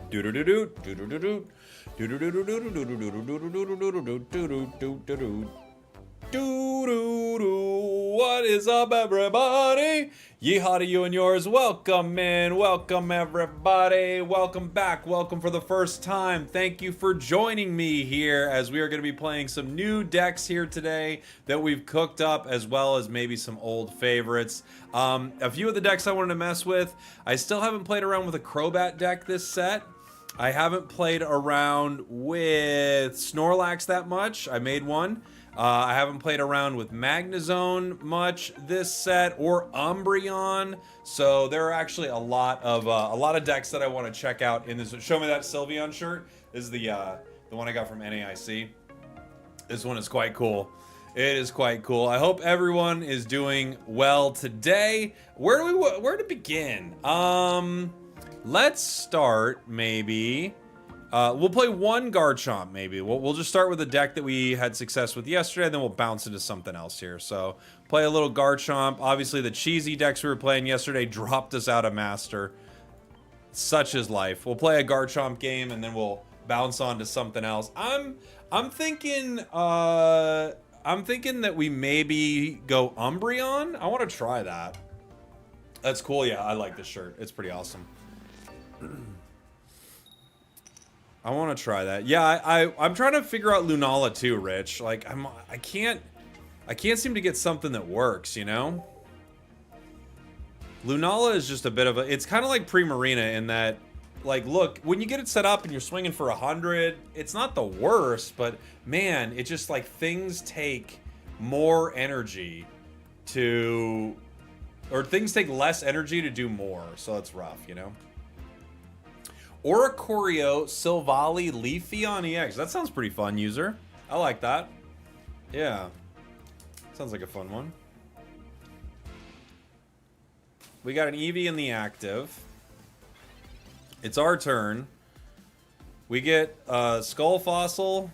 What is up, everybody? Yeehaw to you and yours. Welcome in. Welcome, everybody. Welcome back. Welcome for the first time. Thank you for joining me here as we are going to be playing some new decks here today that we've cooked up, as well as maybe some old favorites. A few of the decks I wanted to mess with. I still haven't played around with a Crobat deck this set. I haven't played around with Snorlax that much. I made one. I haven't played around with Magnezone much this set, or Umbreon. So there are actually a lot of decks that I want to check out in this. Show me that Sylveon shirt. This is the one I got from NAIC. This one is quite cool. It is quite cool. I hope everyone is doing well today. Where to begin? Let's start maybe. We'll play one Garchomp, maybe. We'll just start with a deck that we had success with yesterday, and then we'll bounce into something else here. So, play a little Garchomp. Obviously, the cheesy decks we were playing yesterday dropped us out of Master. Such is life. We'll play a Garchomp game, and then we'll bounce on to something else. I'm thinking that we maybe go Umbreon. I want to try that. That's cool. Yeah, I like this shirt. It's pretty awesome. I want to try that. Yeah, I'm trying to figure out Lunala too, Rich. Like I can't seem to get something that works, you know? Lunala is just a bit of a, it's kind of like Primarina in that, like, look, when you get it set up and you're swinging for 100, it's not the worst, but man, it just, like, things take more energy to, or things take less energy to do more, so it's rough, you know? Oricorio, Silvally, Leafeon EX. That sounds pretty fun, user. I like that. Yeah. Sounds like a fun one. We got an Eevee in the active. It's our turn. We get Skull Fossil.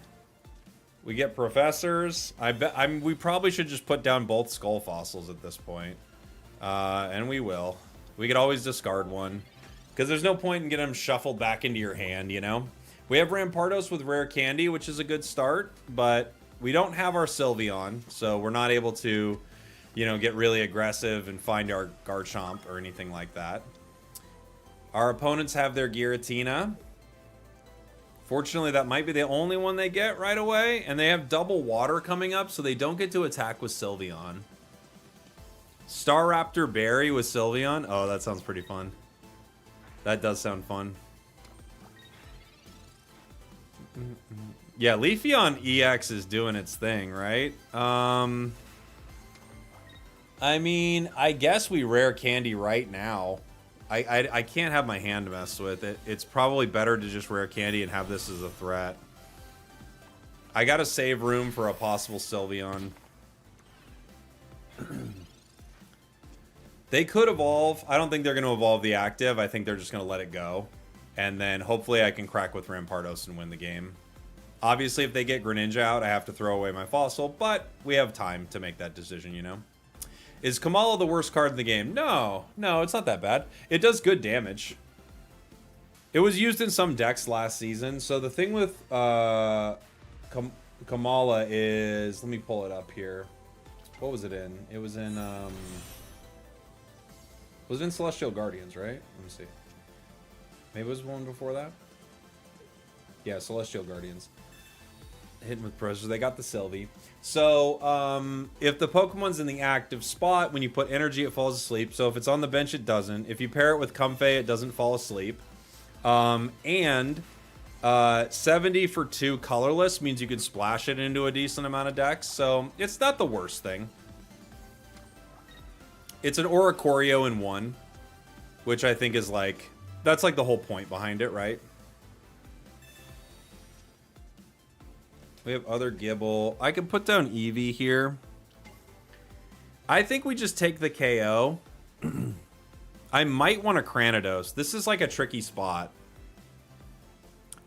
We get Professors. We probably should just put down both Skull Fossils at this point. And we will. We could always discard one. Because there's no point in getting them shuffled back into your hand, you know? We have Rampardos with Rare Candy, which is a good start, but we don't have our Sylveon, so we're not able to, you know, get really aggressive and find our Garchomp or anything like that. Our opponents have their Giratina. Fortunately, that might be the only one they get right away, and they have double water coming up, so they don't get to attack with Sylveon. Staraptor Berry with Sylveon. Oh, that sounds pretty fun. That does sound fun. Yeah, Leafeon EX is doing its thing, right? I mean, I guess we Rare Candy right now. I can't have my hand messed with it. It's probably better to just Rare Candy and have this as a threat. I gotta save room for a possible Sylveon. They could evolve. I don't think they're going to evolve the active. I think they're just going to let it go. And then hopefully I can crack with Rampardos and win the game. Obviously, if they get Greninja out, I have to throw away my Fossil. But we have time to make that decision, you know? Is Kamala the worst card in the game? No. No, it's not that bad. It does good damage. It was used in some decks last season. So the thing with Kamala is... Let me pull it up here. What was it in? It was in... Was it in Celestial Guardians, right? Let me see. Maybe it was one before that? Yeah, Celestial Guardians. Hitting with Professors. They got the Sylvie. So, if the Pokemon's in the active spot, when you put energy, it falls asleep. So if it's on the bench, it doesn't. If you pair it with Comfey, it doesn't fall asleep. 70 for 2 colorless means you can splash it into a decent amount of decks. So it's not the worst thing. It's an Oricorio in 1, which I think is like, that's like the whole point behind it, right? We have other Gibble. I can put down Eevee here. I think we just take the KO. I might want a Cranidos. This is like a tricky spot.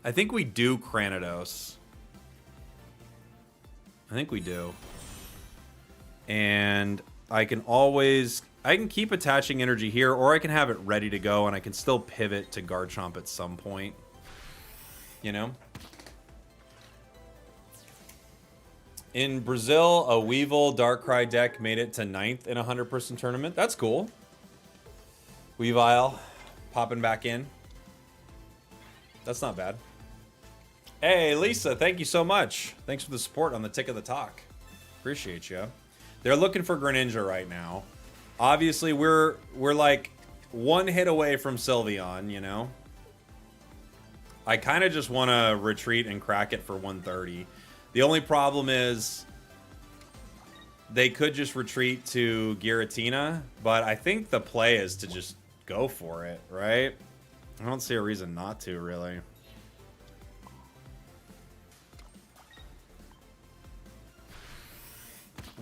I think we do Cranidos. I think we do. And I can keep attaching energy here, or I can have it ready to go, and I can still pivot to Garchomp at some point. you know? In Brazil, a Weevil Darkrai deck made it to 9th in a 100-person tournament. That's cool. Weavile popping back in. That's not bad. Hey, Lisa, thank you so much. Thanks for the support on the Tick of the Talk. Appreciate you. They're looking for Greninja right now. Obviously, we're like one hit away from Sylveon, you know? I kind of just want to retreat and crack it for 130. The only problem is they could just retreat to Giratina, but I think the play is to just go for it, right? I don't see a reason not to, really.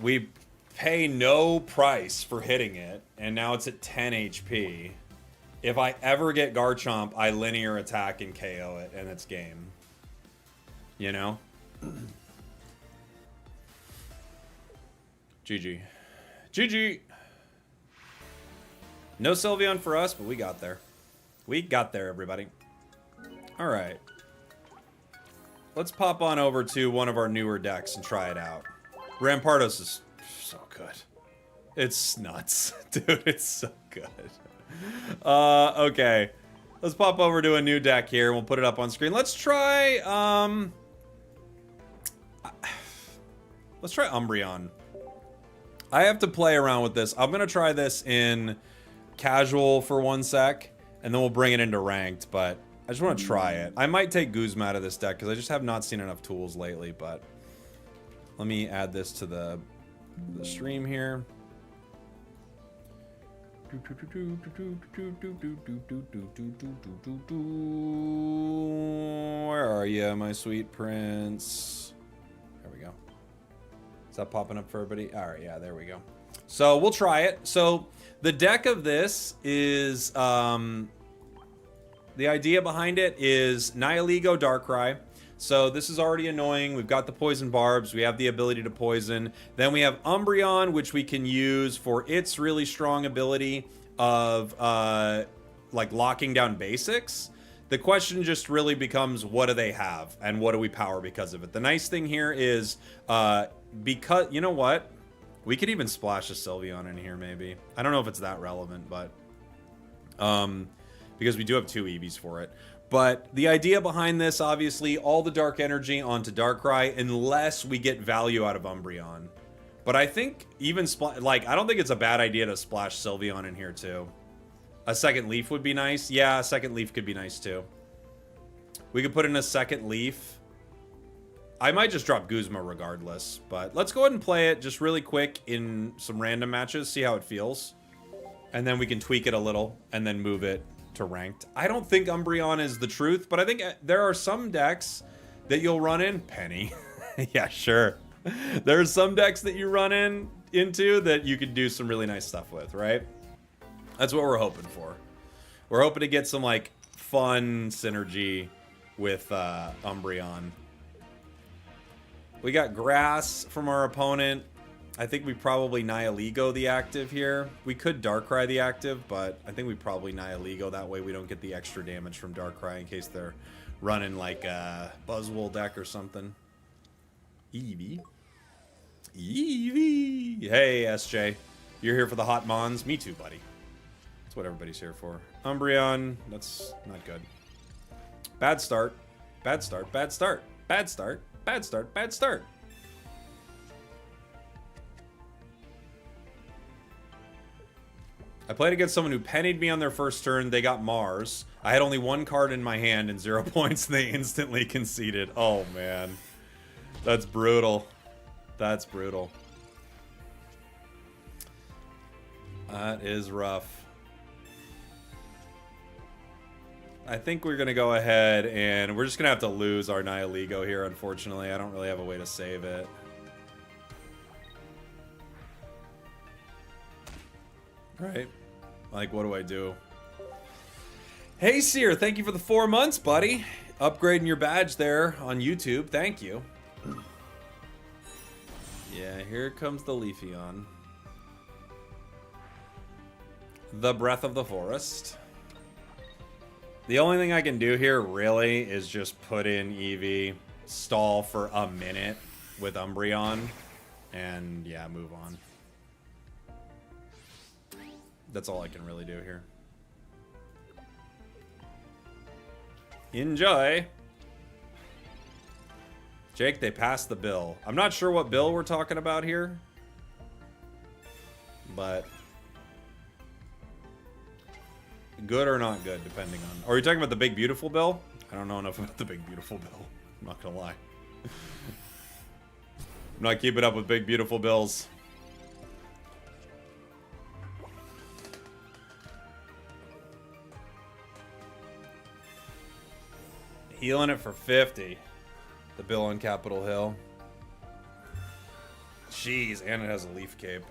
We pay no price for hitting it, and now it's at 10 HP. If I ever get Garchomp, I linear attack and KO it, and it's game. You know? GG. GG! No Sylveon for us, but we got there. We got there, everybody. Alright. Let's pop on over to one of our newer decks and try it out. Rampardos is so good. It's nuts. Dude, it's so good. Okay. Let's pop over to a new deck here. We'll put it up on screen. Let's try, let's try Umbreon. I have to play around with this. I'm going to try this in casual for 1 sec, and then we'll bring it into ranked, but I just want to try it. I might take Guzma out of this deck, because I just have not seen enough tools lately, but let me add this to the stream here. Where are you, my sweet prince? There we go. Is that popping up for everybody? All right, yeah, there we go. So we'll try it. So the deck of this is, the idea behind it is Nihilego Darkrai. So this is already annoying. We've got the poison barbs. We have the ability to poison. Then we have Umbreon, which we can use for its really strong ability of like locking down basics. The question just really becomes, what do they have and what do we power because of it? The nice thing here is because, you know what? We could even splash a Sylveon in here maybe. I don't know if it's that relevant, but because we do have 2 Eevees for it. But the idea behind this, obviously, all the dark energy onto Darkrai unless we get value out of Umbreon. But I think even, like, I don't think it's a bad idea to splash Sylveon in here, too. A second leaf would be nice. Yeah, a second leaf could be nice, too. We could put in a second leaf. I might just drop Guzma regardless. But let's go ahead and play it just really quick in some random matches, see how it feels. And then we can tweak it a little and then move it to ranked. I don't think Umbreon is the truth, but I think there are some decks that you'll run in. Penny. Yeah, sure. There are some decks that you run into that you could do some really nice stuff with, right? That's what we're hoping for. We're hoping to get some like fun synergy with Umbreon. We got grass from our opponent. I think we probably Nihilego the active here. We could Darkrai the active, but I think we probably Nihilego. That way we don't get the extra damage from Darkrai in case they're running like a Buzzwole deck or something. Eevee. Eevee. Hey, SJ. You're here for the hot mons? Me too, buddy. That's what everybody's here for. Umbreon. That's not good. Bad start. Bad start. Bad start. Bad start. Bad start. Bad start. I played against someone who pennied me on their first turn. They got Mars. I had only 1 card in my hand and 0 points, and they instantly conceded. Oh, man. That's brutal. That's brutal. That is rough. I think we're going to go ahead, and we're just going to have to lose our Nihilego here, unfortunately. I don't really have a way to save it. Right? Like, what do I do? Hey, Seer, thank you for the 4 months, buddy. Upgrading your badge there on YouTube. Thank you. Yeah, here comes the Leafeon. The Breath of the Forest. The only thing I can do here really is just put in Eevee, stall for a minute with Umbreon, and yeah, move on. That's all I can really do here. Enjoy. Jake, they passed the bill. I'm not sure what bill we're talking about here, but good or not good, depending on... Are you talking about the big beautiful bill? I don't know enough about the big beautiful bill. I'm not gonna lie. I'm not keeping up with big beautiful bills. Healing it for 50. The bill on Capitol Hill. Jeez, and it has a leaf cape.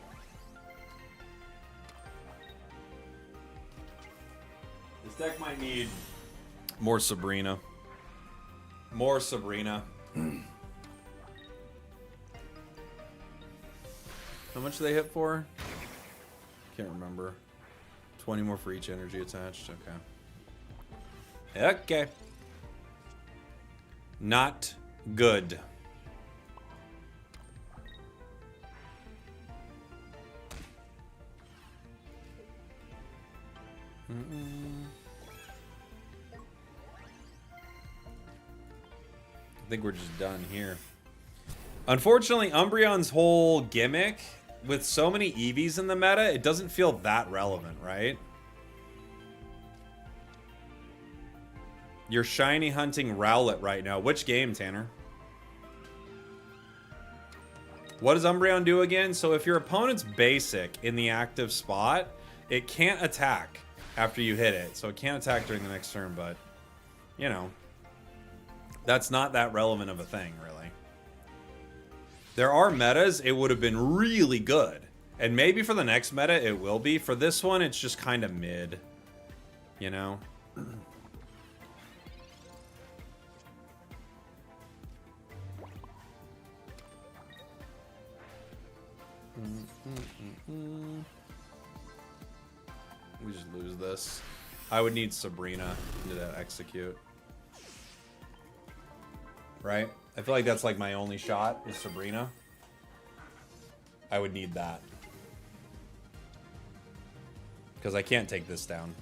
This deck might need more Sabrina. More Sabrina. How much do they hit for? Can't remember. 20 more for each energy attached. Okay. Okay. Not good. I think we're just done here. Unfortunately, Umbreon's whole gimmick, with so many Eevees in the meta, it doesn't feel that relevant, right? You're shiny hunting Rowlet right now. Which game, Tanner? What does Umbreon do again? So if your opponent's basic in the active spot, it can't attack after you hit it. So it can't attack during the next turn, but, you know, that's not that relevant of a thing, really. There are metas, it would have been really good. And maybe for the next meta, it will be. For this one, it's just kind of mid, you know? We just lose this. I would need Sabrina to execute. Right? I feel like that's like my only shot is Sabrina. I would need that. Because I can't take this down.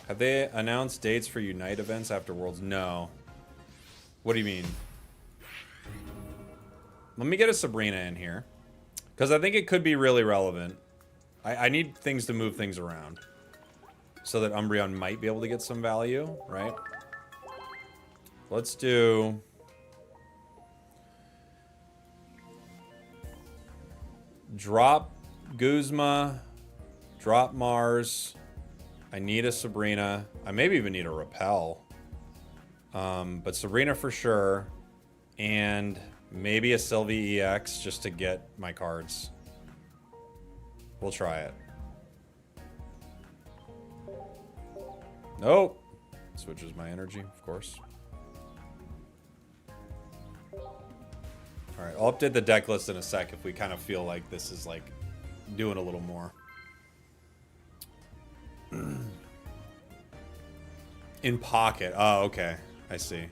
Have they announced dates for Unite events after Worlds? No. What do you mean? Let me get a Sabrina in here. Because I think it could be really relevant. I need things to move things around. So that Umbreon might be able to get some value, right? Let's do... Drop Guzma. Drop Mars. I need a Sabrina. I maybe even need a Repel. But Sabrina for sure. And maybe a Sylvie EX just to get my cards. We'll try it. Nope. Switches my energy, of course. Alright, I'll update the deck list in a sec if we kind of feel like this is like doing a little more. In pocket. Oh, okay. I see.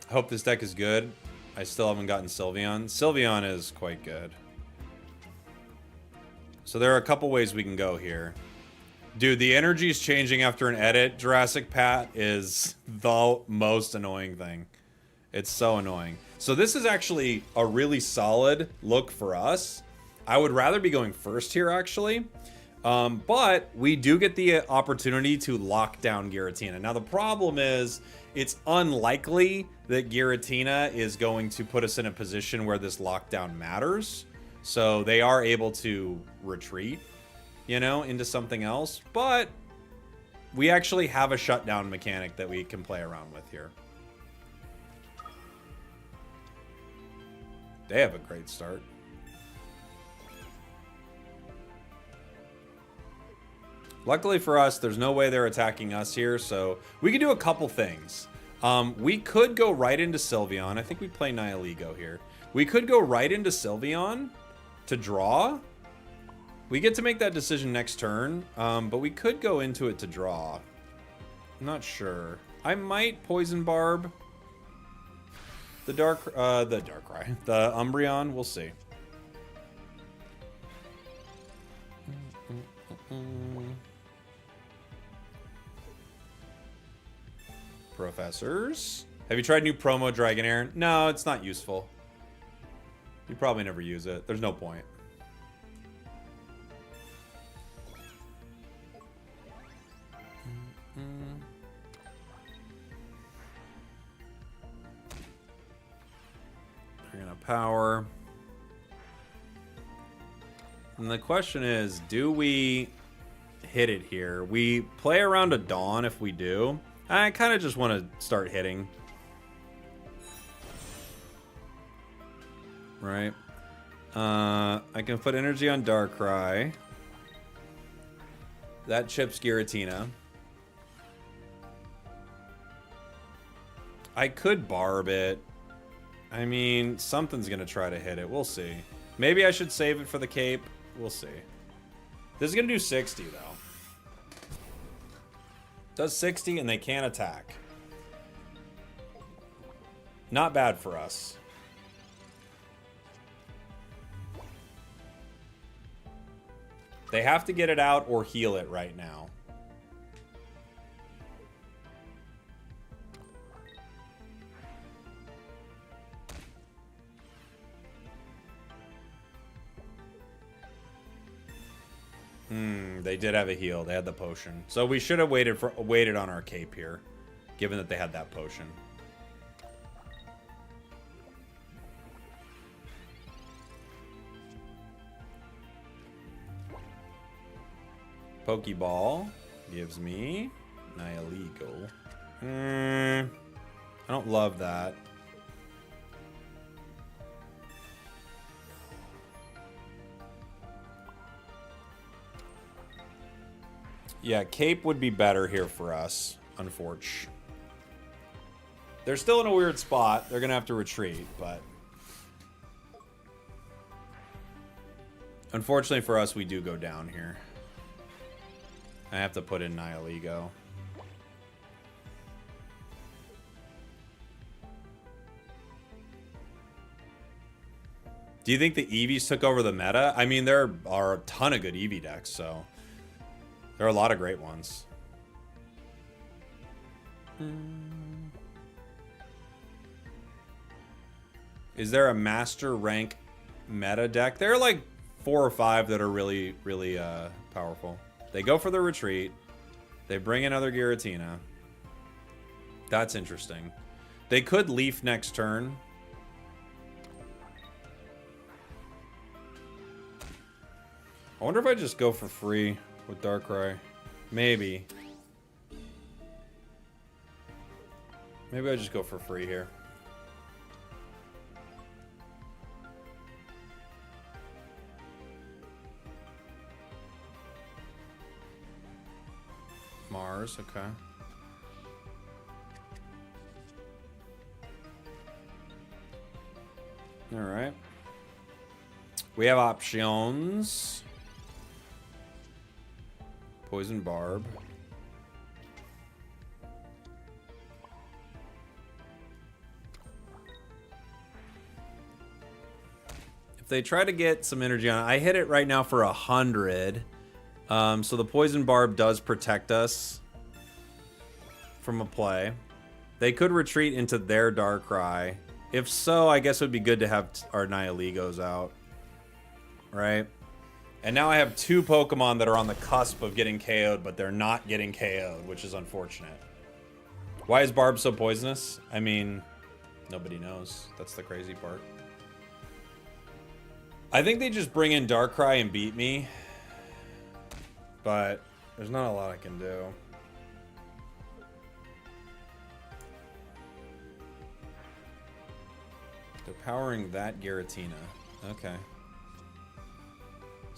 I hope this deck is good. I still haven't gotten Sylveon. Sylveon is quite good. So there are a couple ways we can go here. Dude, the energy is changing after an edit. Jurassic Pat is the most annoying thing. It's so annoying. So this is actually a really solid look for us. I would rather be going first here, actually. But we do get the opportunity to lock down Giratina. Now, the problem is it's unlikely that Giratina is going to put us in a position where this lockdown matters. So they are able to retreat, you know, into something else. But we actually have a shutdown mechanic that we can play around with here. They have a great start. Luckily for us, there's no way they're attacking us here, so we can do a couple things. We could go right into Sylveon. I think we play Nihilego here. We could go right into Sylveon to draw. We get to make that decision next turn, but we could go into it to draw. I'm not sure. I might Poison Barb the Darkrai, the Umbreon. We'll see. Professors. Have you tried new promo Dragonair? No, it's not useful. You probably never use it. There's no point. They're gonna power. And the question is, do we hit it here? We play around a Dawn if we do. I kind of just want to start hitting. Right. I can put energy on Darkrai. That chips Giratina. I could Barb it. I mean, something's going to try to hit it. We'll see. Maybe I should save it for the cape. We'll see. This is going to do 60, though. Does 60, and they can't attack. Not bad for us. They have to get it out or heal it right now. They did have a heal. They had the potion. So we should have waited on our cape here, given that they had that potion. Pokeball gives me Nihilego. I don't love that. Yeah, cape would be better here for us, unfortunately. They're still in a weird spot. They're going to have to retreat, but... Unfortunately for us, we do go down here. I have to put in Nihilego. Do you think the Eevees took over the meta? I mean, there are a ton of good Eevee decks, so... There are a lot of great ones. Is there a master rank meta deck? There are like 4 or 5 that are really, really powerful. They go for the retreat. They bring another Giratina. That's interesting. They could Leaf next turn. I wonder if I just go for free with Darkrai. Maybe. Maybe I just go for free here. Mars, okay. All right. We have options. Poison Barb. If they try to get some energy on it, I hit it right now for 100. So the Poison Barb does protect us from a play. They could retreat into their Darkrai. If so, I guess it would be good to have our Nihilegos out. Right? And now I have 2 Pokemon that are on the cusp of getting KO'd, but they're not getting KO'd, which is unfortunate. Why is Barb so poisonous? I mean, nobody knows. That's the crazy part. I think they just bring in Darkrai and beat me. But there's not a lot I can do. They're powering that Giratina. Okay.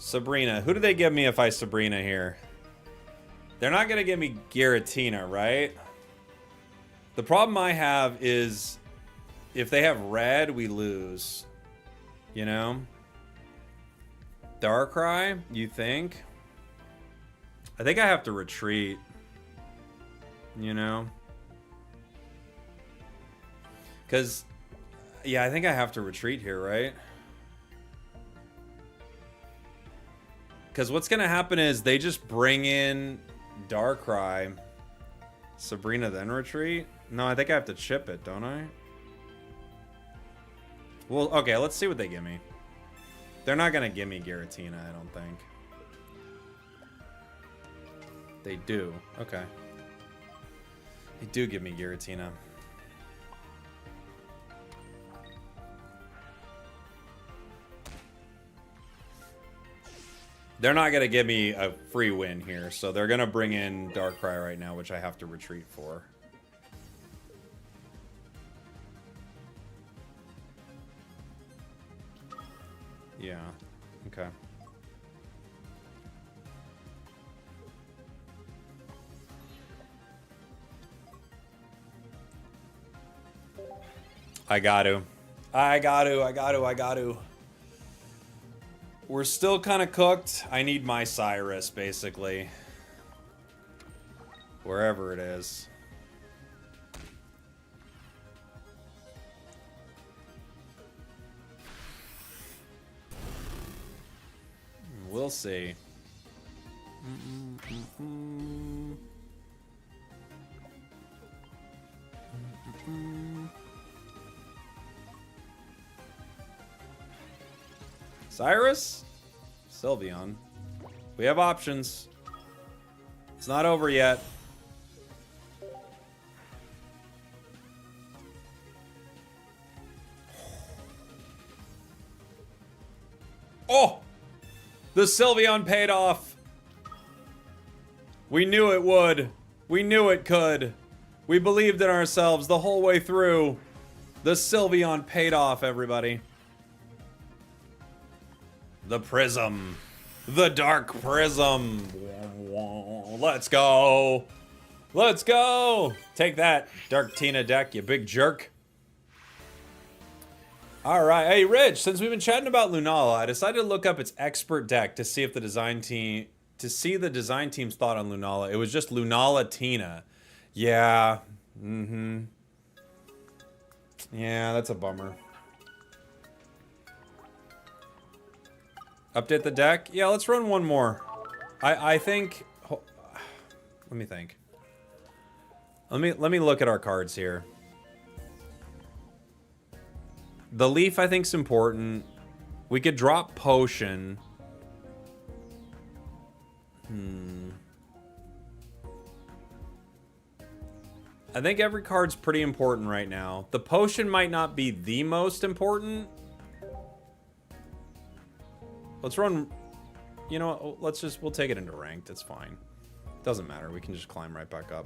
Sabrina. Who do they give me if I Sabrina here? They're not going to give me Giratina, right? The problem I have is if they have red, we lose. You know? Darkrai, you think? I think I have to retreat. You know? Because, yeah, I think I have to retreat here, right? Because what's going to happen is they just bring in Darkrai. Sabrina then retreat? No, I think I have to chip it, don't I? Well, okay, let's see what they give me. They're not going to give me Giratina, I don't think. They do. Okay. They do give me Giratina. They're not going to give me a free win here, so they're going to bring in Darkrai right now, which I have to retreat for. Yeah, okay. I got to. We're still kind of cooked. I need my Cyrus, basically. Wherever it is. We'll see. Cyrus? Sylveon. We have options. It's not over yet. Oh! The Sylveon paid off. We knew it would. We knew it could. We believed in ourselves the whole way through. The Sylveon paid off, everybody. The Prism. The Dark Prism. Let's go. Let's go. Take that, Dark Tina deck, you big jerk. All right. Hey, Rich, since we've been chatting about Lunala, I decided to look up its expert deck to see if the design team, to see the design team's thought on Lunala. It was just Lunala Tina. Yeah. Yeah, that's a bummer. Update the deck? Yeah, let's run one more. I think... Let me think. Let me look at our cards here. The Leaf, I think, is important. We could drop Potion. I think every card's pretty important right now. The Potion might not be the most important. Let's run... You know what? Let's just... We'll take it into ranked. It's fine. Doesn't matter. We can just climb right back up.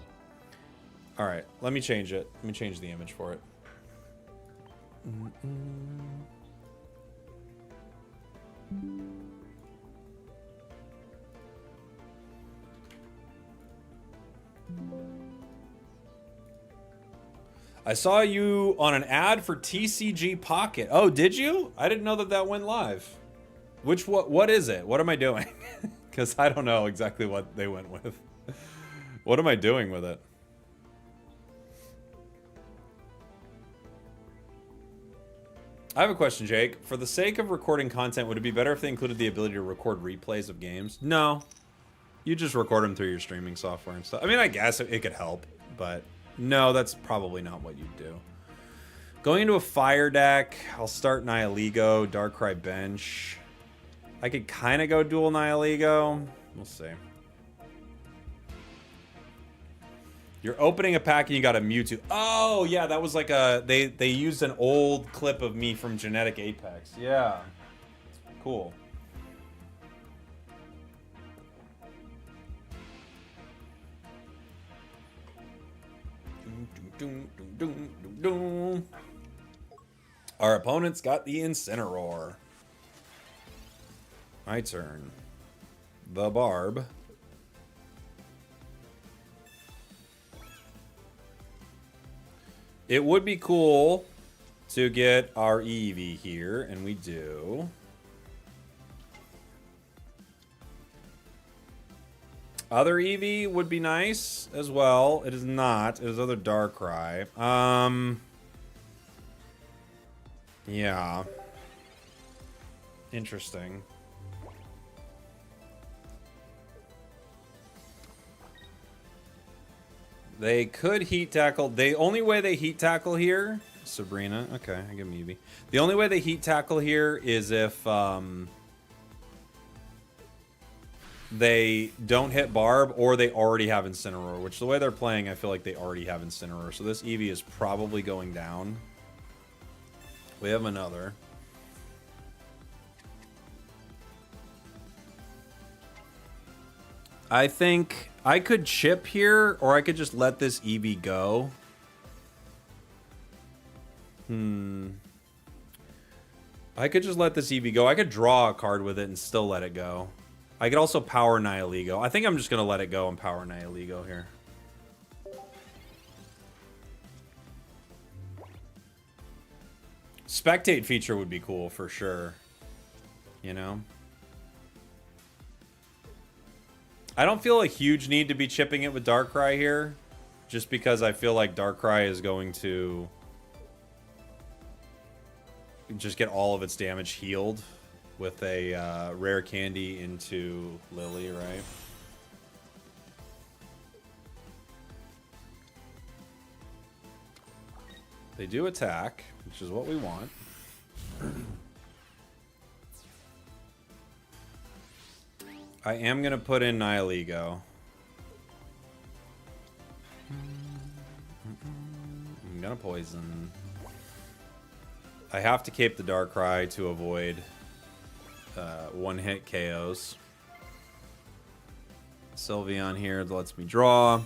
Alright. Let me change it. Let me change the image for it. I saw you on an ad for TCG Pocket. Oh, did you? I didn't know that that went live. What is it? What am I doing? Because I don't know exactly what they went with. What am I doing with it? I have a question, Jake. For the sake of recording content, would it be better if they included the ability to record replays of games? No. You just record them through your streaming software and stuff. I mean, I guess it could help, but no, that's probably not what you'd do. Going into a fire deck, I'll start Nihilego, Darkrai bench. I could kind of go dual Nihilego. We'll see. You're opening a pack and you got a Mewtwo. Oh, yeah, that was like a... They used an old clip of me from Genetic Apex. Yeah. Cool. Our opponent's got the Incineroar. My turn. The Barb. It would be cool to get our Eevee here, and we do. Other Eevee would be nice as well. It is not. It is other Darkrai. Yeah. Interesting. They could heat tackle. The only way they heat tackle here, Sabrina. Okay, I give Eevee. The only way they heat tackle here is if they don't hit Barb or they already have Incineroar, which the way they're playing, I feel like they already have Incineroar. So this Eevee is probably going down. We have another. I think I could chip here, or I could just let this Eevee go. I could just let this Eevee go. I could draw a card with it and still let it go. I could also power Nihilego. I think I'm just going to let it go and power Nihilego here. Spectate feature would be cool for sure. You know? I don't feel a huge need to be chipping it with Darkrai here. Just because I feel like Darkrai is going to just get all of its damage healed with a rare candy into Lily, right? They do attack, which is what we want. I am going to put in Nihilego. I'm going to poison. I have to keep the Darkrai to avoid one-hit KOs. Sylveon here lets me draw.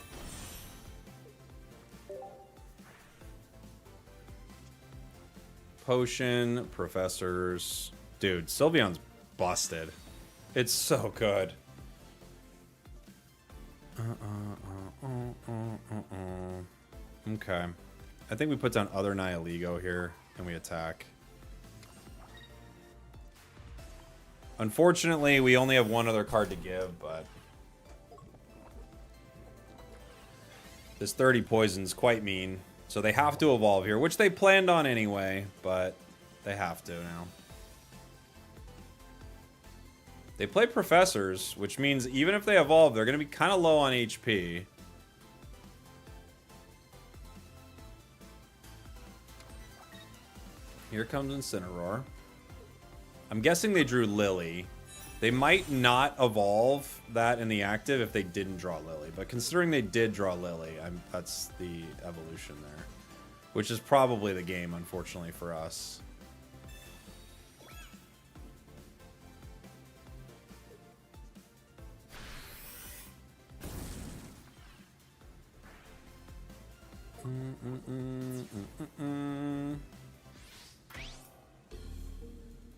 Potion, Professors. Dude, Sylveon's busted. It's so good. Okay. I think we put down other Nihilego here, and we attack. Unfortunately, we only have one other card to give, but this 30 poison's quite mean. So they have to evolve here, which they planned on anyway, but they have to now. They play Professors, which means even if they evolve, they're going to be kind of low on HP. Here comes Incineroar. I'm guessing they drew Lily. They might not evolve that in the active if they didn't draw Lily. But considering they did draw Lily, that's the evolution there. Which is probably the game, unfortunately, for us.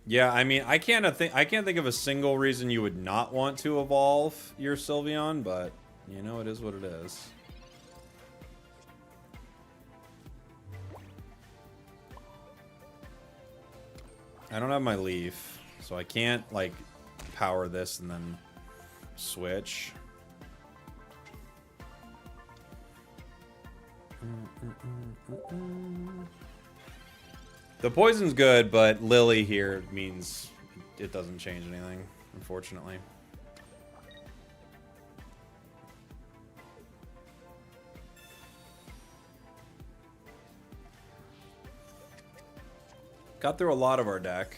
Yeah, I mean, I can't think of a single reason you would not want to evolve your Sylveon, but you know, it is what it is. I don't have my leaf, so I can't like power this and then switch. The poison's good, but Lily here means it doesn't change anything, unfortunately. Got through a lot of our deck.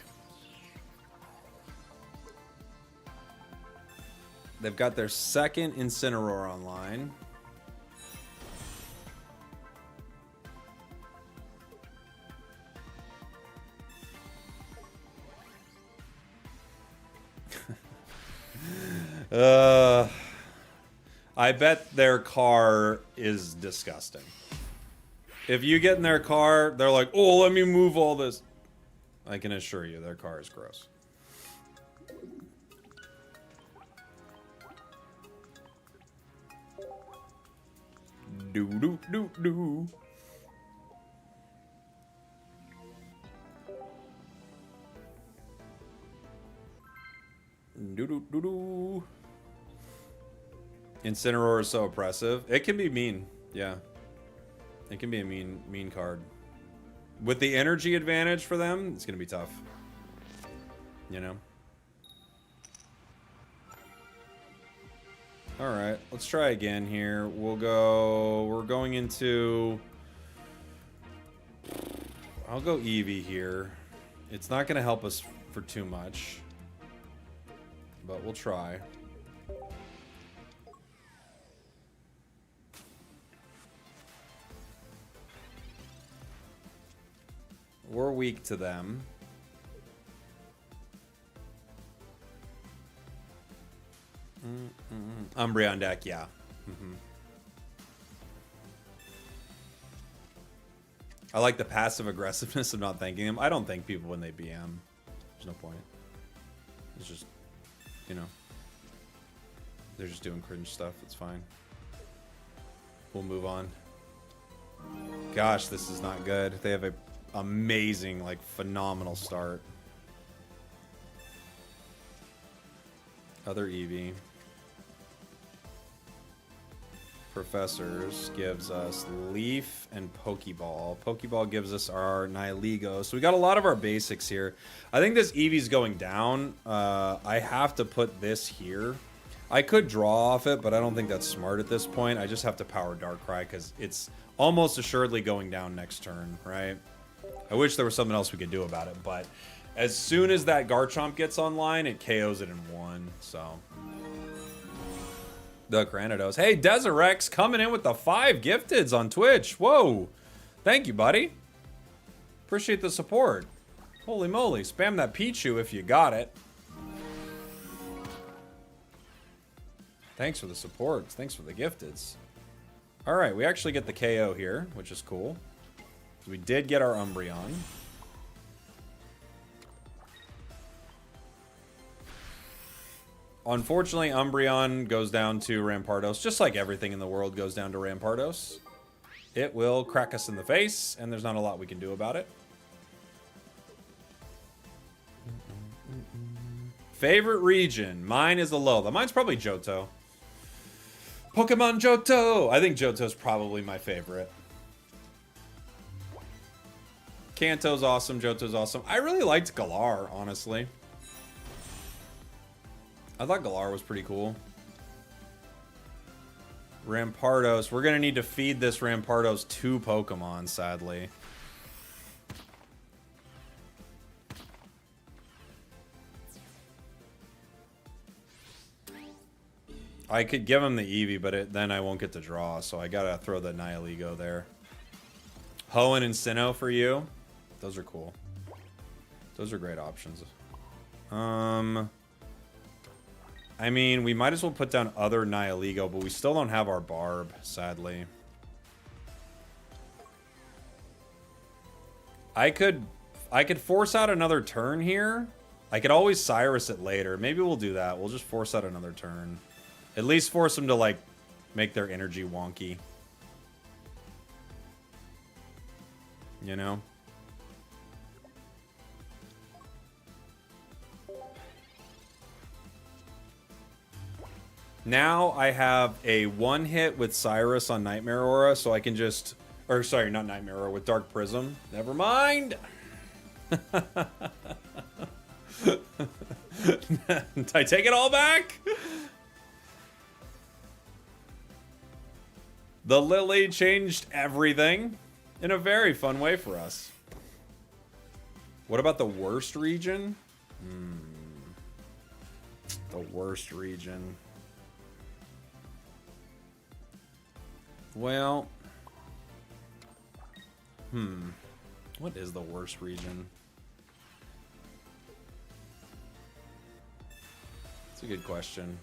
They've got their second Incineroar online. I bet their car is disgusting. If you get in their car, they're like, oh, let me move all this. I can assure you, their car is gross. Do. Doo-doo-doo-doo. Incineroar is so oppressive. It can be mean. Yeah. It can be a mean card. With the energy advantage for them, it's going to be tough. You know? Alright, let's try again here. We're going into... I'll go Eevee here. It's not going to help us for too much. But we'll try. We're weak to them. Umbreon deck, yeah. I like the passive aggressiveness of not thanking them. I don't thank people when they BM. There's no point. It's just, you know, they're just doing cringe stuff. It's fine. We'll move on. Gosh, this is not good. They have a amazing, like, phenomenal start. Other Eevee. Professors gives us Leaf and Pokeball. Pokeball gives us our Nihilego. So we got a lot of our basics here. I think this Eevee's going down. I have to put this here. I could draw off it, but I don't think that's smart at this point. I just have to power Darkrai because it's almost assuredly going down next turn, right? I wish there was something else we could do about it, but as soon as that Garchomp gets online, it KOs it in one, so... The Granados. Hey, Desirex coming in with the 5 gifteds on Twitch. Whoa. Thank you, buddy. Appreciate the support. Holy moly. Spam that Pichu if you got it. Thanks for the support. Thanks for the gifteds. All right, we actually get the KO here, which is cool. So we did get our Umbreon. Unfortunately, Umbreon goes down to Rampardos, just like everything in the world goes down to Rampardos. It will crack us in the face, and there's not a lot we can do about it. Favorite region? Mine is Alola. Mine's probably Johto. Pokemon Johto! I think Johto's probably my favorite. Kanto's awesome, Johto's awesome. I really liked Galar, honestly. I thought Galar was pretty cool. Rampardos. We're going to need to feed this Rampardos 2 Pokemon, sadly. I could give him the Eevee, but then I won't get to draw, so I got to throw the Nihilego there. Hoenn and Sinnoh for you. Those are cool. Those are great options. I mean, we might as well put down other Nihilego, but we still don't have our Barb, sadly. I could force out another turn here. I could always Cyrus it later. Maybe we'll do that. We'll just force out another turn. At least force them to, like, make their energy wonky. You know? Now I have a 1-hit with Cyrus on Nightmare Aura, so I can just... Or, sorry, not Nightmare Aura, with Dark Prism. Never mind! Did I take it all back? The Lily changed everything in a very fun way for us. What about the worst region? The worst region. Well, what is the worst region? It's a good question.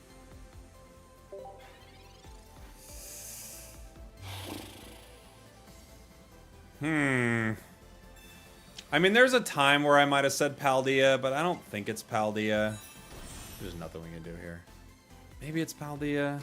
I mean, there's a time where I might have said Paldea, but I don't think it's Paldea. There's nothing we can do here. Maybe it's Paldea.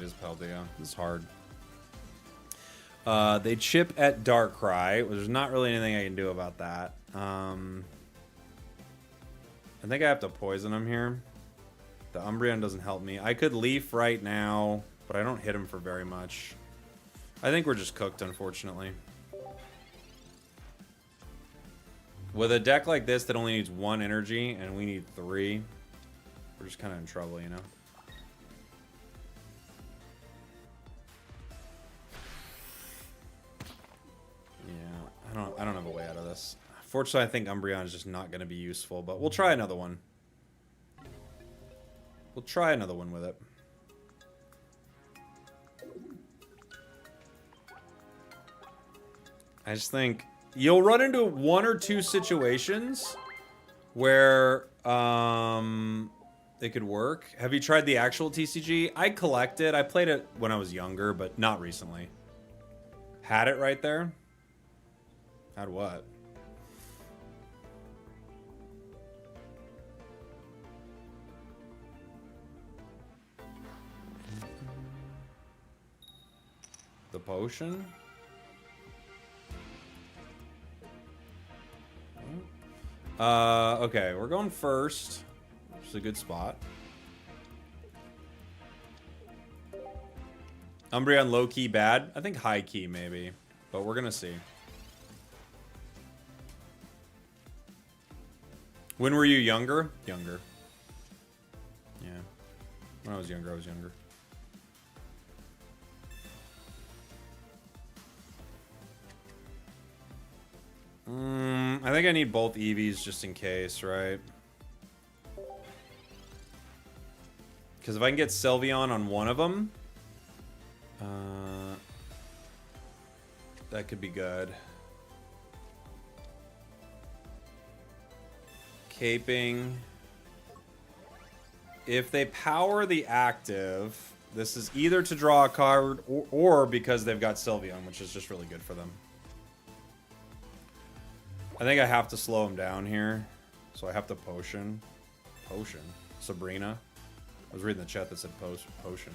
is Paldea. This is hard. They chip at Darkrai. There's not really anything I can do about that. I think I have to poison him here. The Umbreon doesn't help me. I could Leaf right now, but I don't hit him for very much. I think we're just cooked, unfortunately. With a deck like this that only needs 1 energy, and we need 3, we're just kind of in trouble, you know? Yeah, I don't have a way out of this. Fortunately, I think Umbreon is just not going to be useful, but we'll try another one. We'll try another one with it. I just think you'll run into 1 or 2 situations where it could work. Have you tried the actual TCG? I collected. I played it when I was younger, but not recently. Had it right there. Had what? The potion? Okay, we're going first. Which is a good spot. Umbreon low-key bad? I think high-key maybe. But we're gonna see. When were you younger? Younger. Yeah. When I was younger, I was younger. I think I need both Eevees just in case, right? Because if I can get Sylveon on one of them, that could be good. Caping. If they power the active, this is either to draw a card or because they've got Sylveon, which is just really good for them. I think I have to slow him down here. So I have to potion. Potion. Sabrina. I was reading the chat that said potion.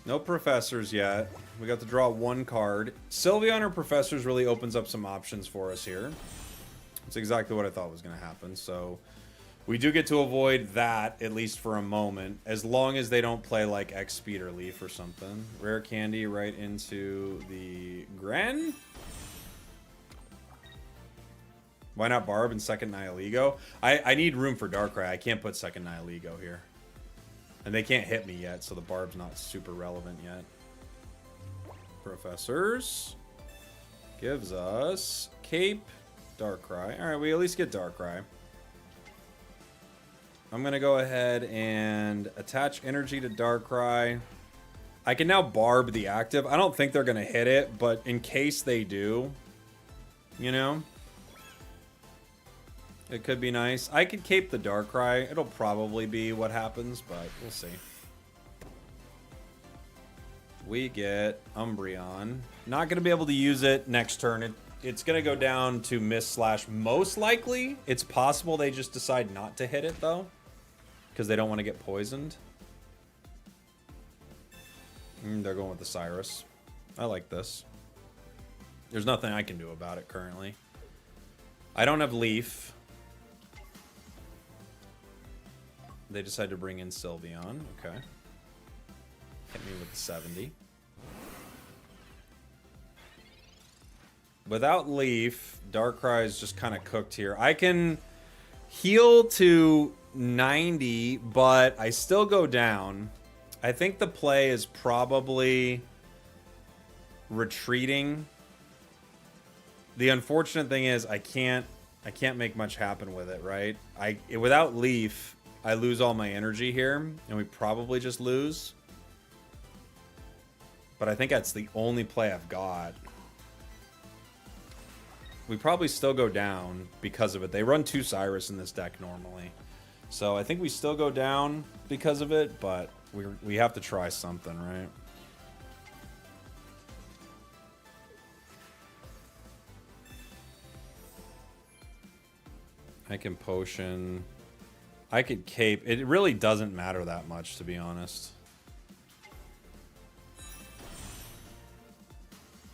No professors yet. We got to draw 1 card. Sylveon or professors really opens up some options for us here. It's exactly what I thought was going to happen. So we do get to avoid that, at least for a moment, as long as they don't play like X Speed or Leaf or something. Rare Candy right into the Gren. Why not Barb and second Nihilego? I need room for Darkrai. I can't put second Nihilego here. And they can't hit me yet, so the Barb's not super relevant yet. Professors. Gives us Cape, Darkrai. Alright, we at least get Darkrai. I'm going to go ahead and attach energy to Darkrai. I can now Barb the active. I don't think they're going to hit it, but in case they do, you know, it could be nice. I could Cape the Darkrai. It'll probably be what happens, but we'll see. We get Umbreon. Not going to be able to use it next turn. It's going to go down to miss / most likely. It's possible they just decide not to hit it, though, because they don't want to get poisoned. They're going with the Cyrus. I like this. There's nothing I can do about it currently. I don't have Leaf. They decide to bring in Sylveon. Okay. Hit me with the 70. Without Leaf, Darkrai is just kind of cooked here. I can heal to 90, but I still go down. I think the play is probably retreating. The unfortunate thing is I can't make much happen with it, right? Without Leaf, I lose all my energy here, and we probably just lose. But I think that's the only play I've got. We probably still go down because of it. They run 2 Cyrus in this deck normally. So I think we still go down because of it, but we have to try something, right? I can potion. I could cape. It really doesn't matter that much, to be honest.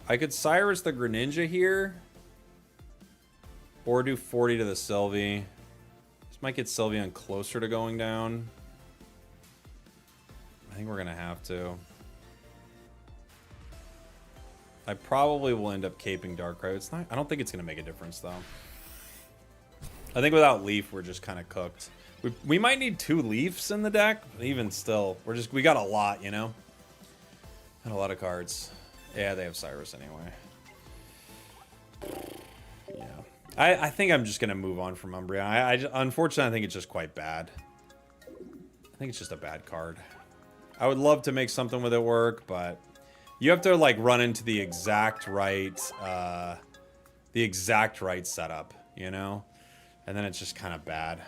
I could Cyrus the Greninja here. Or do 40 to the Sylvie. This might get Sylveon closer to going down. I think we're going to have to. I probably will end up caping Darkrai. It's not. I don't think it's going to make a difference, though. I think without Leaf, we're just kind of cooked. We might need 2 Leafs in the deck. Even still, we got a lot, you know? And a lot of cards. Yeah, they have Cyrus anyway. Yeah. I think I'm just going to move on from Umbreon. Unfortunately, I think it's just quite bad. I think it's just a bad card. I would love to make something with it work, but you have to, like, run into the exact right setup, you know? And then it's just kind of bad.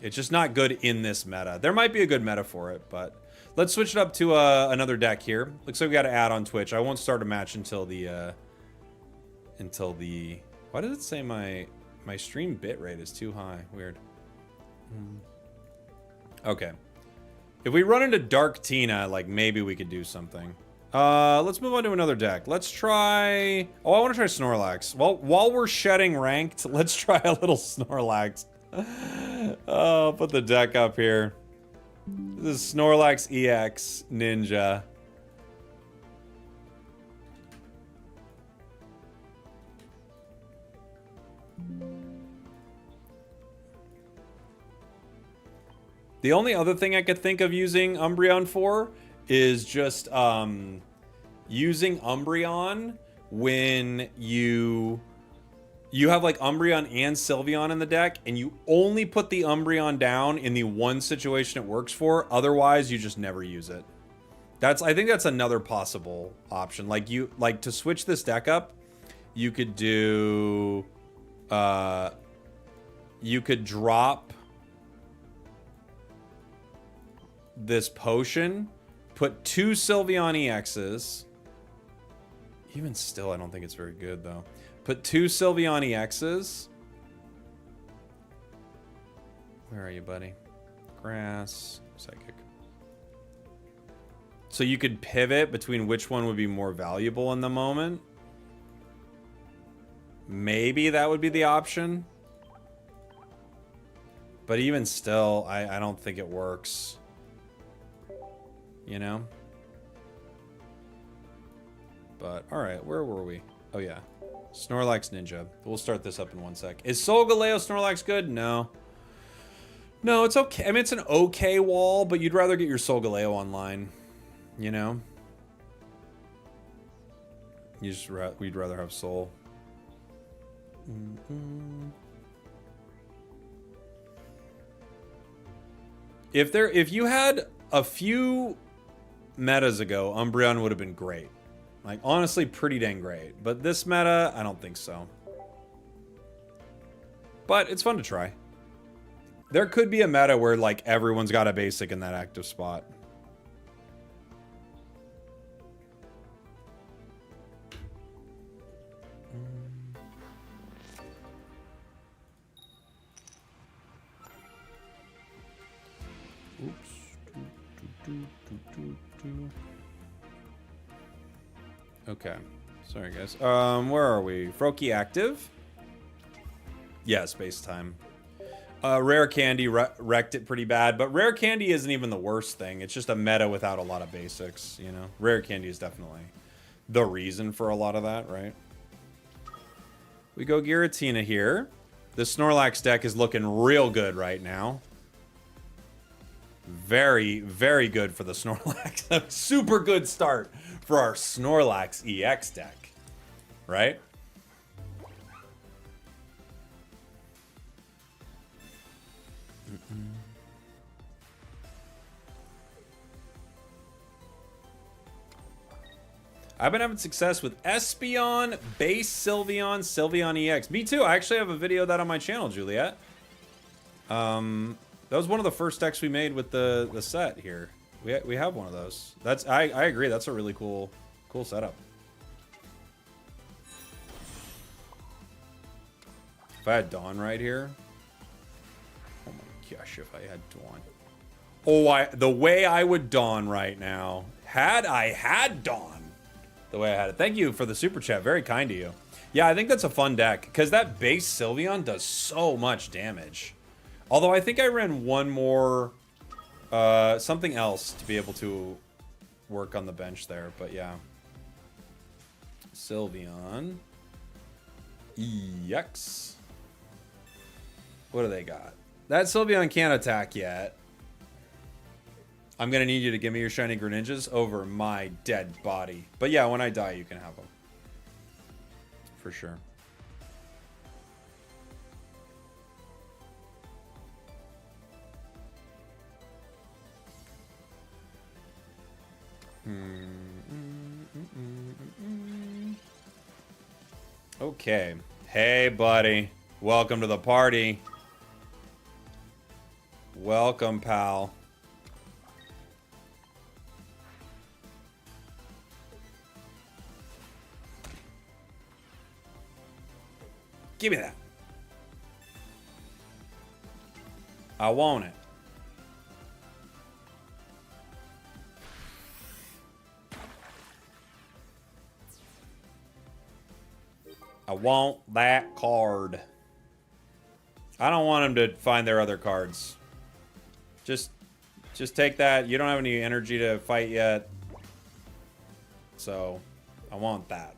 It's just not good in this meta. There might be a good meta for it, but let's switch it up to another deck here. Looks like we got to add on Twitch. I won't start a match until the why does it say my stream bitrate is too high? Weird. Okay. If we run into Dark Tina, like, maybe we could do something. Let's move on to another deck. Let's try... Oh, I want to try Snorlax. Well, while we're shedding ranked, let's try a little Snorlax. I'll put the deck up here. This is Snorlax EX Ninja. The only other thing I could think of using Umbreon for is just using Umbreon when you have like Umbreon and Sylveon in the deck, and you only put the Umbreon down in the one situation it works for. Otherwise, you just never use it. I think that's another possible option. Like to switch this deck up, you could do you could drop this potion, put 2 Sylveon EXs. Even still, I don't think it's very good, though. Put 2 Sylveon EXs. Where are you, buddy? Grass. Psychic. So you could pivot between which one would be more valuable in the moment. Maybe that would be the option. But even still, I don't think it works. You know? But, alright, where were we? Oh, yeah. Snorlax Ninja. We'll start this up in 1 sec. Is Solgaleo Snorlax good? No. No, it's okay. I mean, it's an okay wall, but you'd rather get your Solgaleo online. You know? We'd rather have Soul. If you had a few metas ago, Umbreon would have been great. Like, honestly, pretty dang great. But this meta, I don't think so. But it's fun to try. There could be a meta where, like, everyone's got a basic in that active spot. Oops. Okay. Sorry, guys. Where are we? Froakie active? Yeah, space time. Rare Candy wrecked it pretty bad, but Rare Candy isn't even the worst thing. It's just a meta without a lot of basics, you know? Rare Candy is definitely the reason for a lot of that, right? We go Giratina here. The Snorlax deck is looking real good right now. Very, very good for the Snorlax. A super good start for our Snorlax EX deck, right? I've been having success with Espeon, Base Sylveon, Sylveon EX. Me too. I actually have a video of that on my channel, Juliet. That was one of the first decks we made with the set here. We have one of those. I agree. That's a really cool setup. If I had Dawn right here, Yes, if I had Dawn. Oh, the way I would Dawn right now. Had I had Dawn. The way I had it. Thank you for the super chat. Very kind of you. Yeah, I think that's a fun deck. Because that base Sylveon does so much damage. Although I think I ran one more... something else to be able to work on the bench there. But yeah. Sylveon. EX. What do they got? That Sylveon can't attack yet. I'm going to need you to give me your shiny Greninjas over my dead body. But yeah, when I die, you can have them. For sure. Okay. Hey, buddy. Welcome to the party. Welcome, pal. Give me that. I want it. I want that card. I don't want them to find their other cards. Just take that. You don't have any energy to fight yet. So, I want that.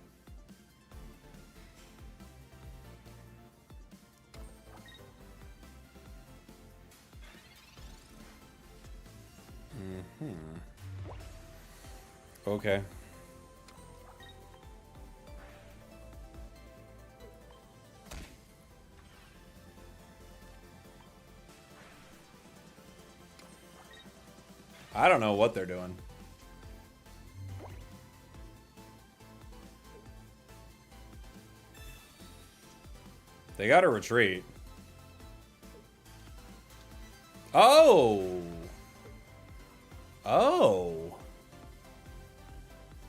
Okay. I don't know what they're doing. They got to retreat. Oh. Oh.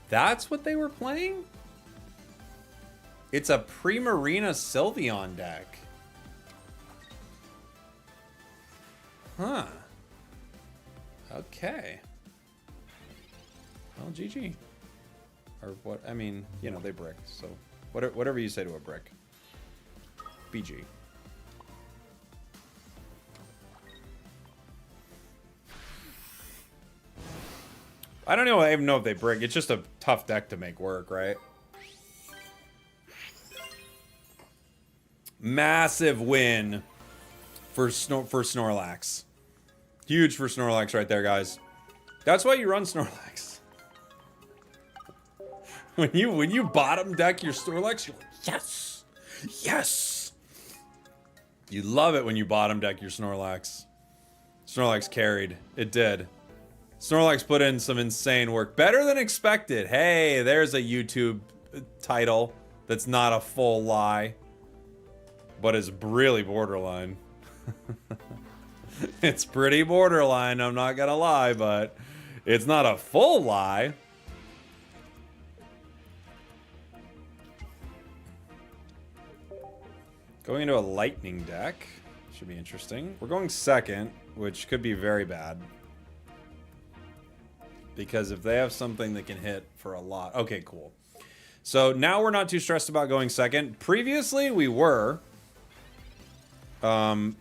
That's what they were playing? It's a Primarina Sylveon deck. Huh. Okay. Well, GG. Or what? I mean, you know, they brick. So whatever you say to a brick. BG. I don't know. I even know if they brick. It's just a tough deck to make work, right? Massive win for Snorlax. Huge for Snorlax right there, guys. That's why you run Snorlax. When you bottom deck your Snorlax, you're like, yes, yes. You love it when you bottom deck your Snorlax. Snorlax carried. It did. Snorlax put in some insane work. Better than expected. Hey, there's a YouTube title that's not a full lie, but is really borderline. It's pretty borderline, I'm not gonna lie, but it's not a full lie. Going into a lightning deck should be interesting. We're going second, which could be very bad. Because if they have something that can hit for a lot... Okay, cool. So now we're not too stressed about going second. Previously, we were.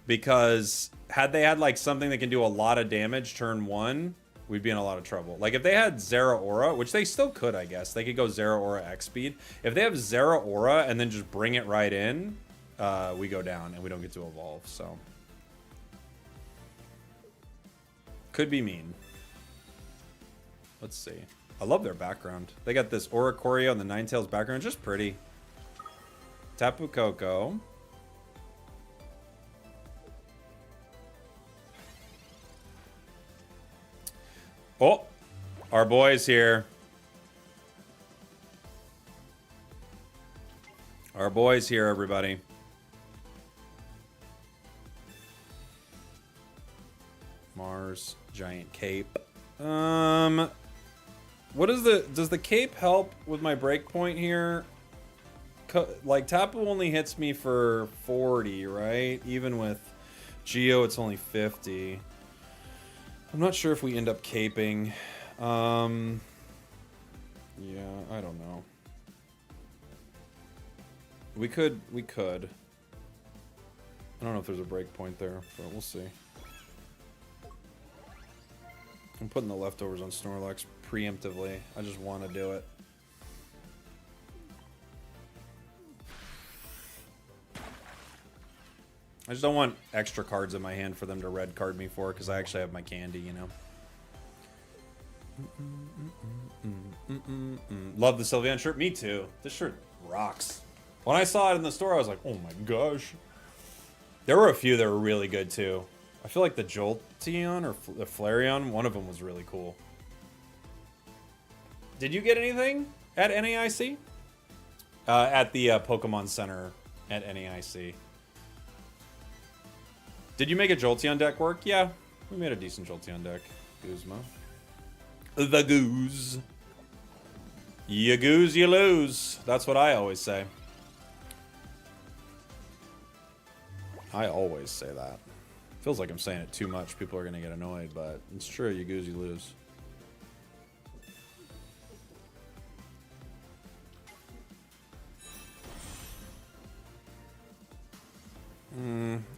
Because had they had like something that can do a lot of damage turn one, we'd be in a lot of trouble. Like if they had Zeraora, which they still could, I guess. They could go Zeraora X speed. If they have Zeraora and then just bring it right in, we go down and we don't get to evolve. So could be mean. Let's see. I love their background. They got this Oricorio on the Ninetales background. Just pretty. Tapu Koko. Oh, our boy's here. Our boy's here, everybody. Mars, giant cape. What is does the cape help with my breakpoint here? Like Tapu only hits me for 40, right? Even with Geo, it's only 50. I'm not sure if we end up caping. Yeah, I don't know. We could. I don't know if there's a break point there, but we'll see. I'm putting the leftovers on Snorlax preemptively. I just want to do it. I just don't want extra cards in my hand for them to red card me for, because I actually have my candy, you know? Love the Sylveon shirt. Me too. This shirt rocks. When I saw it in the store, I was like, oh my gosh. There were a few that were really good too. I feel like the Jolteon or the Flareon, one of them was really cool. Did you get anything at NAIC? At the Pokemon Center at NAIC. Did you make a Jolteon deck work? Yeah, we made a decent Jolteon deck. Guzma. The goose. You goose, you lose. That's what I always say. I always say that. Feels like I'm saying it too much. People are going to get annoyed, but it's true. You goose, you lose.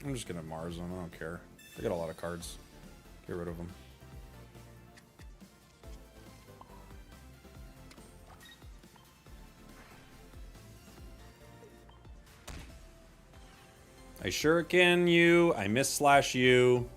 I'm just going to Mars them. I don't care. They got a lot of cards. Get rid of them. I shuriken you. I miss slash you.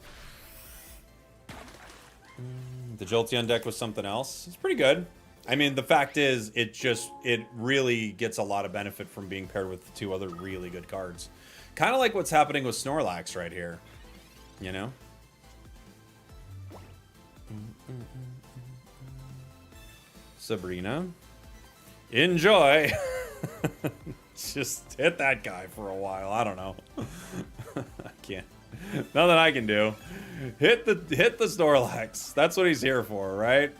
The Jolteon deck was something else. It's pretty good. I mean, the fact is, it really gets a lot of benefit from being paired with two other really good cards. Kind of like what's happening with Snorlax right here. You know? Sabrina. Enjoy! Just hit that guy for a while. I don't know. I can't. Nothing I can do. Hit the Snorlax. That's what he's here for, right?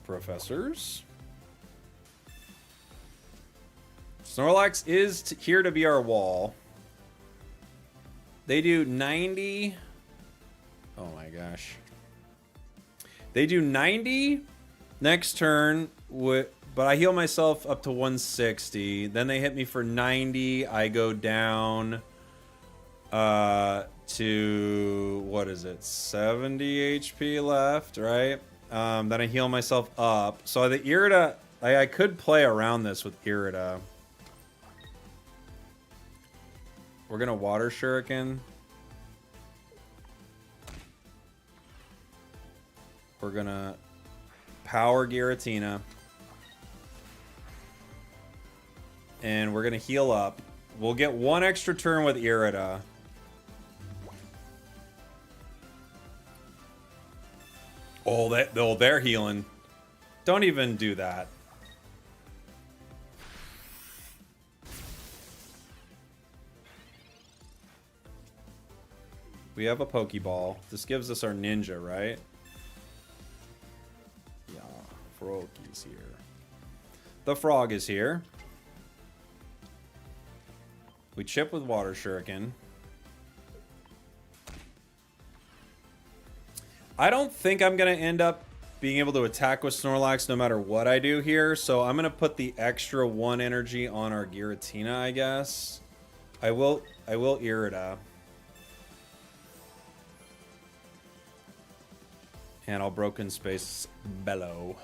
Professors. Snorlax is here to be our wall. They do 90. Oh my gosh. They do 90 next turn, but I heal myself up to 160. Then they hit me for 90. I go down to, what is it, 70 HP left, right? Then I heal myself up. So the Irida, I could play around this with Irida. We're going to Water Shuriken. We're going to Power Giratina. And we're going to heal up. We'll get one extra turn with Irida. Oh, they're healing. Don't even do that. We have a Pokeball. This gives us our ninja, right? Yeah, Froggy's here. The frog is here. We chip with Water Shuriken. I don't think I'm going to end up being able to attack with Snorlax no matter what I do here, so I'm going to put the extra 1 energy on our Giratina, I guess. I will Irida. And I'll Broken Space Bellow.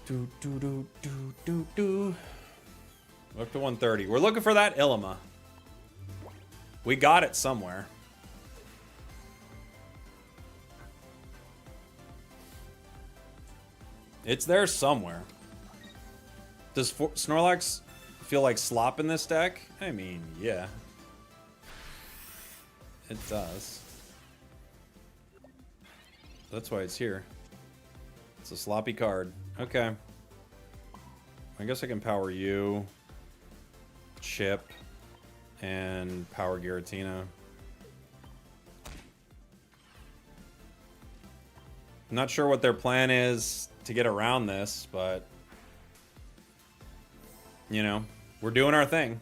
Do do do do do do. Look to 130. We're looking for that Ilima. We got it somewhere. It's there somewhere. Does Snorlax feel like slop in this deck? I mean, yeah. It does. That's why it's here. It's a sloppy card. Okay. I guess I can power you, chip, and power Giratina. I'm not sure what their plan is to get around this, but you know, we're doing our thing.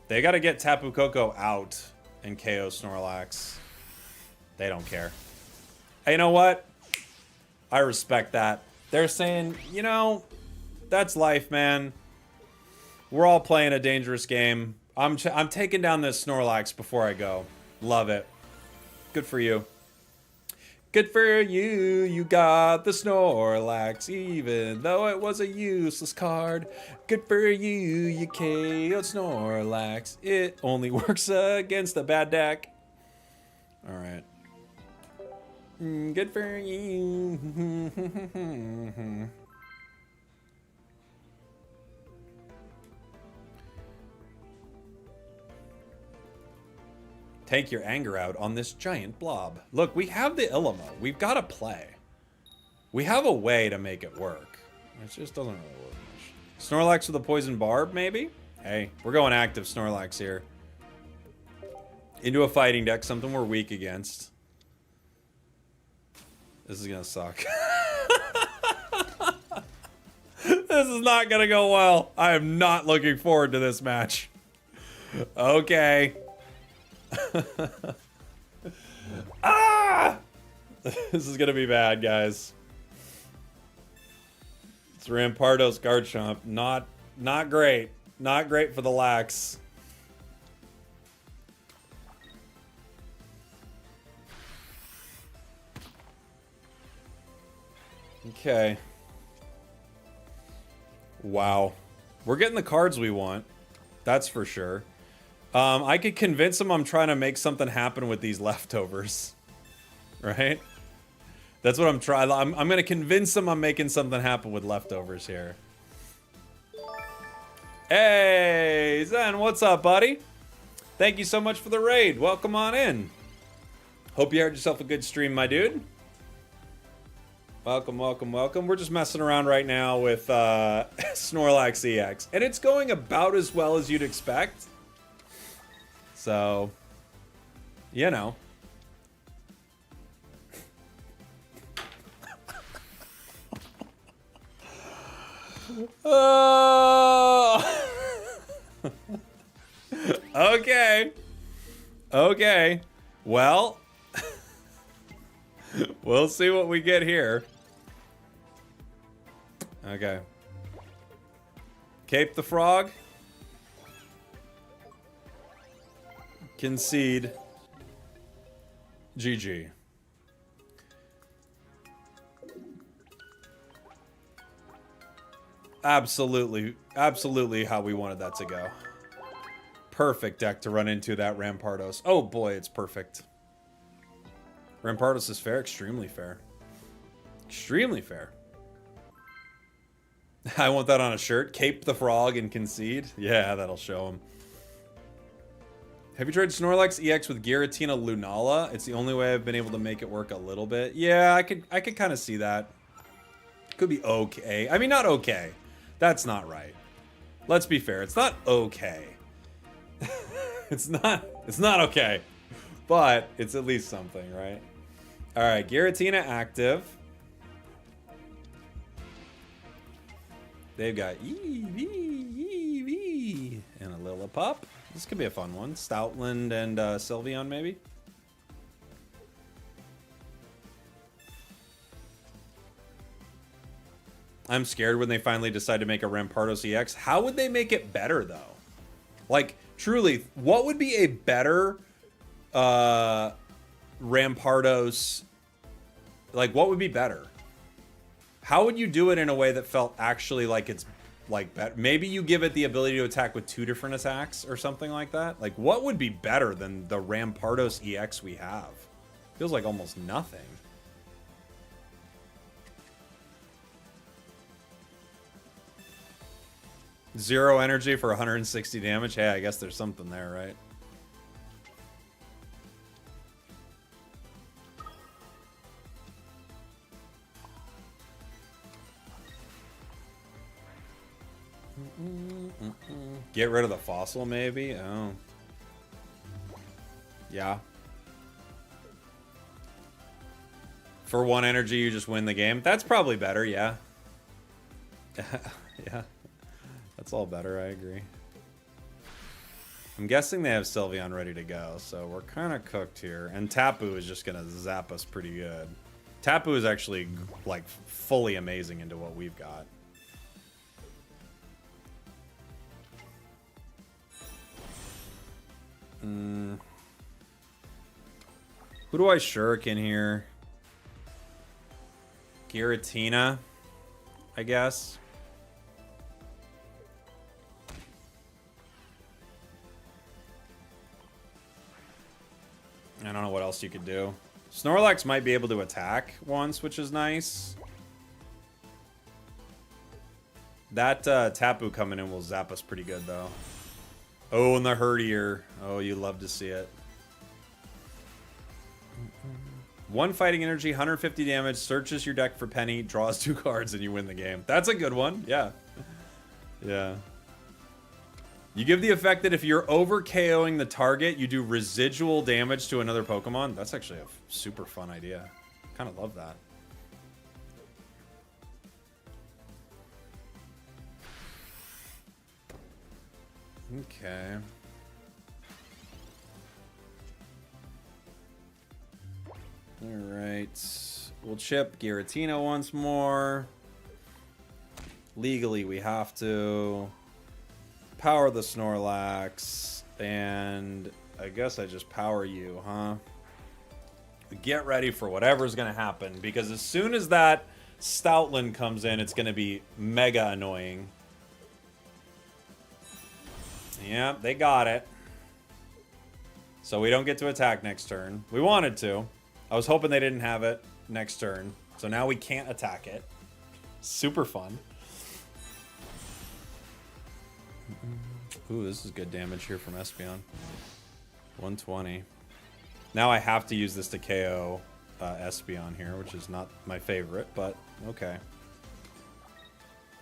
They got to get Tapu Koko out and KO Snorlax. They don't care. Hey, you know what? I respect that. They're saying, you know, that's life, man. We're all playing a dangerous game. I'm taking down this Snorlax before I go. Love it. Good for you. Good for you. You got the Snorlax, even though it was a useless card. Good for you. You KO'd Snorlax. It only works against a bad deck. All right. Good for you. Take your anger out on this giant blob. Look, we have the Illimo. We've got to play. We have a way to make it work. It just doesn't really work much. Snorlax with a poison barb, maybe? Hey, we're going active Snorlax here. Into a fighting deck, something we're weak against. This is gonna suck. This is not gonna go well. I am not looking forward to this match. Okay. Ah! This is gonna be bad, guys. It's Rampardos Garchomp. Not great. Not great for the lax. Okay. Wow. We're getting the cards we want. That's for sure. I could convince him I'm trying to make something happen with these leftovers. Right? That's what I'm trying. I'm going to convince him I'm making something happen with leftovers here. Hey, Zen, what's up, buddy? Thank you so much for the raid. Welcome on in. Hope you had yourself a good stream, my dude. Welcome, welcome, welcome. We're just messing around right now with Snorlax EX. And it's going about as well as you'd expect. So, you know. Okay. Okay. Well, we'll see what we get here. Okay. Cape the Frog. Concede. GG. Absolutely how we wanted that to go. Perfect deck to run into that Rampardos. Oh boy, it's perfect. Rampardos is fair, extremely fair. Extremely fair. I want that on a shirt. Cape the Frog and concede. Yeah, that'll show him. Have you tried Snorlax EX with Giratina Lunala? It's the only way I've been able to make it work a little bit. Yeah, I could kind of see that. Could be okay. I mean, not okay. That's not right. Let's be fair. It's not okay. It's not okay. But it's at least something, right? All right, Giratina active. They've got Eevee, and a Lillipup. This could be a fun one. Stoutland and Sylveon, maybe. I'm scared when they finally decide to make a Rampardos EX. How would they make it better, though? Like, truly, what would be a better Rampardos? Like, what would be better? How would you do it in a way that felt actually like it's like better? Maybe you give it the ability to attack with 2 different attacks or something like that. Like, what would be better than the Rampardos EX we have? Feels like almost nothing. Zero energy for 160 damage. Hey, I guess there's something there, right? Get rid of the fossil, maybe? Oh. Yeah. For 1 energy, you just win the game. That's probably better, yeah. Yeah. That's all better, I agree. I'm guessing they have Sylveon ready to go, so we're kind of cooked here. And Tapu is just going to zap us pretty good. Tapu is actually, like, fully amazing into what we've got. Who do I shuriken here? Giratina, I guess. I don't know what else you could do. Snorlax might be able to attack once, which is nice. That Tapu coming in will zap us pretty good, though. Oh, and the Herdier. Oh, you love to see it. 1 fighting energy, 150 damage, searches your deck for Penny, draws 2 cards, and you win the game. That's a good one. Yeah. Yeah. You give the effect that if you're over KOing the target, you do residual damage to another Pokemon. That's actually a super fun idea. Kind of love that. Okay. Alright. We'll chip Giratina once more. Legally, we have to. Power the Snorlax. And I guess I just power you, huh? Get ready for whatever's going to happen. Because as soon as that Stoutland comes in, it's going to be mega annoying. Yeah, they got it. So we don't get to attack next turn. We wanted to. I was hoping they didn't have it next turn. So now we can't attack it. Super fun. Ooh, this is good damage here from Espeon. 120. Now I have to use this to KO Espeon here, which is not my favorite, but okay.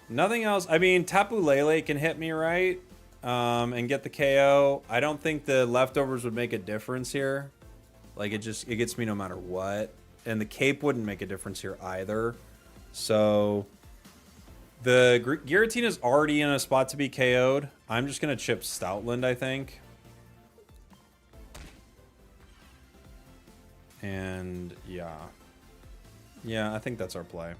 Nothing else. I mean, Tapu Lele can hit me, right? And get the KO. I don't think the leftovers would make a difference here. Like, it gets me no matter what. And the cape wouldn't make a difference here either. So the Giratina's already in a spot to be KO'd. I'm just going to chip Stoutland, I think. And yeah. Yeah, I think that's our play.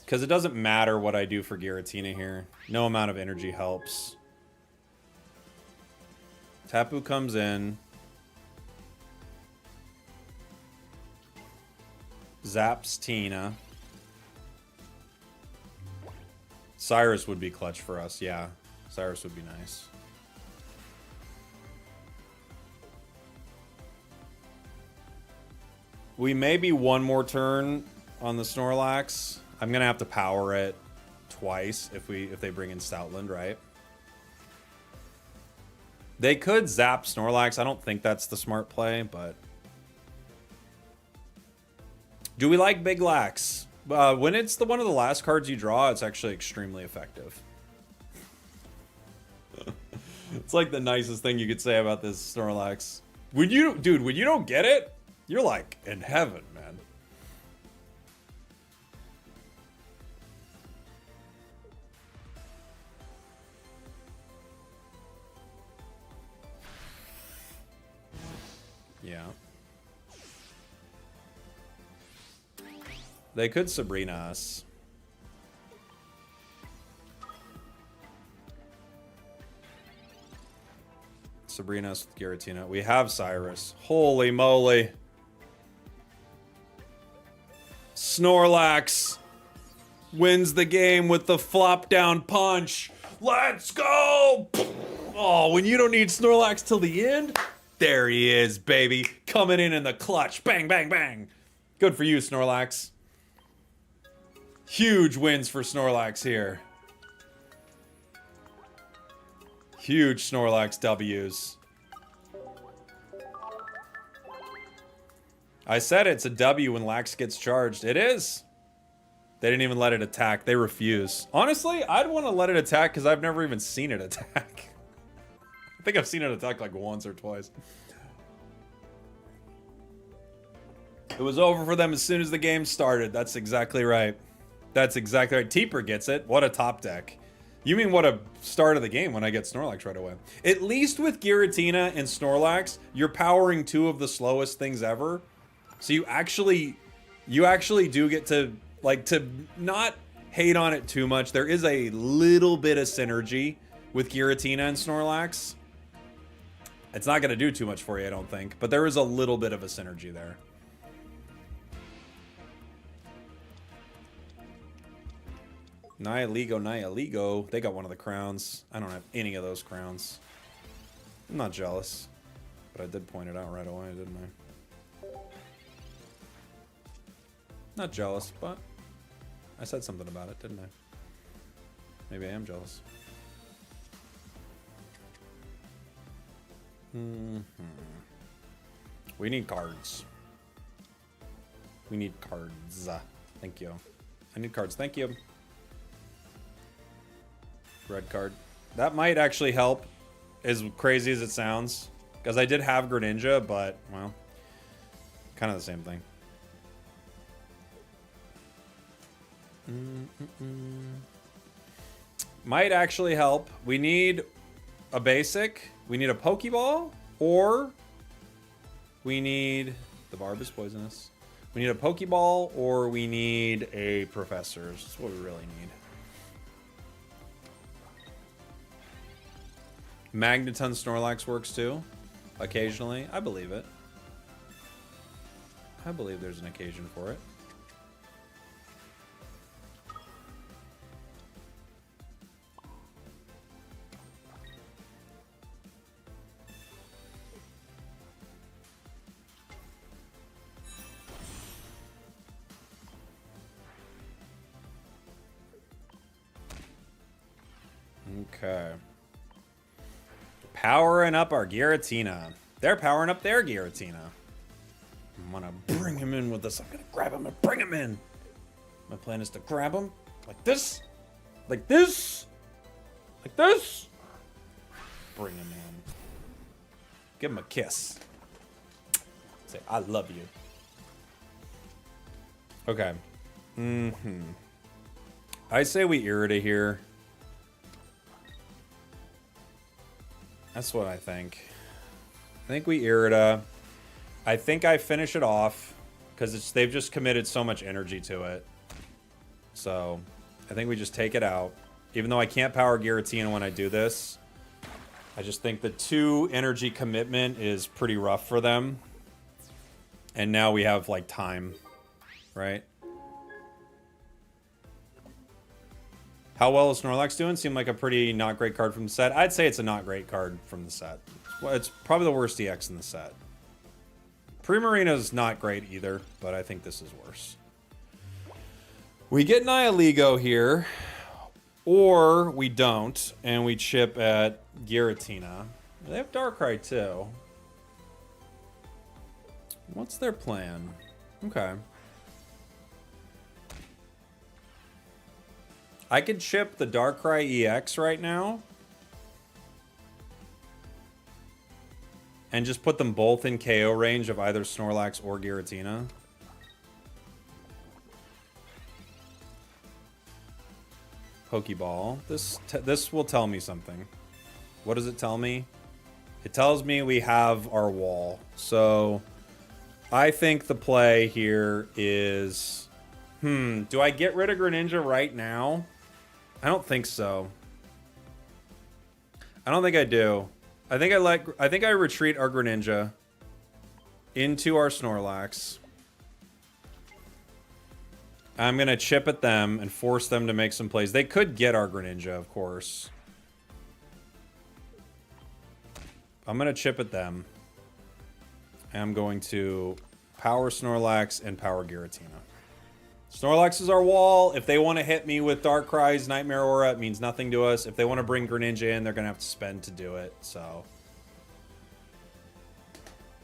Because it doesn't matter what I do for Giratina here. No amount of energy helps. Tapu comes in. Zaps Tina. Cyrus would be clutch for us, yeah. Cyrus would be nice. We may be one more turn on the Snorlax. I'm gonna have to power it twice if they bring in Stoutland, right? They could zap Snorlax. I don't think that's the smart play, but do we like Big Lax? When it's one of the last cards you draw, it's actually extremely effective. It's like the nicest thing you could say about this Snorlax. When you don't get it, you're like in heaven, man. Yeah. They could Sabrina us. Sabrina us with Giratina. We have Cyrus. Holy moly. Snorlax wins the game with the flop down punch. Let's go! Oh, when you don't need Snorlax till the end, there he is, baby. Coming in the clutch. Bang, bang, bang. Good for you, Snorlax. Huge wins for Snorlax here. Huge Snorlax W's. I said it's a W when Lax gets charged. It is. They didn't even let it attack. They refuse. Honestly, I'd want to let it attack because I've never even seen it attack. think I've seen it attack like once or twice. It was over for them as soon as the game started. That's exactly right. That's exactly right. Teeper gets it. What a top deck. You mean what a start of the game when I get Snorlax right away. At least with Giratina and Snorlax, you're powering two of the slowest things ever. So you actually do get to, like, to not hate on it too much. There is a little bit of synergy with Giratina and Snorlax. It's not going to do too much for you, I don't think. But there is a little bit of a synergy there. Nihiligo. They got one of the crowns. I don't have any of those crowns. I'm not jealous. But I did point it out right away, didn't I? Not jealous, but I said something about it, didn't I? Maybe I am jealous. We need cards. We need cards. Thank you. I need cards. Thank you. Red card. That might actually help, as crazy as it sounds. Because I did have Greninja, but, well, kind of the same thing. Might actually help. We need a basic. We need a Pokeball. Or we need... The Barb is poisonous. We need a Pokeball, or we need a Professor. That's what we really need. Magneton Snorlax works too. Occasionally. I believe it. I believe there's an occasion for it. Okay. Powering up our Giratina. They're powering up their Giratina. I'm gonna bring him in with this. I'm gonna grab him and bring him in. My plan is to grab him like this, like this, like this. Bring him in. Give him a kiss. Say, I love you. Okay. I say we Irida here. That's what I think. I think we Irida. I think I finish it off because they've just committed so much energy to it. So I think we just take it out. Even though I can't power Giratina when I do this, I just think the 2 energy commitment is pretty rough for them. And now we have, like, time, right? How well is Snorlax doing? Seemed like a pretty not great card from the set. I'd say it's a not great card from the set. Well, it's probably the worst EX in the set. Primarina's not great either, but I think this is worse. We get Nihiligo here, or we don't, and we chip at Giratina. They have Darkrai too. What's their plan? Okay. I could chip the Darkrai EX right now. And just put them both in KO range of either Snorlax or Giratina. Pokeball. This will tell me something. What does it tell me? It tells me we have our wall. So I think the play here is... do I get rid of Greninja right now? I don't think so. I don't think I do. I think I retreat our Greninja into our Snorlax. I'm gonna chip at them and force them to make some plays. They could get our Greninja, of course. I'm gonna chip at them. I'm going to power Snorlax and power Giratina. Snorlax is our wall. If they want to hit me with Darkrai's Nightmare Aura, it means nothing to us. If they want to bring Greninja in, they're going to have to spend to do it. So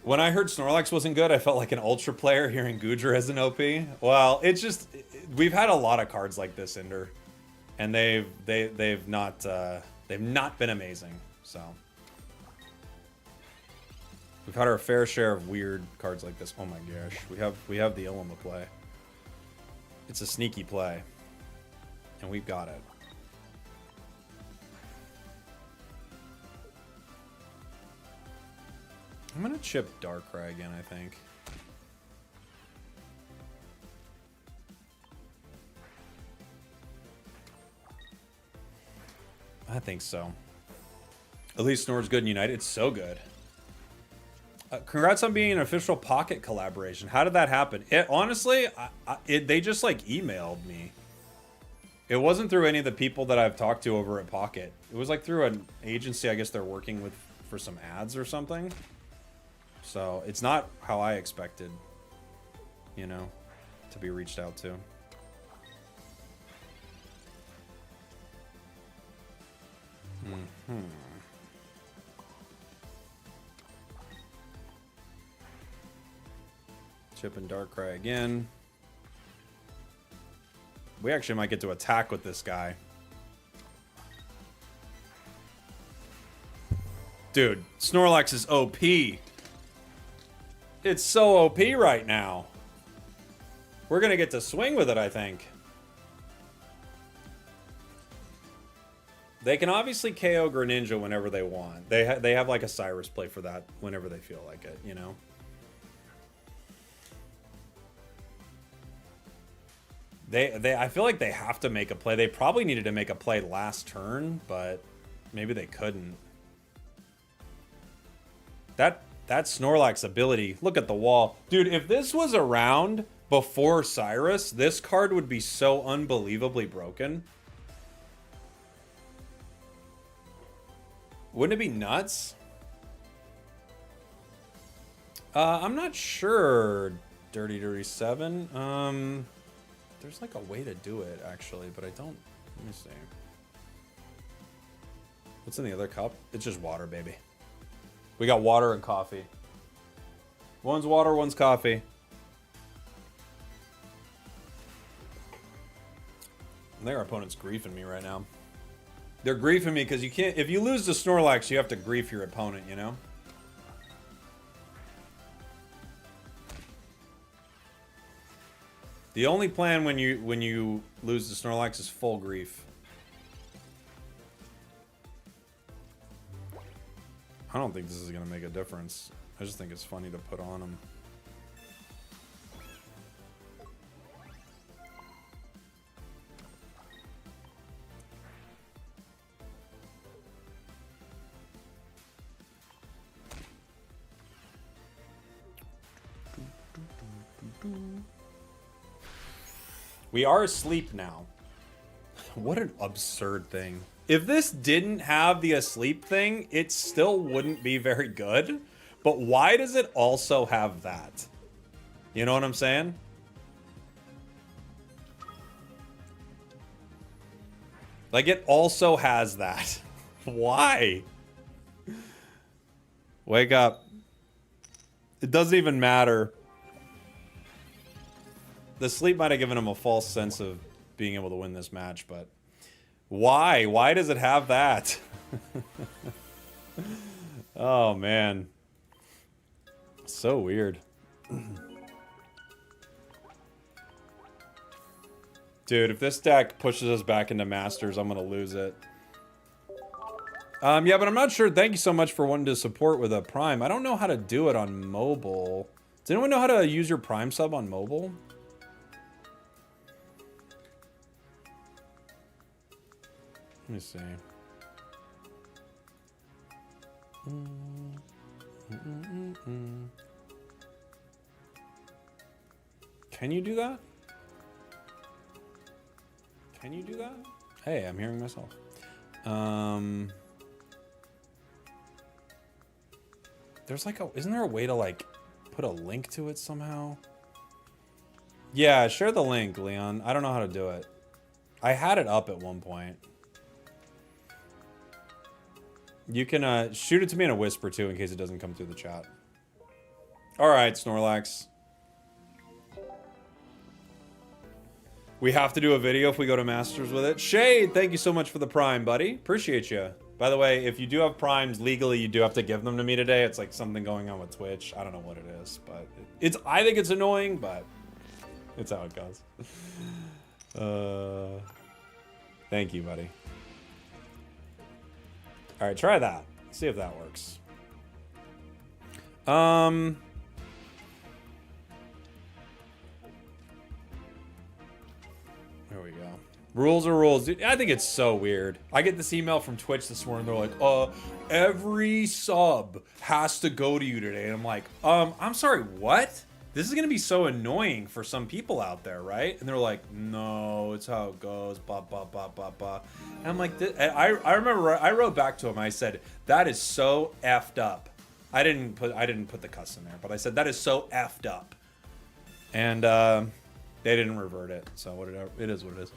when I heard Snorlax wasn't good, I felt like an Ultra player hearing Goodra as an OP. Well, it's just... We've had a lot of cards like this, Ender. And they've not been amazing. So We've had our fair share of weird cards like this. Oh my gosh. We have the Illima play. It's a sneaky play. And we've got it. I'm gonna chip Darkrai again, I think. I think so. At least Snore's good in United. It's so good. Congrats on being an official Pocket collaboration. How did that happen? Honestly, they just like emailed me. It wasn't through any of the people that I've talked to over at Pocket. It was like through an agency I guess they're working with for some ads or something. So it's not how I expected, you know, to be reached out to. Chip and Darkrai again. We actually might get to attack with this guy. Dude, Snorlax is OP. It's so OP right now. We're gonna get to swing with it, I think. They can obviously KO Greninja whenever they want. They have like a Cyrus play for that whenever they feel like it, you know? I feel like they have to make a play. They probably needed to make a play last turn, but maybe they couldn't. That Snorlax ability, look at the wall. Dude, if this was around before Cyrus, this card would be so unbelievably broken. Wouldn't it be nuts? I'm not sure, Dirty 7. There's like a way to do it, actually, but I don't... Let me see. What's in the other cup? It's just water, baby. We got water and coffee. One's water, one's coffee. I think our opponent's griefing me right now. They're griefing me because you can't... If you lose to Snorlax, you have to grief your opponent, you know? The only plan when you lose to Snorlax is full grief. I don't think this is going to make a difference. I just think it's funny to put on him. We are asleep now. What an absurd thing. If this didn't have the asleep thing, it still wouldn't be very good. But why does it also have that? You know what I'm saying? Like, it also has that. Why? Wake up. It doesn't even matter. The sleep might have given him a false sense of being able to win this match, but why? Why does it have that? Oh, man. So weird. Dude, if this deck pushes us back into Masters, I'm going to lose it. Yeah, but I'm not sure. Thank you so much for wanting to support with a Prime. I don't know how to do it on mobile. Does anyone know how to use your Prime sub on mobile? Let me see. Can you do that? Can you do that? Hey, I'm hearing myself. There's like a... Isn't there a way to like put a link to it somehow? Yeah, share the link, Leon. I don't know how to do it. I had it up at one point. You can shoot it to me in a whisper, too, in case it doesn't come through the chat. Alright, Snorlax. We have to do a video if we go to Masters with it. Shade, thank you so much for the Prime, buddy. Appreciate you. By the way, if you do have primes, legally you do have to give them to me today. It's like something going on with Twitch. I don't know what it is, but I think it's annoying, but it's how it goes. Thank you, buddy. All right, try that. See if that works. There we go. Rules are rules. Dude, I think it's so weird. I get this email from Twitch this morning. They're like, every sub has to go to you today. And I'm like, I'm sorry, what? This is going to be so annoying for some people out there, right? And they're like, no, it's how it goes, blah, blah, blah, blah, blah. And I'm like, I remember I wrote back to him. I said, that is so effed up. I didn't put the cuss in there, but I said, that is so effed up. And they didn't revert it. So whatever, it is what it is.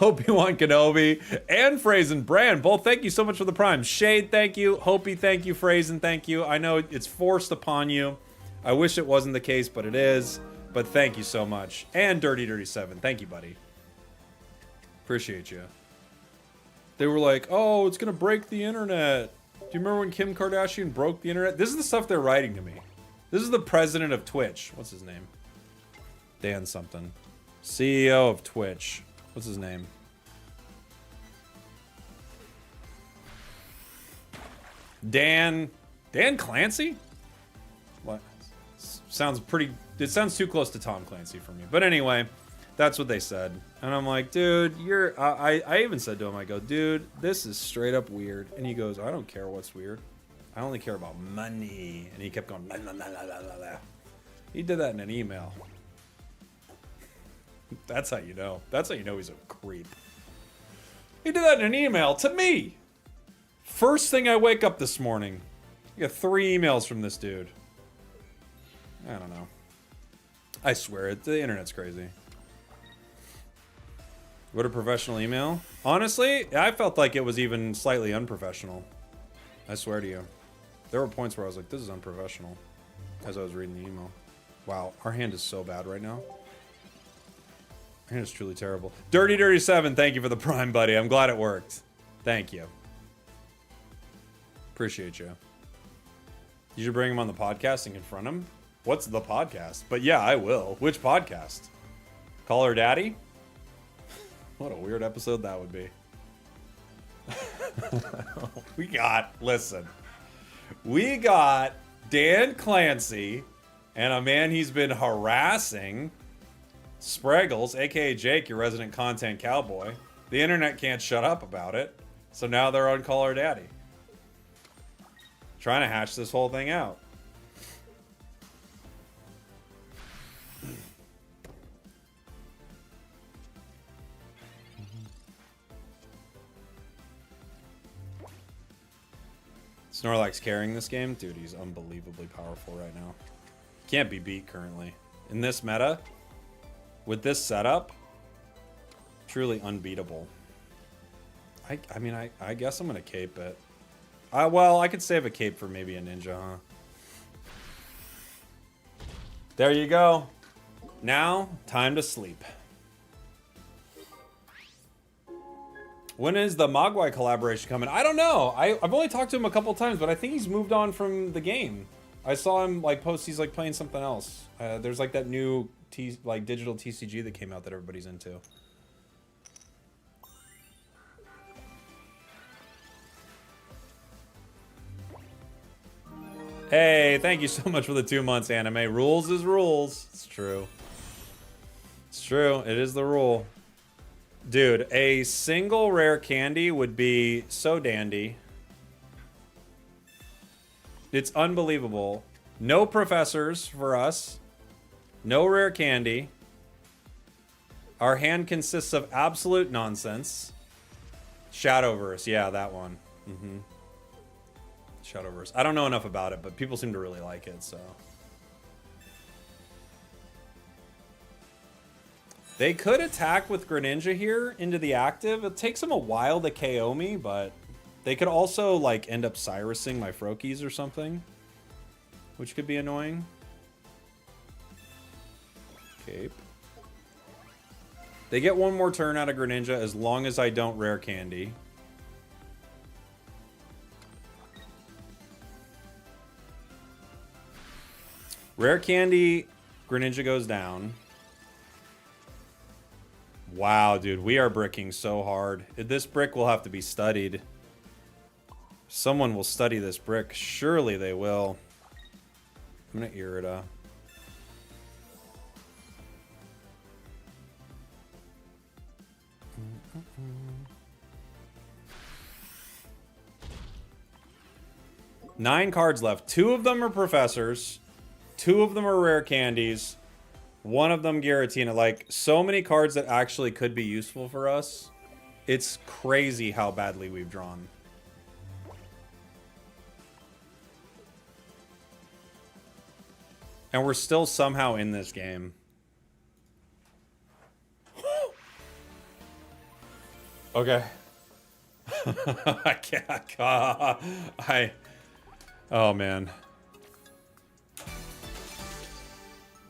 Obi-Wan Kenobi and Phrasen Brand, both thank you so much for the prime. Shade, thank you. Hopi, thank you. Phrasen, thank you. I know it's forced upon you. I wish it wasn't the case, but it is. But thank you so much. And Dirty7, thank you, buddy. Appreciate you. They were like, oh, it's gonna break the internet. Do you remember when Kim Kardashian broke the internet? This is the stuff they're writing to me. This is the president of Twitch. What's his name? Dan something. CEO of Twitch. What's his name? Dan Clancy? What? Sounds pretty... It sounds too close to Tom Clancy for me. But anyway, that's what they said. And I'm like, dude, you're... I even said to him, I go, dude, this is straight up weird. And he goes, I don't care what's weird. I only care about money. And he kept going, la, la, la, la, la, la. He did that in an email. That's how you know. That's how you know he's a creep. He did that in an email to me. First thing I wake up this morning. I got 3 emails from this dude. I don't know. I swear it. The internet's crazy. What a professional email. Honestly, I felt like it was even slightly unprofessional. I swear to you. There were points where I was like, this is unprofessional. As I was reading the email. Wow, our hand is so bad right now. Our hand is truly terrible. Dirty7, thank you for the prime, buddy. I'm glad it worked. Thank you. Appreciate you. You should bring him on the podcast and confront him. What's the podcast? But yeah, I will. Which podcast? Call Her Daddy? What a weird episode that would be. Listen. We got Dan Clancy and a man he's been harassing, Spragels, aka Jake, your resident content cowboy. The internet can't shut up about it. So now they're on Call Her Daddy. Trying to hash this whole thing out. Snorlax carrying this game? Dude, he's unbelievably powerful right now. Can't be beat currently. In this meta, with this setup, truly unbeatable. I mean, I guess I'm going to cape it. Well, I could save a cape for maybe a ninja, huh? There you go. Now, time to sleep. When is the Mogwai collaboration coming? I don't know. I've only talked to him a couple times, but I think he's moved on from the game. I saw him like post. He's like playing something else. There's like that new digital TCG that came out that everybody's into. Hey, thank you so much for the 2 months, anime. Rules is rules. It's true. It's true. It is the rule. Dude, a single rare candy would be so dandy. It's unbelievable. No professors for us. No rare candy. Our hand consists of absolute nonsense. Shadowverse, yeah, that one. Shadowverse. I don't know enough about it, but people seem to really like it, so. They could attack with Greninja here into the active. It takes them a while to KO me, but they could also like end up Cyrusing my Froakies or something, which could be annoying. Cape. They get one more turn out of Greninja as long as I don't rare candy. Rare candy, Greninja goes down. Wow, dude, we are bricking so hard. This brick will have to be studied. Someone will study this brick. Surely they will. I'm gonna Irida. Nine cards left. 2 of them are professors. 2 of them are rare candies. 1 of them Giratina. Like, so many cards that actually could be useful for us. It's crazy how badly we've drawn. And we're still somehow in this game. Okay. I can't. Oh, man.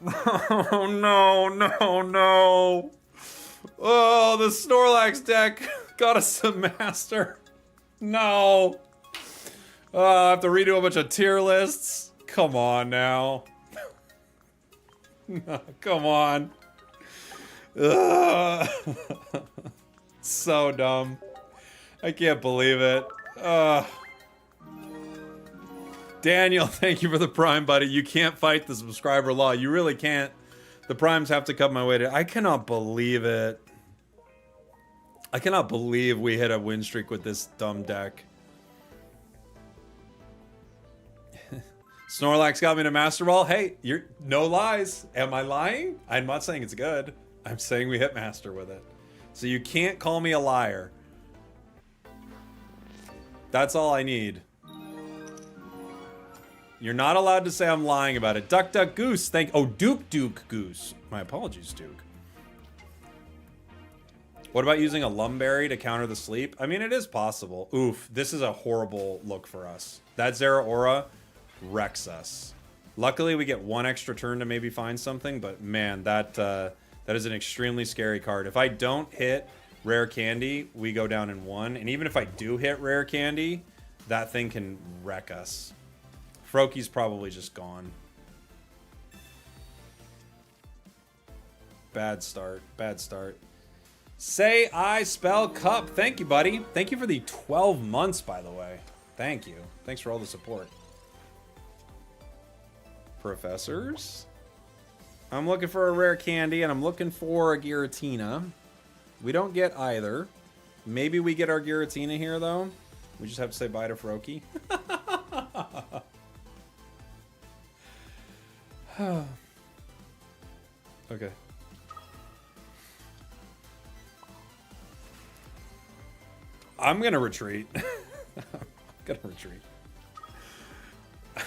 Oh, no, no, no. Oh, the Snorlax deck got us a master. No. Oh, I have to redo a bunch of tier lists. Come on now. Come on. So dumb. I can't believe it. Daniel, thank you for the Prime, buddy. You can't fight the subscriber law. You really can't. The Primes have to come my way. I cannot believe it. I cannot believe we hit a win streak with this dumb deck. Snorlax got me to Master Ball. Hey, you're no lies. Am I lying? I'm not saying it's good. I'm saying we hit Master with it. So you can't call me a liar. That's all I need. You're not allowed to say I'm lying about it. Duck, duck, goose. Oh, Duke, goose. My apologies, Duke. What about using a Lumberry to counter the sleep? I mean, it is possible. Oof, this is a horrible look for us. That Zeraora wrecks us. Luckily, we get 1 extra turn to maybe find something, but man, that is an extremely scary card. If I don't hit Rare Candy, we go down in 1. And even if I do hit Rare Candy, that thing can wreck us. Froaky's probably just gone. Bad start. Bad start. Say I spell cup. Thank you, buddy. Thank you for the 12 months, by the way. Thank you. Thanks for all the support. Professors? I'm looking for a rare candy, and I'm looking for a Giratina. We don't get either. Maybe we get our Giratina here, though. We just have to say bye to Froaky. Okay. I'm gonna retreat. I'm gonna retreat.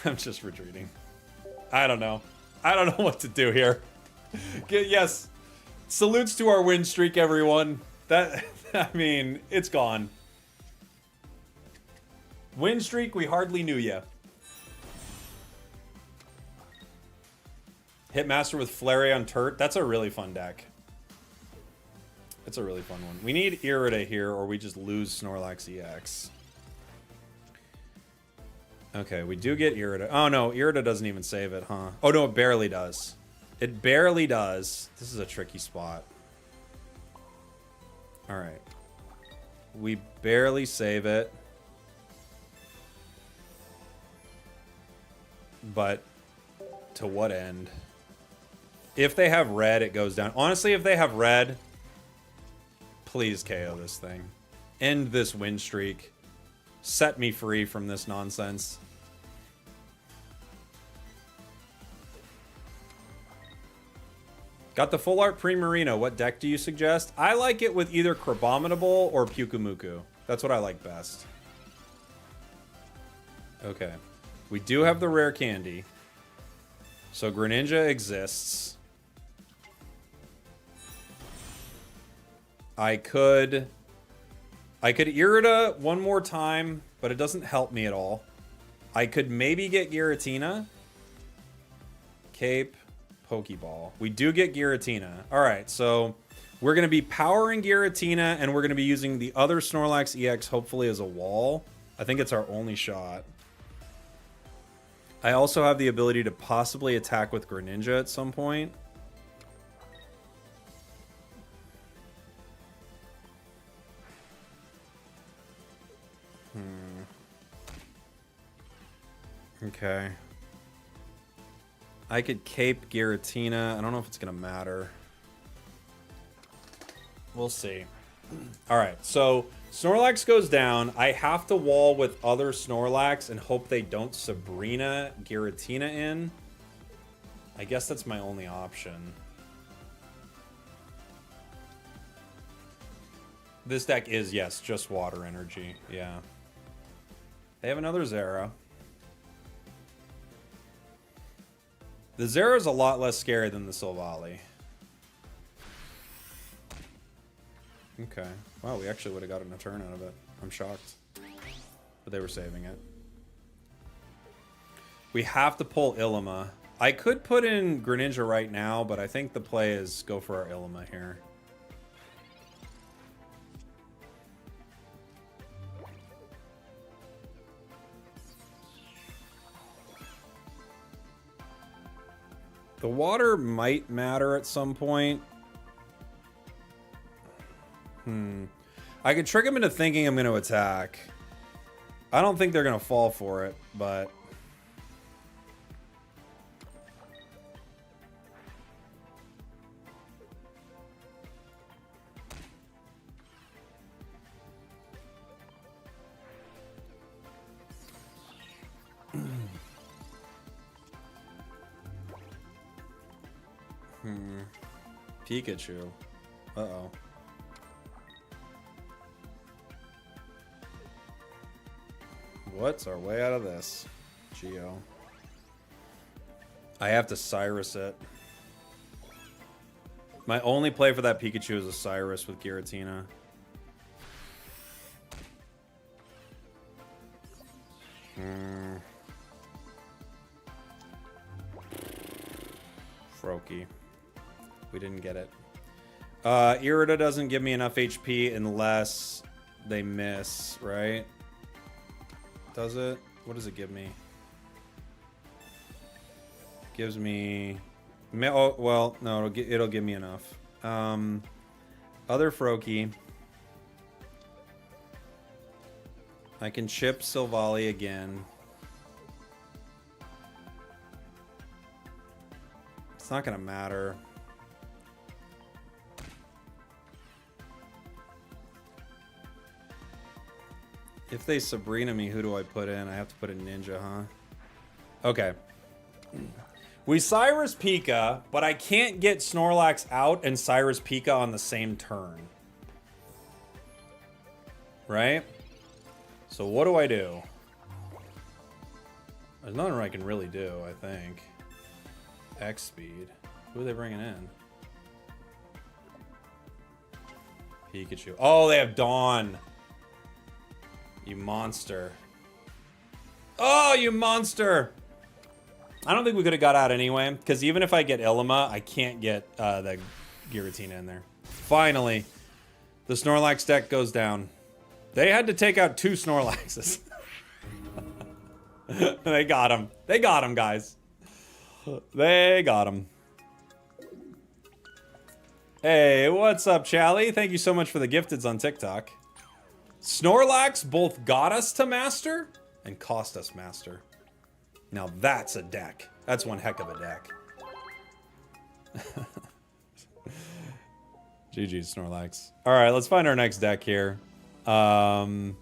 I'm just retreating. I don't know. I don't know what to do here. Yes. Salutes to our win streak, everyone. That, I mean, it's gone. Win streak, we hardly knew ya. Hitmaster with Flareon Turt. That's a really fun deck. It's a really fun one. We need Irida here, or we just lose Snorlax EX. Okay, we do get Irida. Oh no, Irida doesn't even save it, huh? Oh no, it barely does. It barely does. This is a tricky spot. Alright. We barely save it. But to what end? If they have red, it goes down. Honestly, if they have red, please KO this thing. End this win streak. Set me free from this nonsense. Got the full art Primarina. What deck do you suggest? I like it with either Crabominable or Pyukumuku. That's what I like best. Okay. We do have the rare candy. So Greninja exists. I could Irida one more time, but it doesn't help me at all. I could maybe get Giratina. Cape, Pokeball. We do get Giratina. Alright, so we're going to be powering Giratina, and we're going to be using the other Snorlax EX hopefully as a wall. I think it's our only shot. I also have the ability to possibly attack with Greninja at some point. Okay. I could Cape Giratina. I don't know if it's going to matter. We'll see. Alright, so Snorlax goes down. I have to wall with other Snorlax and hope they don't Sabrina Giratina in. I guess that's my only option. This deck is, yes, just water energy. Yeah. They have another Zera. The Zera is a lot less scary than the Silvally. Okay. Wow, we actually would have gotten a turn out of it. I'm shocked. But they were saving it. We have to pull Ilima. I could put in Greninja right now, but I think the play is go for our Ilima here. The water might matter at some point. I could trick him into thinking I'm going to attack. I don't think they're going to fall for it, but... Pikachu. Uh-oh. What's our way out of this? Geo. I have to Cyrus it. My only play for that Pikachu is a Cyrus with Giratina. Froakie. We didn't get it. Irida doesn't give me enough HP unless they miss, right? Does it? What does it give me? Gives me... Oh, well, no, it'll give me enough. Other Froakie. I can chip Silvally again. It's not gonna matter. If they Sabrina me, who do I put in? I have to put in Ninja, huh? Okay. We Cyrus Pika, but I can't get Snorlax out and Cyrus Pika on the same turn. Right? So what do I do? There's nothing I can really do, I think. X speed. Who are they bringing in? Pikachu. Oh, they have Dawn. You monster. Oh, you monster! I don't think we could have got out anyway, because even if I get Ilima, I can't get the Giratina in there. Finally, the Snorlax deck goes down. They had to take out 2 Snorlaxes. They got him. They got him, guys. They got him. Hey, what's up, Chally? Thank you so much for the gifteds on TikTok. Snorlax both got us to Master and cost us Master. Now that's a deck. That's one heck of a deck. GG, Snorlax. Alright, let's find our next deck here. They're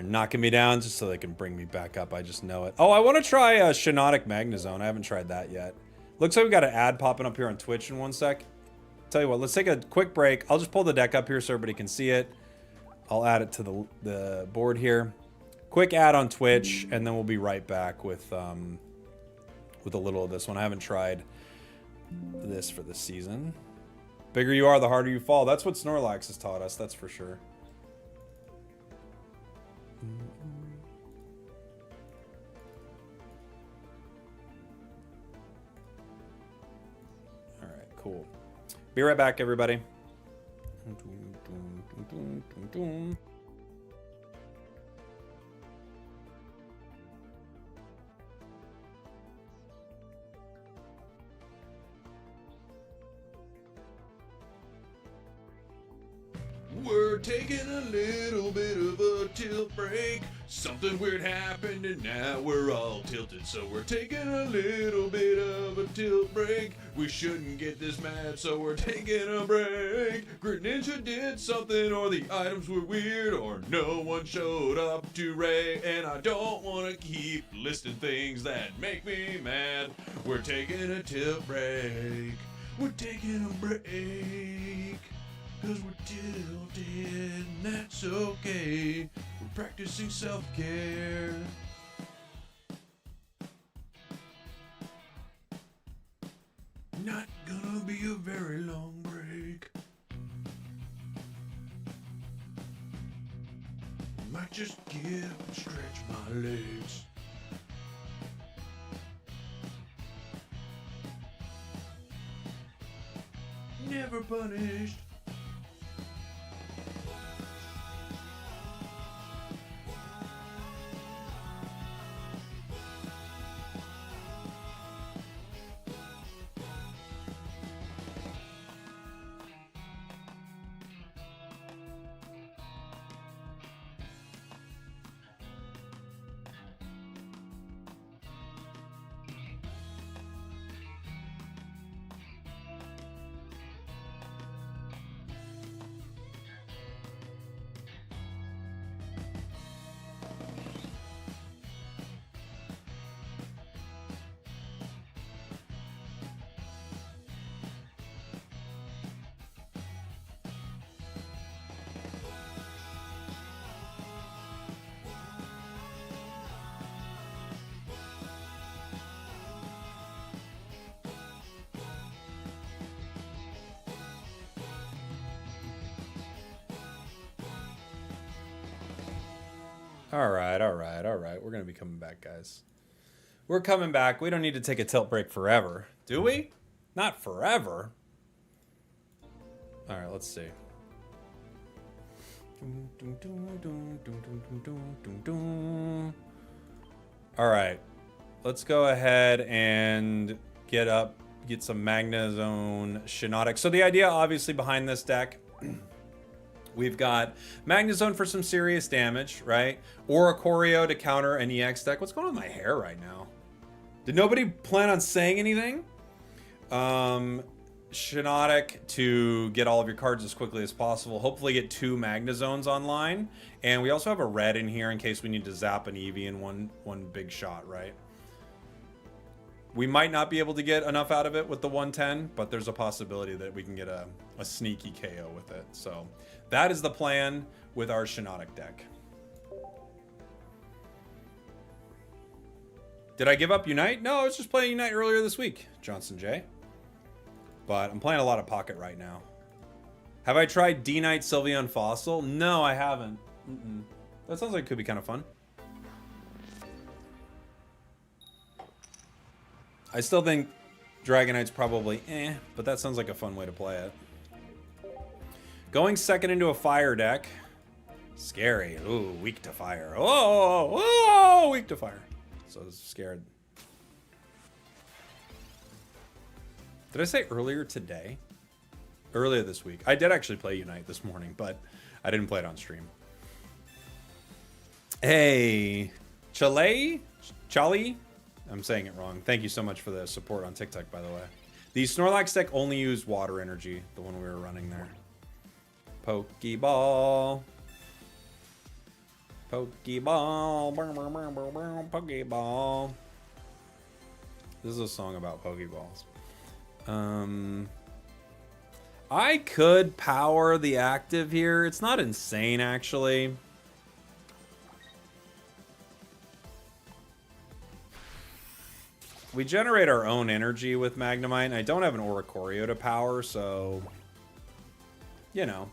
knocking me down just so they can bring me back up. I just know it. Oh, I want to try Shiinotic Magnezone. I haven't tried that yet. Looks like we got an ad popping up here on Twitch in 1 sec. Tell you what, let's take a quick break. I'll just pull the deck up here so everybody can see it. I'll add it to the board here. Quick ad on Twitch, and then we'll be right back with a little of this one. I haven't tried this for this season. Bigger you are, the harder you fall. That's what Snorlax has taught us, that's for sure. Alright, cool. Be right back, everybody. we're taking a little bit of a tilt break. Something weird happened and now we're all tilted. So we're taking a little bit of a tilt break. We shouldn't get this mad, so we're taking a break. Grit Ninja did something, or the items were weird, or no one showed up to raid. And I don't want to keep listing things that make me mad. We're taking a tilt break. We're taking a break. Cause we're tilted, and that's okay. We're practicing self-care. Not gonna be a very long break. Might just get up and stretch my legs. Never punished. All right. We're going to be coming back, guys. We're coming back. We don't need to take a tilt break forever, do we? Not forever. All right, let's see. All right. Let's go ahead and get some Magnezone Shiinotic. So the idea, obviously, behind this deck... We've got Magnezone for some serious damage, right? Or a Choreo to counter an EX deck. What's going on with my hair right now? Did nobody plan on saying anything? Shiinotic to get all of your cards as quickly as possible. Hopefully get 2 Magnezones online. And we also have a red in here in case we need to zap an Eevee in one big shot, right? We might not be able to get enough out of it with the 110, but there's a possibility that we can get a sneaky KO with it. So that is the plan with our Shiinotic deck. Did I give up Unite? No, I was just playing Unite earlier this week, Johnson J. But I'm playing a lot of Pocket right now. Have I tried D-Knight Sylveon Fossil? No, I haven't. That sounds like it could be kind of fun. I still think Dragonite's probably but that sounds like a fun way to play it. Going second into a fire deck. Scary. Ooh, weak to fire. Oh, weak to fire. So I was scared. Did I say earlier today? Earlier this week. I did actually play Unite this morning, but I didn't play it on stream. Hey, Chale? I'm saying it wrong. Thank you so much for the support on TikTok, by the way. The Snorlax deck only used water energy, the one we were running there. Pokeball. Pokeball. Pokeball. This is a song about Pokeballs. I could power the active here. It's not insane, actually. We generate our own energy with Magnemite, and I don't have an Oricorio to power, so... You know.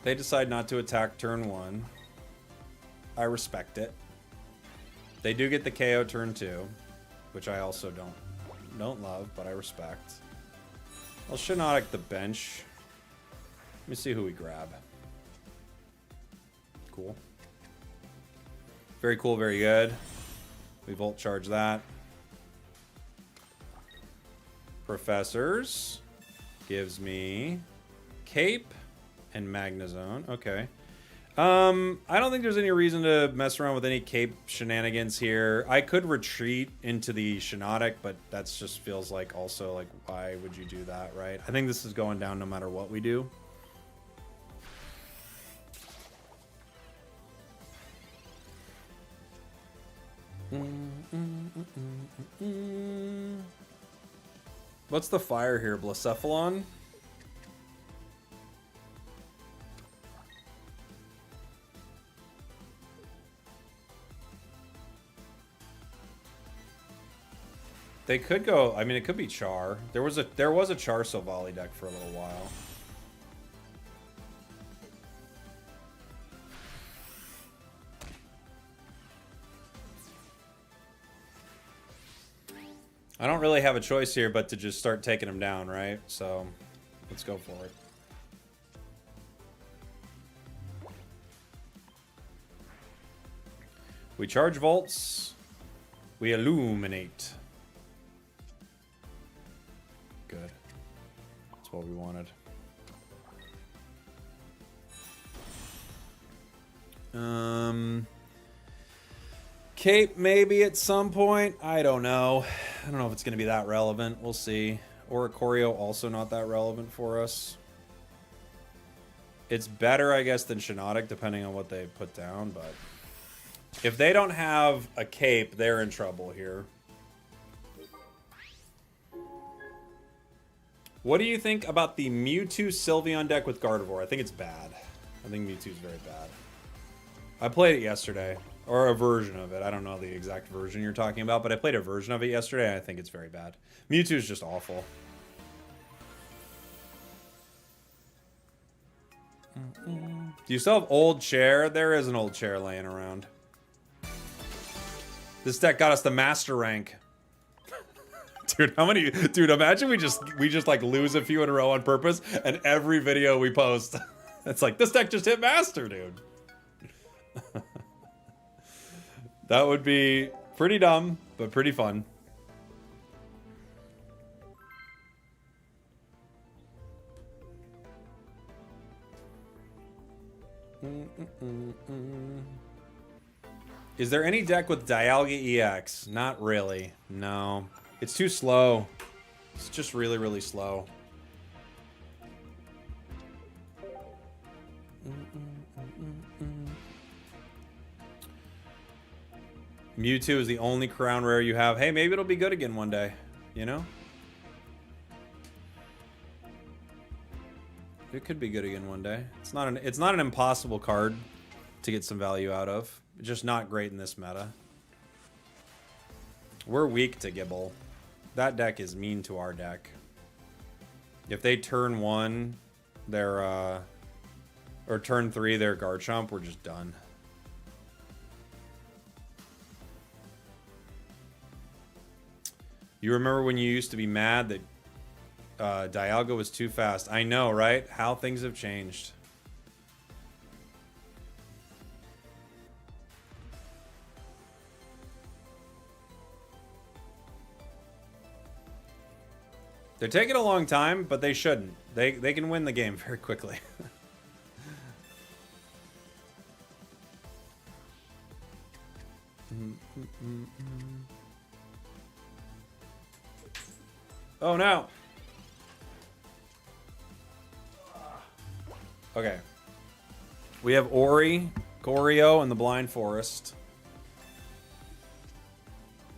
They decide not to attack turn 1. I respect it. They do get the KO turn 2, which I also don't love, but I respect. I'll Shiinotic the bench. Let me see who we grab. Cool. Very cool, very good. We Volt Charge that. Professors. gives me Cape and Magnezone. Okay. I don't think there's any reason to mess around with any Cape shenanigans here. I could retreat into the Shiinotic, but that just feels like also like, why would you do that, right? I think this is going down no matter what we do. What's the fire here? Blacephalon? They could go. I mean, it could be Char. There was a Char Silvally deck for a little while. I don't really have a choice here but to just start taking them down, right? So, let's go for it. We charge Volts. We illuminate. Good. That's what we wanted. Cape maybe at some point. I don't know. I don't know if it's going to be that relevant. We'll see. Oricorio also not that relevant for us. It's better, I guess, than Shiinotic, depending on what they put down, but if they don't have a Cape, they're in trouble here. What do you think about the Mewtwo Sylveon deck with Gardevoir? I think it's bad. I think Mewtwo's very bad. I played it yesterday, or a version of it. I don't know the exact version you're talking about, but I played a version of it yesterday, and I think it's very bad. Mewtwo's just awful. Do you still have old chair? There is an old chair laying around. This deck got us the master rank. Dude, how many? Dude, imagine we just like lose a few in a row on purpose, and every video we post, it's like this deck just hit master, dude. That would be pretty dumb, but pretty fun. Is there any deck with Dialga EX? Not really. No. It's too slow. It's just really, really slow. Mewtwo is the only crown rare you have. Hey, maybe it'll be good again one day. You know? It could be good again one day. It's not an impossible card to get some value out of. It's just not great in this meta. We're weak to Gible. That deck is mean to our deck. If they turn 1, they're or turn 3, they're Garchomp, we're just done. You remember when you used to be mad that Dialga was too fast? I know, right? How things have changed. They're taking a long time, but they shouldn't. They can win the game very quickly. Oh no. Okay. We have Ori, Goryo, and the Blind Forest.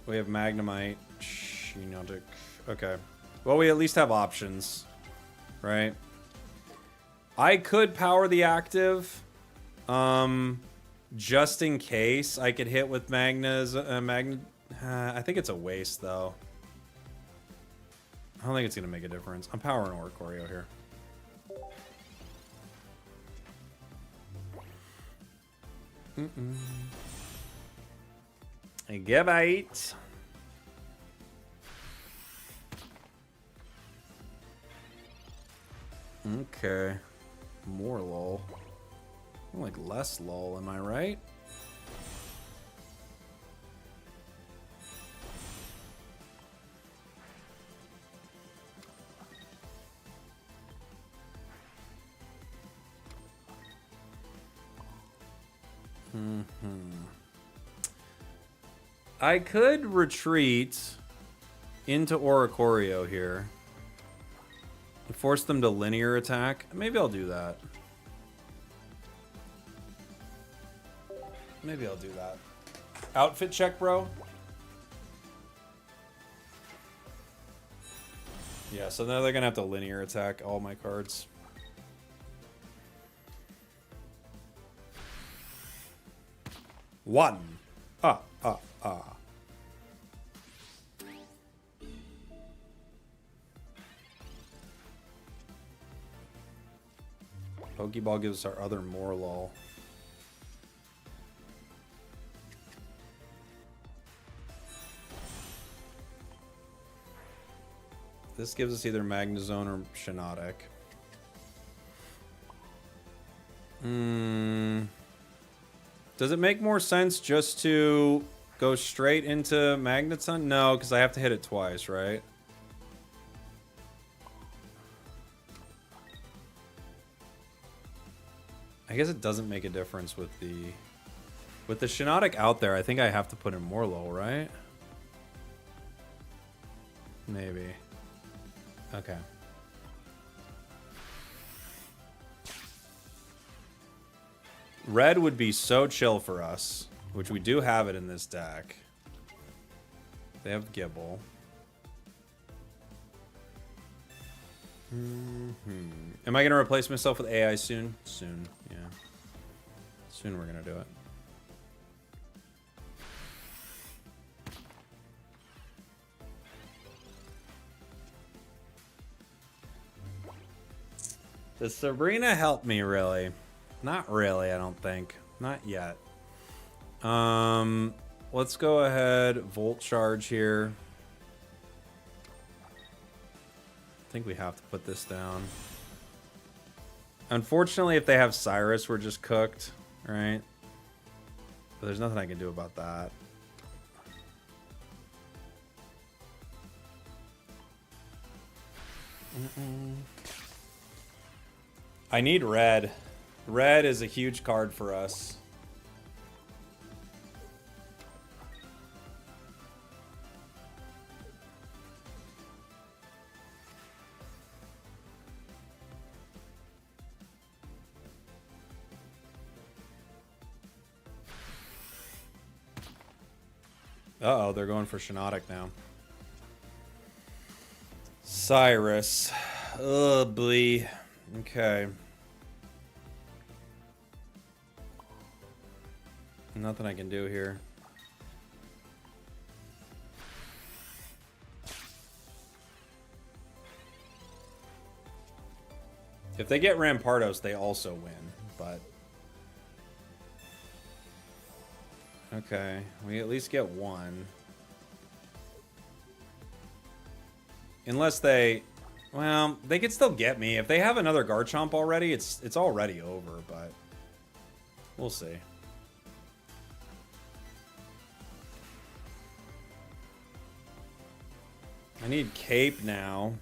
We have Magnemite, Shiinotic. Okay. Well, we at least have options, right? I could power the active, just in case I could hit with I think it's a waste, though. I don't think it's going to make a difference. I'm powering Oricorio here. A Gabite. Okay. More lol. Like less lol, am I right? I could retreat into Oricorio here. Force them to linear attack. Maybe I'll do that. Maybe I'll do that. Outfit check, bro. Yeah, so now they're gonna have to linear attack all my cards. One. Pokeball gives us our other Morlul. This gives us either Magnezone or Shiinotic. Does it make more sense just to go straight into Magneton? No, because I have to hit it twice, right? I guess it doesn't make a difference with the Shiinotic out there. I think I have to put in Morlul, right? Maybe. Okay. Red would be so chill for us, which we do have it in this deck. They have Gibble. Am I going to replace myself with AI soon? Soon, yeah. Soon we're going to do it. Does Sabrina help me, really? Not really, I don't think. Not yet. Let's go ahead. Volt Charge here. I think we have to put this down. Unfortunately, if they have Cyrus, we're just cooked, right? But there's nothing I can do about that. I need red. Red is a huge card for us. Uh-oh, they're going for Shiinotic now. Cyrus. Ugh, boy. Okay. Nothing I can do here. If they get Rampardos, they also win, but... Okay, we at least get one. Unless they... Well, they could still get me. If they have another Garchomp already, it's already over, but... We'll see. I need Cape now.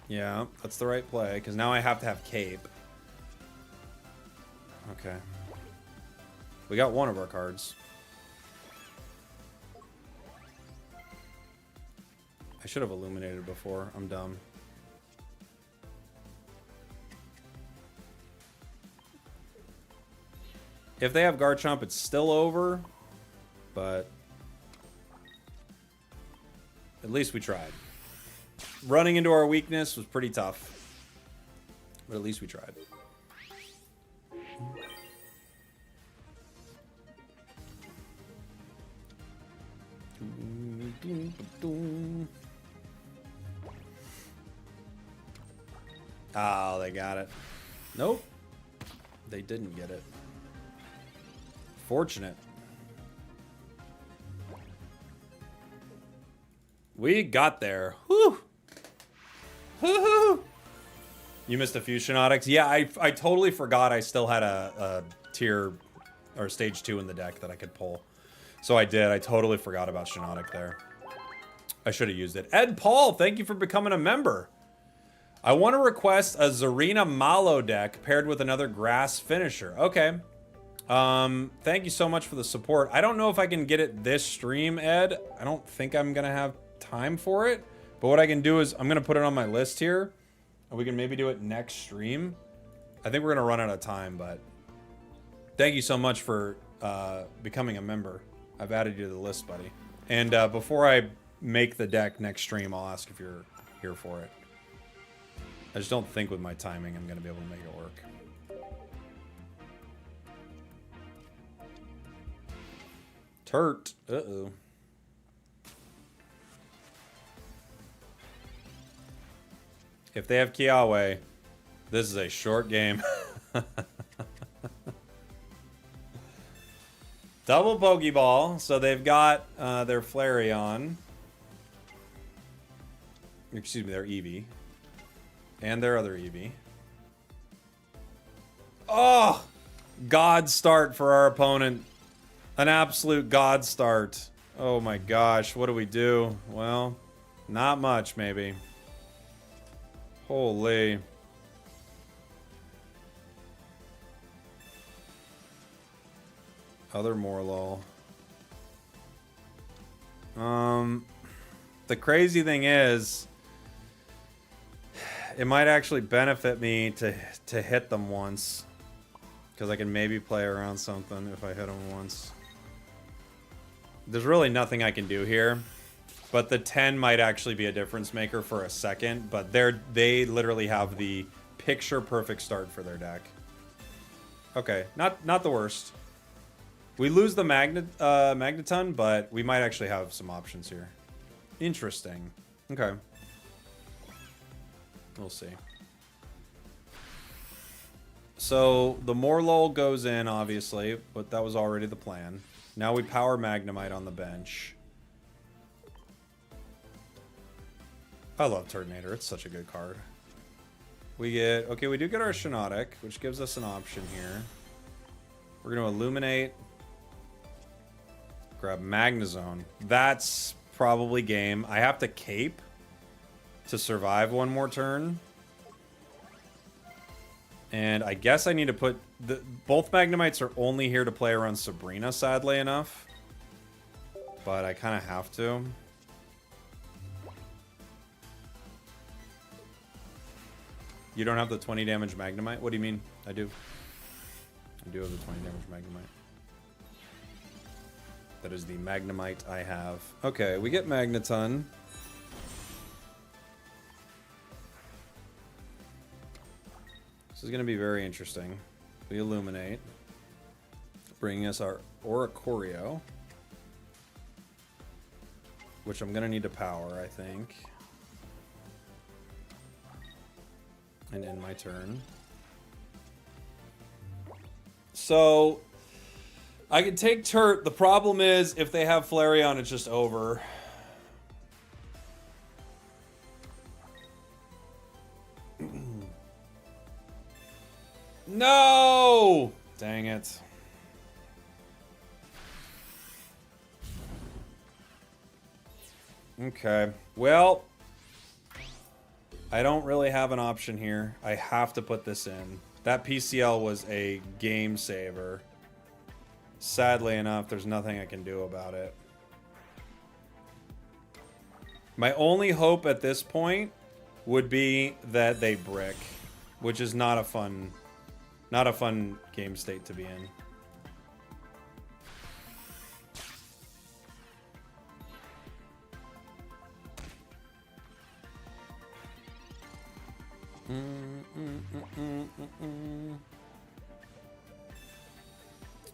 Yeah, that's the right play, because now I have to have Cape. Okay. We got one of our cards. I should have illuminated before. I'm dumb. If they have Garchomp, it's still over, but at least we tried. Running into our weakness was pretty tough, but at least we tried. Oh, they got it. Nope. They didn't get it. Fortunate. We got there. Whew. Woohoo! You missed a few Shiinotics. Yeah, I totally forgot I still had a tier or stage 2 in the deck that I could pull. So I did. I totally forgot about Shiinotic there. I should have used it. Ed Paul, thank you for becoming a member. I want to request a Zarina Malo deck paired with another grass finisher. Okay. Thank you so much for the support. I don't know if I can get it this stream, Ed. I don't think I'm gonna have time for it. But what I can do is I'm gonna put it on my list here, and we can maybe do it next stream. I think we're gonna run out of time, but thank you so much for becoming a member. I've added you to the list, buddy. And before I make the deck next stream, I'll ask if you're here for it. I just don't think with my timing I'm gonna be able to make it work. Turt. Uh-oh. If they have Kiawe, this is a short game. Double Pokeball. So they've got their Flareon. Excuse me, their Eevee. And their other Eevee. Oh! God start for our opponent. An absolute God start. Oh my gosh, what do we do? Well, not much, maybe. Holy. Other Morlul. The crazy thing is, it might actually benefit me to hit them once. Because I can maybe play around something if I hit them once. There's really nothing I can do here. But the 10 might actually be a difference maker for a second. But they literally have the picture perfect start for their deck. Okay, not the worst. We lose the Magneton, but we might actually have some options here. Interesting. Okay. We'll see. So the Morlul goes in, obviously, but that was already the plan. Now we power Magnemite on the bench. I love Turtonator. It's such a good card. We get... Okay, we do get our Shiinotic, which gives us an option here. We're going to Illuminate. Grab Magnezone. That's probably game. I have to Cape to survive one more turn. And I guess I need to put... both Magnemites are only here to play around Sabrina, sadly enough. But I kind of have to. You don't have the 20 damage Magnemite? What do you mean? I do. I do have the 20 damage Magnemite. That is the Magnemite I have. Okay, we get Magneton. This is going to be very interesting. We Illuminate. Bringing us our Oricorio. Which I'm going to need to power, I think. And end my turn. So, I can take Turt. The problem is, if they have Flareon, it's just over. No! Dang it. Okay. Well, I don't really have an option here. I have to put this in. That PCL was a game saver. Sadly enough, there's nothing I can do about it. My only hope at this point would be that they brick, which is not a fun game state to be in.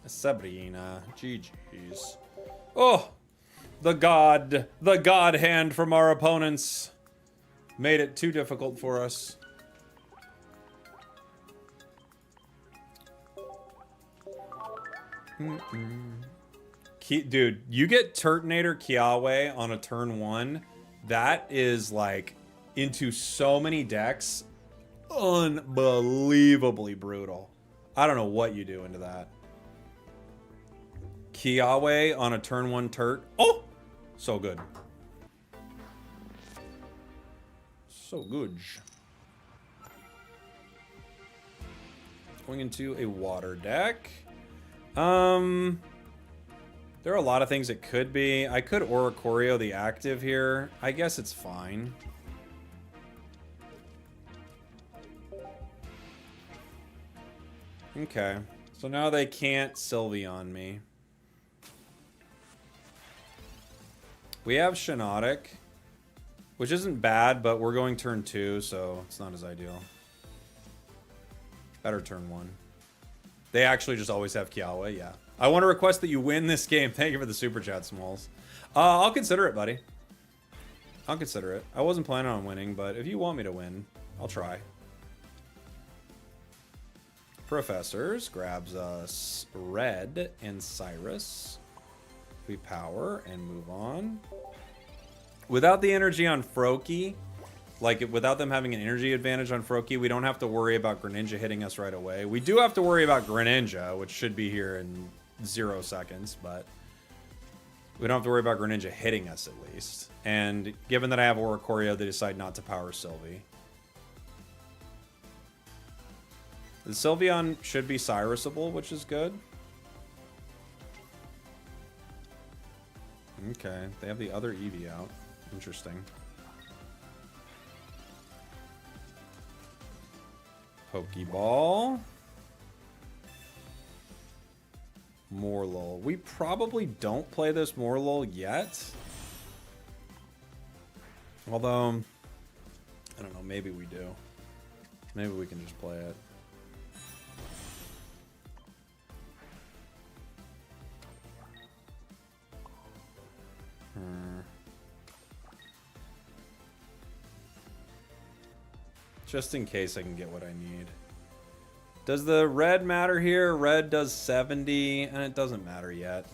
Sabrina, GG's. Oh, the God hand from our opponents made it too difficult for us. Dude, you get Turtonator Kiawe on a turn 1. That is like into so many decks. Unbelievably brutal. I don't know what you do into that. Kiawe on a turn 1 Turt. Oh! So good. So good. Going into a water deck. Um, there are a lot of things it could be. I could Oricorio the active here. I guess it's fine. Okay. So now they can't Sylveon me. We have Shiinotic, which isn't bad, but we're going turn 2, so it's not as ideal. Better turn 1. They actually just always have Kiawe, yeah. I want to request that you win this game. Thank you for the super chat, Smalls. I'll consider it, buddy. I'll consider it. I wasn't planning on winning, but if you want me to win, I'll try. Professors grabs us Red and Cyrus. We power and move on. Without the energy on Froakie, like without them having an energy advantage on Froakie, we don't have to worry about Greninja hitting us right away. We do have to worry about Greninja, which should be here in 0 seconds, but we don't have to worry about Greninja hitting us at least. And given that I have Oricorio, they decide not to power Sylvie. The Sylveon should be Cyrusable, which is good. Okay, they have the other Eevee out. Interesting. Pokeball. Morlul. We probably don't play this Morlul yet. Although, I don't know, maybe we do. Maybe we can just play it. Just in case I can get what I need. Does the red matter here? Red does 70, and it doesn't matter yet.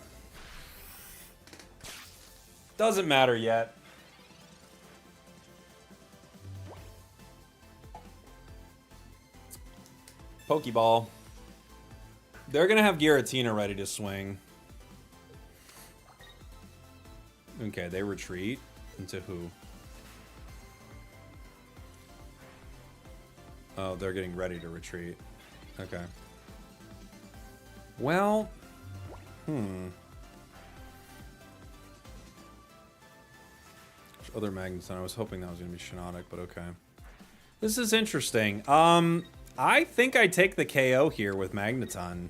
Doesn't matter yet. Pokeball. They're going to have Giratina ready to swing. Okay, they retreat. Into who? Oh, they're getting ready to retreat. Okay. Well, other Magneton. I was hoping that was going to be Shiinotic, but okay. This is interesting. I think I take the KO here with Magneton.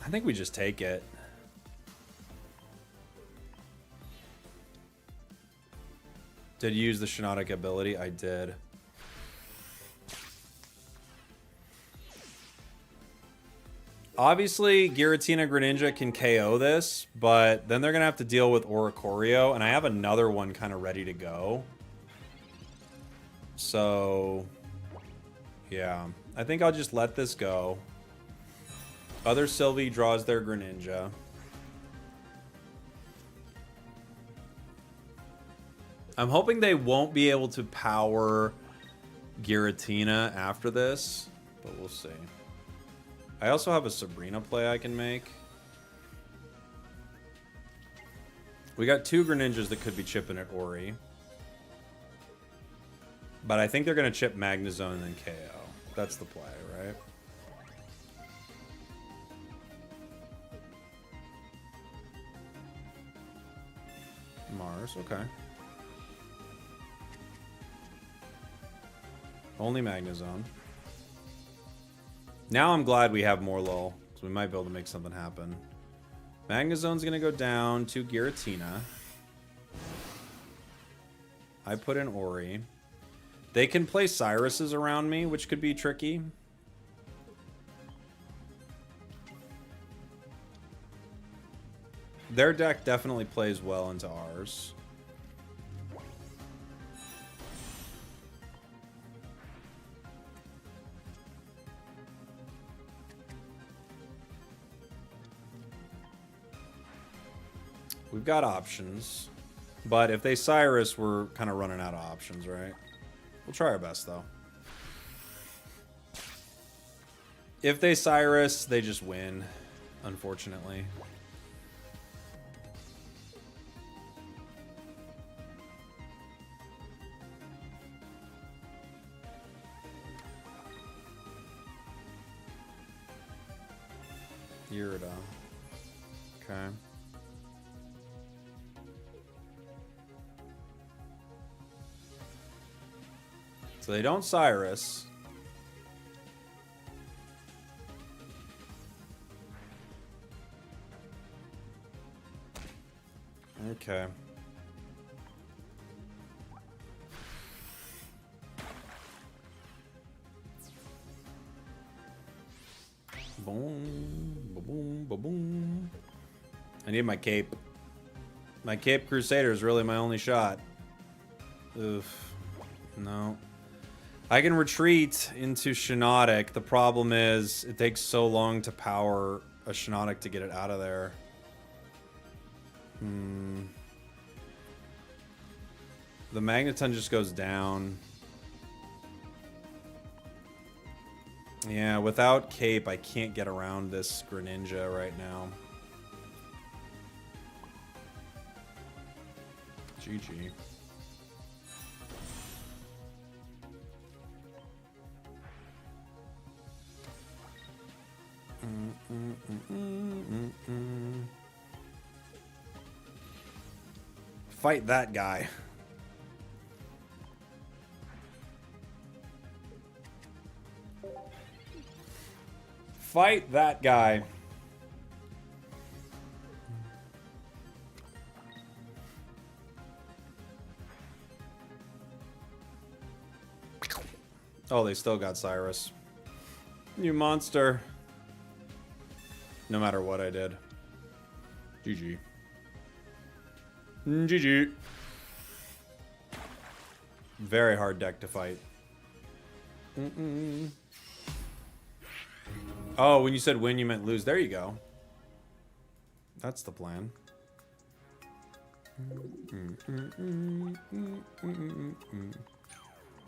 I think we just take it. Did you use the Shiinotic ability? I did. Obviously, Giratina Greninja can KO this, but then they're going to have to deal with Oricorio, and I have another one kind of ready to go. So, yeah. I think I'll just let this go. Other Sylvie draws their Greninja. I'm hoping they won't be able to power Giratina after this, but we'll see. I also have a Sabrina play I can make. We got 2 Greninjas that could be chipping at Ori. But I think they're going to chip Magnezone and then KO. That's the play, right? Mars, okay. Only Magnezone. Now I'm glad we have Morlul, so we might be able to make something happen. Magnezone's going to go down to Giratina. I put in Ori. They can play Cyruses around me, which could be tricky. Their deck definitely plays well into ours. We've got options, but if they Cyrus, we're kind of running out of options, right? We'll try our best, though. If they Cyrus, they just win, unfortunately. Irida. Okay. So they don't Cyrus. Okay. Boom, boom, boom. I need my cape. My Cape Crusader is really my only shot. Oof. No. I can retreat into Shiinotic. The problem is it takes so long to power a Shiinotic to get it out of there. The Magneton just goes down. Yeah, without Cape, I can't get around this Greninja right now. GG. Fight that guy. Fight that guy. Oh, they still got Cyrus. You monster. No matter what I did. GG. GG. Very hard deck to fight. Oh, when you said win, you meant lose. There you go. That's the plan.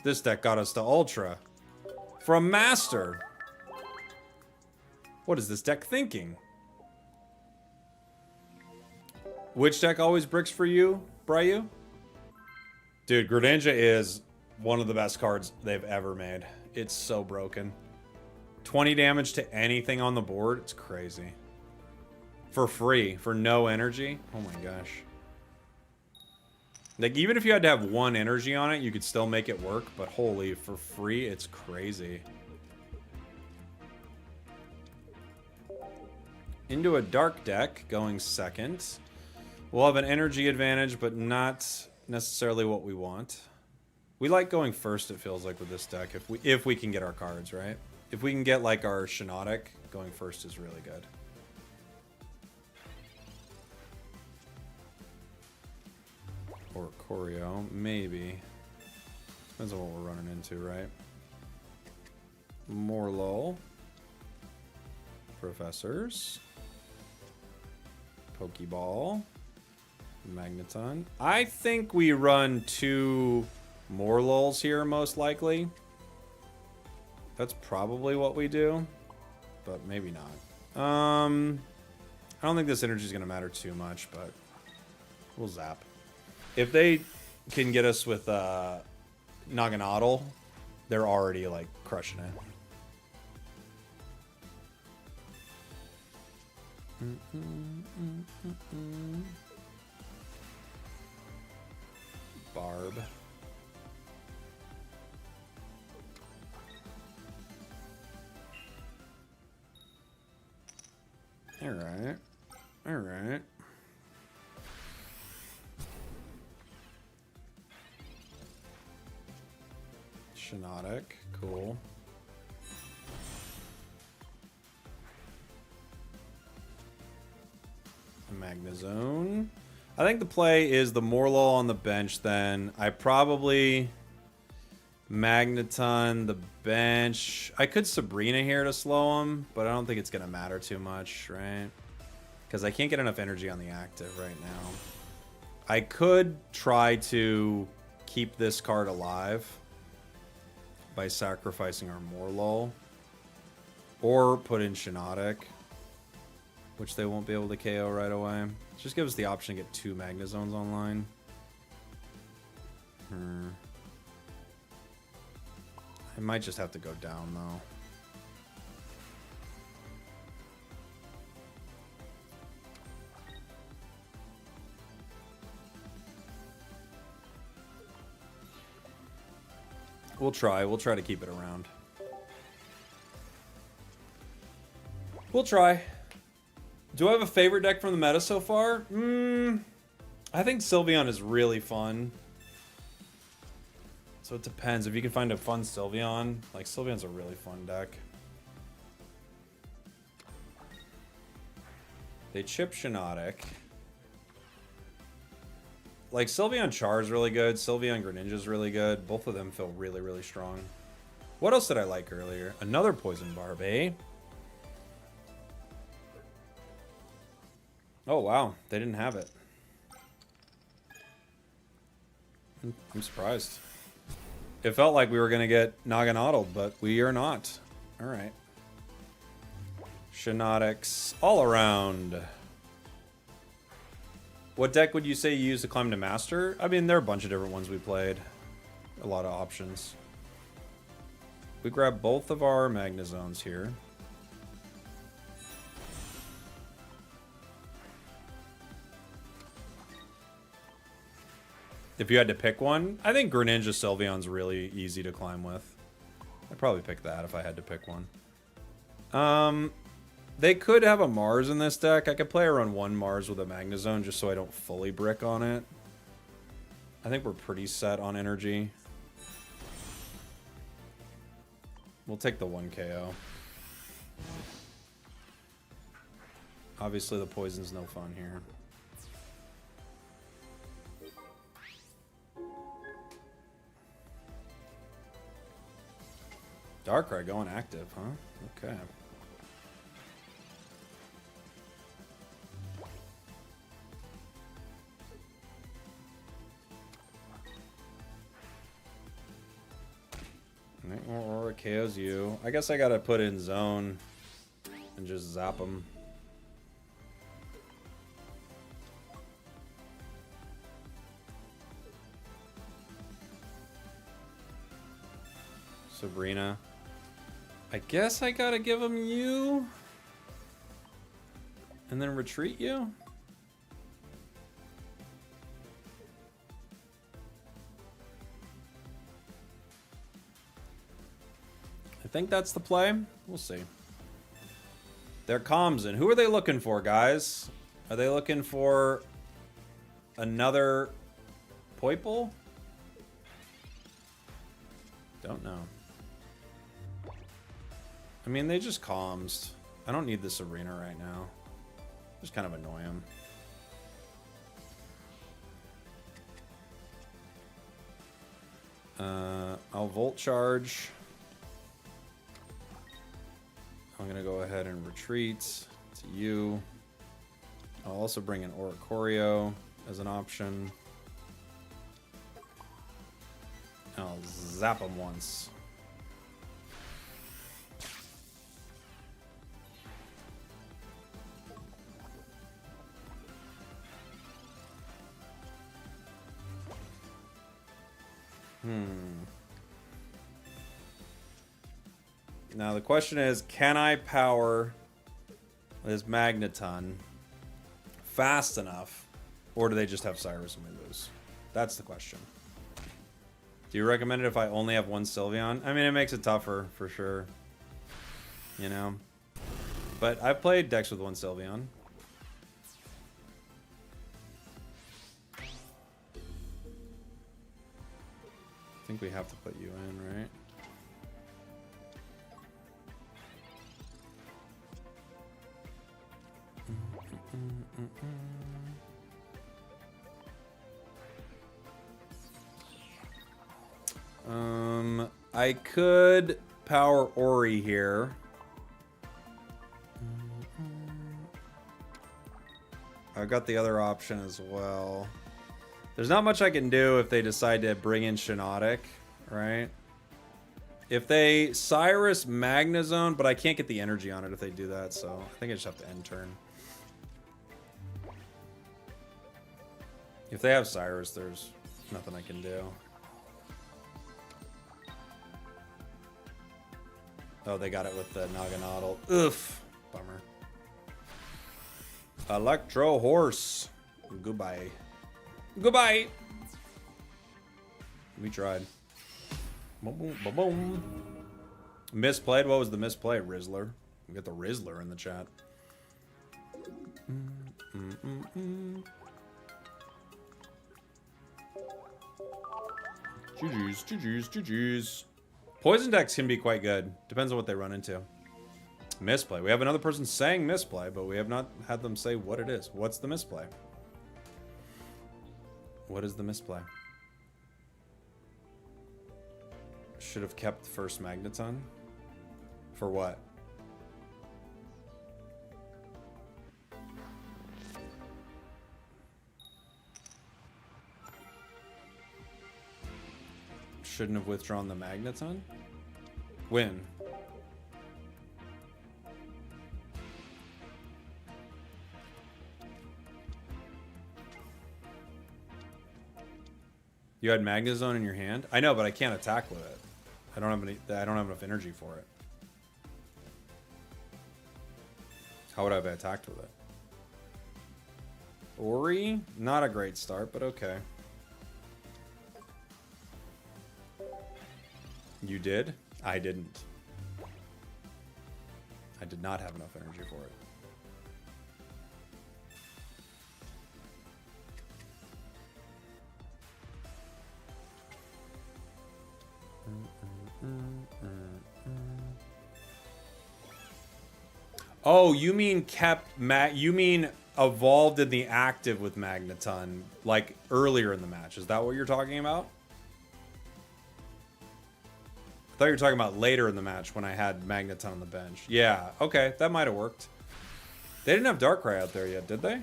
This deck got us to Ultra. From Master. What is this deck thinking? Which deck always bricks for you, Bryu? Dude, Greninja is one of the best cards they've ever made. It's so broken. 20 damage to anything on the board. It's crazy. For free. For no energy. Oh my gosh. Like, even if you had to have one energy on it, you could still make it work. But holy, for free, it's crazy. Into a dark deck, going second. We'll have an energy advantage, but not necessarily what we want. We like going first, it feels like, with this deck, if we can get our cards, right? If we can get, like, our Shiinotic, going first is really good. Or Choreo, maybe. Depends on what we're running into, right? More lol. Professors. Pokeball. Magneton. I think we run 2 more lulls here, most likely. That's probably what we do. But maybe not. I don't think this energy is going to matter too much, but we'll zap. If they can get us with Naganadel, they're already, like, crushing it. Barb. Alright. Alright. Shiinotic. Cool. Magnezone. I think the play is the Morlul on the bench then. I probably Magneton the bench. I could Sabrina here to slow him, but I don't think it's going to matter too much, right? Because I can't get enough energy on the active right now. I could try to keep this card alive by sacrificing our Morlul. Or put in Shiinotic, which they won't be able to KO right away. Just give us the option to get 2 Magnezones online. I might just have to go down, though. We'll try. We'll try to keep it around. We'll try. Do I have a favorite deck from the meta so far? I think Sylveon is really fun. So it depends. If you can find a fun Sylveon, like Sylveon's a really fun deck. They chip Shiinotic. Like Sylveon Char is really good. Sylveon Greninja is really good. Both of them feel really, really strong. What else did I like earlier? Another Poison Barb, eh? Oh, wow. They didn't have it. I'm surprised. It felt like we were going to get Naganadled, but we are not. All right. Shiinotics all around. What deck would you say you use to climb to Master? I mean, there are a bunch of different ones we played. A lot of options. We grab both of our Magnezones here. If you had to pick one, I think Greninja Sylveon's really easy to climb with. I'd probably pick that if I had to pick one. They could have a Mars in this deck. I could play around one Mars with a Magnezone just so I don't fully brick on it. I think we're pretty set on energy. We'll take the 1 KO. Obviously the poison's no fun here. Darkrai going active, huh? Okay. Or KOs you. I guess I gotta put in zone and just zap them. Sabrina. I guess I gotta give him you. And then retreat you. I think that's the play. We'll see. They're comms in. Who are they looking for, guys? Are they looking for another Poiple? Don't know. I mean, they just comms. I don't need this arena right now. Just kind of annoy him. I'll Volt Charge. I'm gonna go ahead and retreat to you. I'll also bring in Oricorio as an option. I'll zap him once. Now the question is, can I power this Magneton fast enough, or do they just have Cyrus when we lose? That's the question. Do you recommend it if I only have one Sylveon? I mean, it makes it tougher, for sure. You know? But I've played decks with one Sylveon. I think we have to put you in, right? I could power Ori here. I've got the other option as well. There's not much I can do if they decide to bring in Shiinotic, right? If they Cyrus Magnezone, but I can't get the energy on it if they do that, so I think I just have to end turn. If they have Cyrus, there's nothing I can do. Oh, they got it with the Naganadel. Oof. Bummer. Electro Horse. Goodbye. Goodbye. We tried. Boom, boom, boom, boom. Misplayed? What was the misplay, Rizzler? We got the Rizzler in the chat. GG's, GG's, GG's. Poison decks can be quite good. Depends on what they run into. Misplay. We have another person saying misplay, but we have not had them say what it is. What's the misplay? What is the misplay? Should have kept first Magneton. For what? Shouldn't have withdrawn the Magneton? When? You had Magnezone in your hand? I know, but I can't attack with it. I don't have enough energy for it. How would I have attacked with it? Ori? Not a great start, but okay. You did? I didn't. I did not have enough energy for it. Oh, you mean you mean evolved in the active with Magneton, like earlier in the match. Is that what you're talking about? I thought you were talking about later in the match when I had Magneton on the bench. Yeah, okay, that might have worked. They didn't have Darkrai out there yet, did they?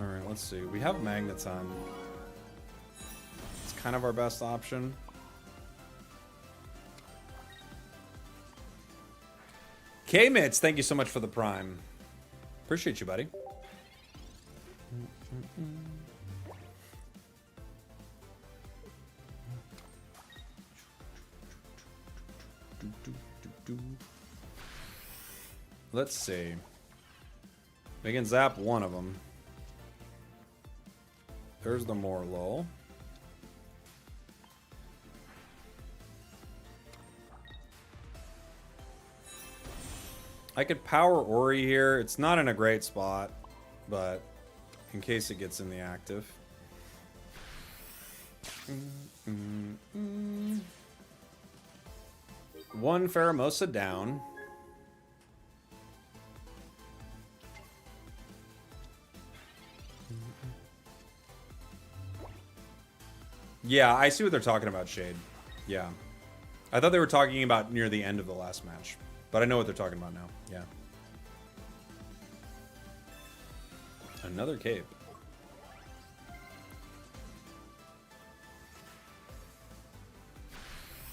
Alright, let's see. We have Magneton. It's kind of our best option. K-Mitz, thank you so much for the Prime. Appreciate you, buddy. Let's see. We can zap one of them. There's the Morlul. I could power Ori here. It's not in a great spot, but in case it gets in the active. One Pheromosa down. Yeah, I see what they're talking about, Shade. Yeah. I thought they were talking about near the end of the last match. But I know what they're talking about now. Yeah. Another cape.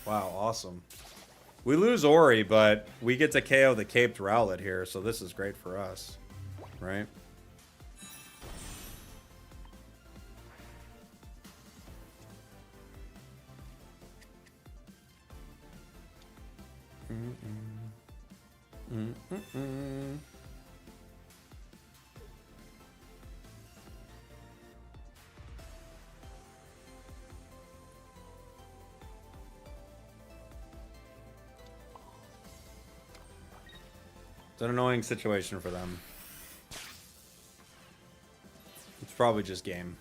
Wow, awesome. We lose Ori, but we get to KO the caped Rowlet here, so this is great for us. Right? It's an annoying situation for them. It's probably just game.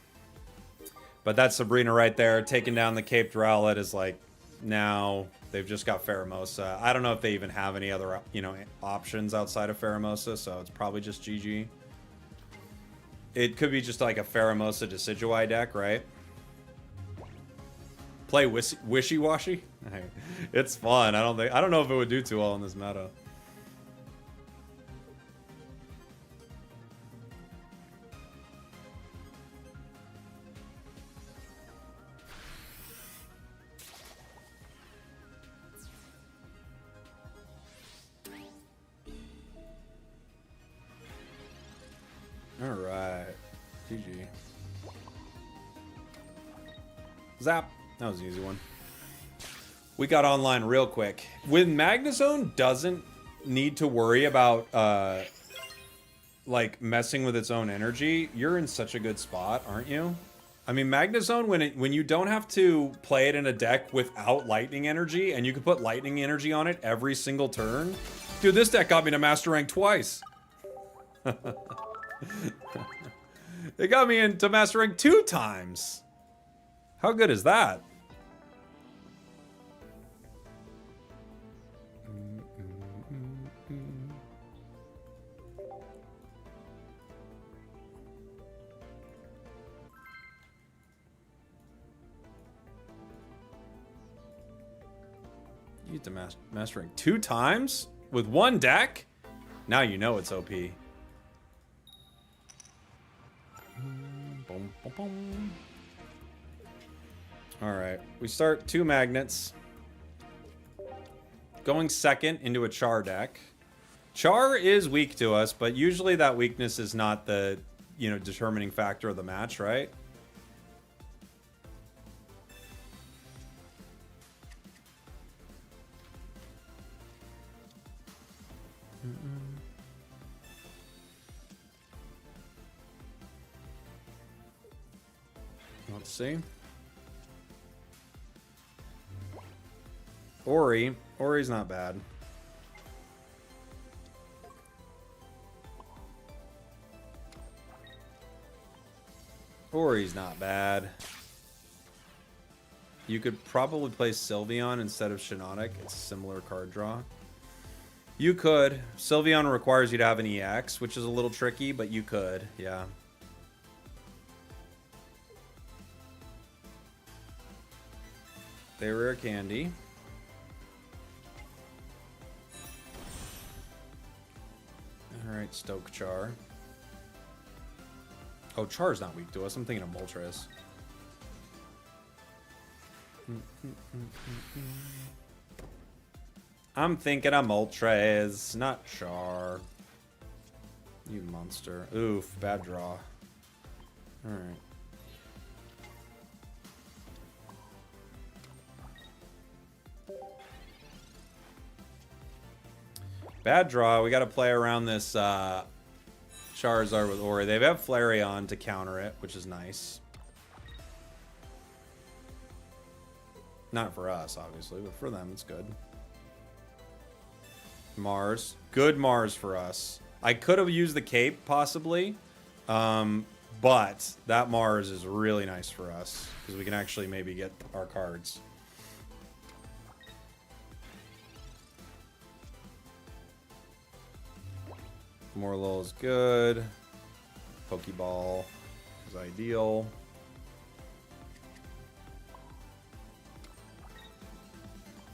But that's Sabrina right there. Taking down the caped Rowlet is like, now they've just got Pheromosa. I don't know if they even have any other, you know, options outside of Pheromosa, so it's probably just GG. It could be just like a Pheromosa Decidueye deck, right? Play Wishy-Washy? It's fun. I don't know if it would do too well in this meta. Alright. GG. Zap. That was an easy one. We got online real quick. When Magnezone doesn't need to worry about, like, messing with its own energy, you're in such a good spot, aren't you? I mean, Magnezone, when you don't have to play it in a deck without lightning energy, and you can put lightning energy on it every single turn. Dude, this deck got me to Master Rank twice. It got me into Master Rank 2 times. How good is that? You get to Master Rank 2 times? With one deck? Now you know it's OP. Alright, we start 2 magnets. Going second into a Char deck. Char is weak to us, but usually that weakness is not the, you know, determining factor of the match, right? Let's see. Ori. Ori's not bad. Ori's not bad. You could probably play Sylveon instead of Shiinotic. It's a similar card draw. You could. Sylveon requires you to have an EX, which is a little tricky, but you could, yeah. They rare candy. Alright, Stoke Char. Oh, Char's not weak to us. I'm thinking of Moltres. I'm thinking of Moltres, not Char. You monster. Oof, bad draw. Alright. Bad draw. We got to play around this Charizard with Ori. They have Flareon to counter it, which is nice. Not for us, obviously, but for them, it's good. Mars. Good Mars for us. I could have used the cape, possibly. But that Mars is really nice for us. Because we can actually maybe get our cards. Morlul is good. Pokeball is ideal.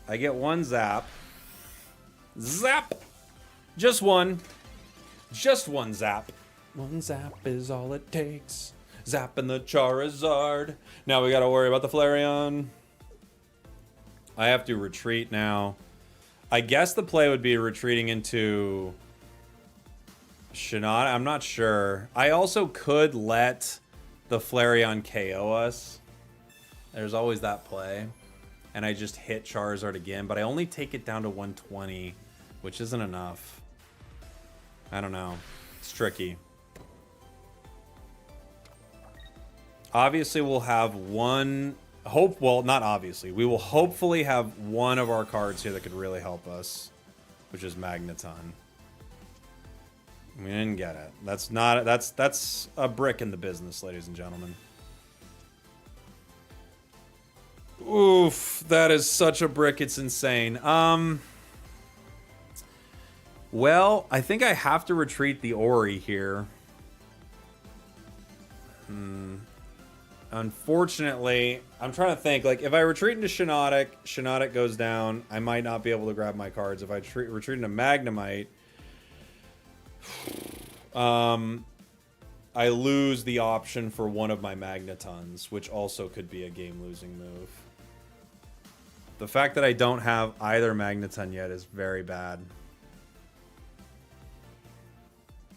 I get one zap. Zap! Just one. Just one zap. One zap is all it takes. Zapping the Charizard. Now we gotta worry about the Flareon. I have to retreat now. I guess the play would be retreating into Shiinotic. I'm not sure. I also could let the Flareon KO us. There's always that play. And I just hit Charizard again, but I only take it down to 120, which isn't enough. I don't know. It's tricky. Obviously, we'll have one... Well, not obviously. We will hopefully have one of our cards here that could really help us, which is Magneton. We didn't get it. That's not... That's a brick in the business, ladies and gentlemen. Oof, that is such a brick, it's insane. Well, I think I have to retreat the Ori here. Unfortunately, I'm trying to think, like, if I retreat into Shiinotic, Shiinotic goes down, I might not be able to grab my cards. If I retreat into Magnemite, I lose the option for one of my Magnetons, which also could be a game-losing move. The fact that I don't have either Magneton yet is very bad.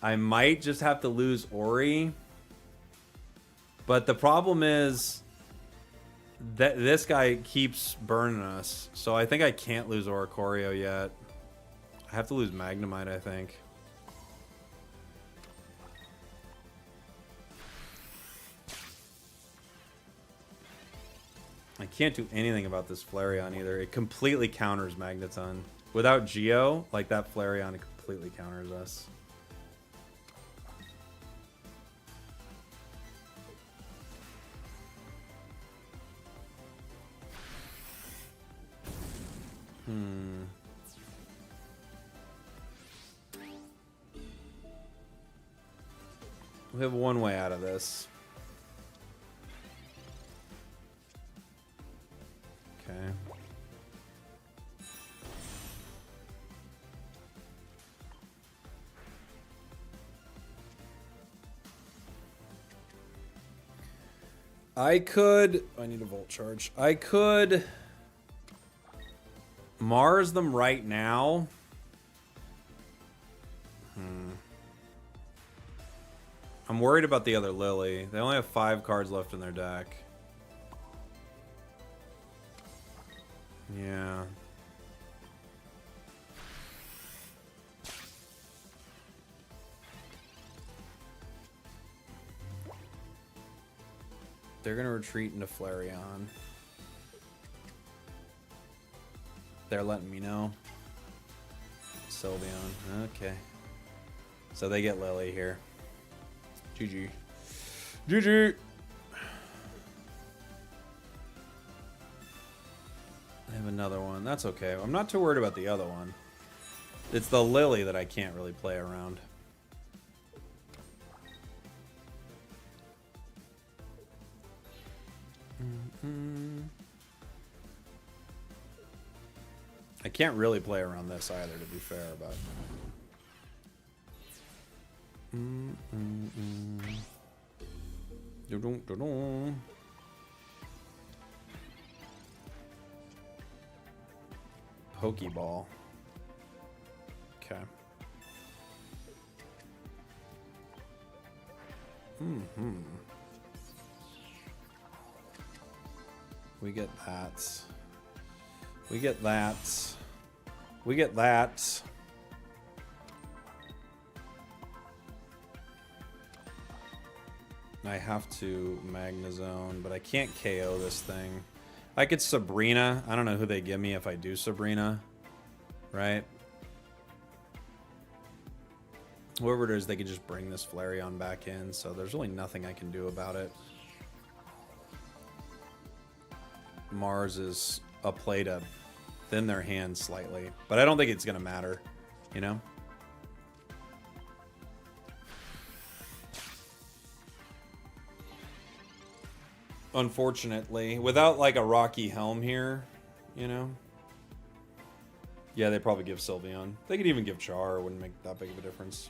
I might just have to lose Ori. But the problem is that this guy keeps burning us. So I think I can't lose Oricorio yet. I have to lose Magnemite, I think. I can't do anything about this Flareon either. It completely counters Magneton. Without Geo, like that Flareon, it completely counters us. We have one way out of this. Okay. I need a Volt Charge. I could Mars them right now. I'm worried about the other Lily. They only have 5 cards left in their deck. Yeah. They're gonna retreat into Flareon. They're letting me know. Sylveon. Okay. So they get Lily here. GG. GG! I have another one. That's okay. I'm not too worried about the other one. It's the Lily that I can't really play around. I can't really play around this either, to be fair, but... Pokeball. Okay. We get that. We get that. We get that. I have to Magnezone, but I can't KO this thing. I could Sabrina. I don't know who they give me if I do Sabrina. Right? Whoever it is, they could just bring this Flareon back in, so there's really nothing I can do about it. Mars is a play to thin their hand slightly, but I don't think it's going to matter, you know? Unfortunately, without like a Rocky Helm here, you know? Yeah, they probably give Sylveon. They could even give Char, it wouldn't make that big of a difference.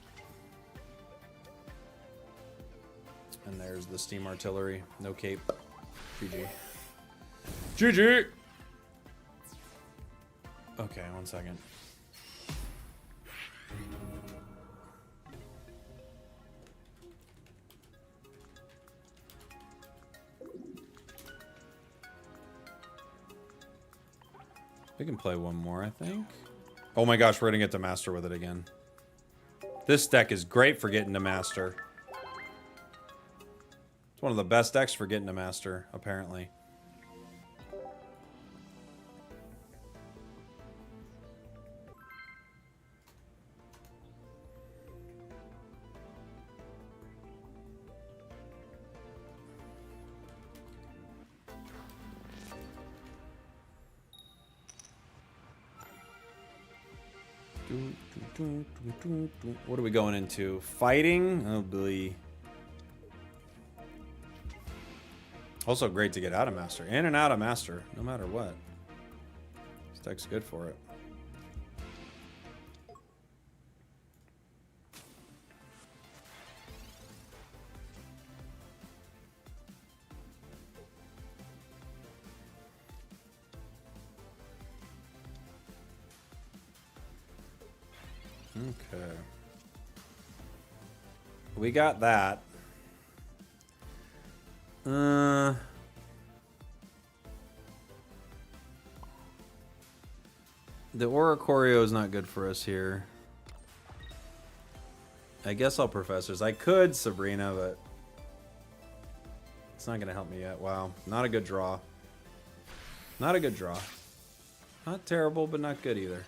And there's the Steam Artillery. No cape. GG. GG! Okay, 1 second. We can play one more, I think. Oh my gosh, we're gonna get to Master with it again. This deck is great for getting to Master. It's one of the best decks for getting to Master, apparently. What are we going into? Fighting? Oh, boy. Also great to get out of Master. In and out of Master, no matter what. This deck's good for it. Okay. We got that. The Oricorio is not good for us here. I guess I'll Professors. I could Sabrina, but it's not going to help me yet. Wow. Not a good draw. Not a good draw. Not terrible, but not good either.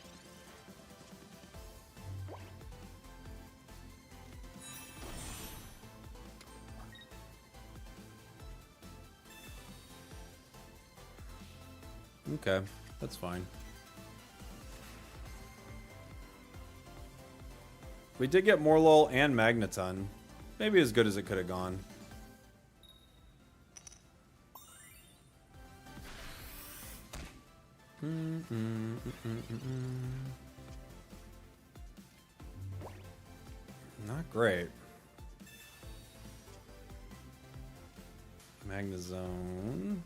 Okay, that's fine. We did get Morlul and Magneton. Maybe as good as it could have gone. Not great. Magnezone.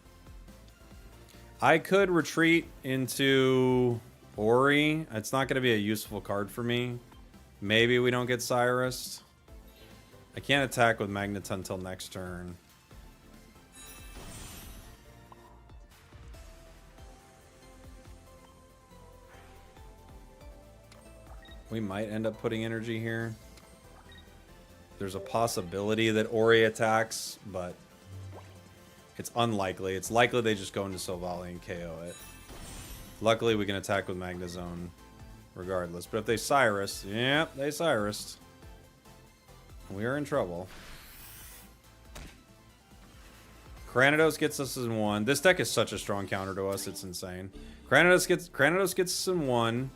I could retreat into Ori. It's not going to be a useful card for me. Maybe we don't get Cyrus. I can't attack with Magneton until next turn. We might end up putting energy here. There's a possibility that Ori attacks, but it's unlikely. It's likely they just go into Silvally and KO it. Luckily, we can attack with Magnezone regardless. But if they Cyrus, yep, they Cyrused. We are in trouble. Cranidos gets us in 1. This deck is such a strong counter to us, it's insane. Cranidos gets us in 1.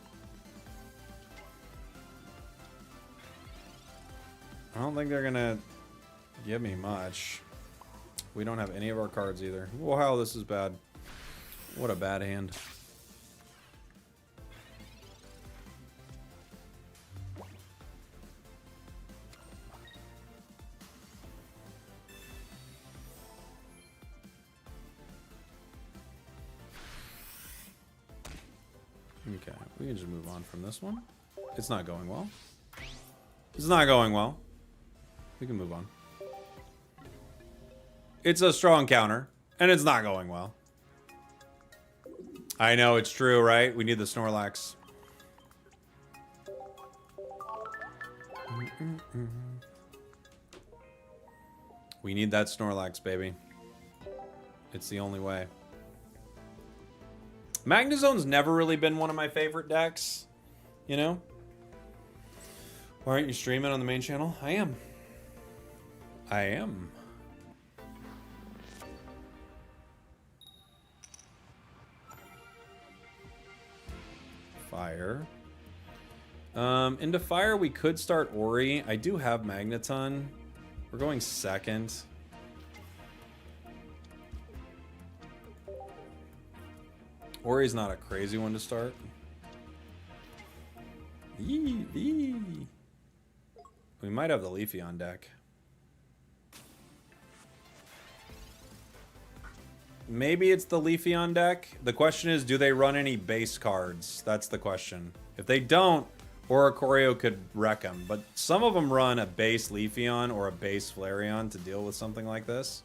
I don't think they're gonna give me much. We don't have any of our cards either. Wow, this is bad. What a bad hand. Okay, we can just move on from this one. It's not going well. It's not going well. We can move on. It's a strong counter, and it's not going well. I know, it's true, right? We need the Snorlax. We need that Snorlax, baby. It's the only way. Magnezone's never really been one of my favorite decks, you know? Why aren't you streaming on the main channel? I am. I am. Fire. Into fire, we could start Ori. I do have Magneton. We're going second. Ori's not a crazy one to start. Eevee. We might have the Leafy on deck. Maybe it's the Leafy on deck. The question is, do they run any base cards? That's the question. If they don't, Oricorio could wreck them. But some of them run a base Leafeon or a base Flareon to deal with something like this.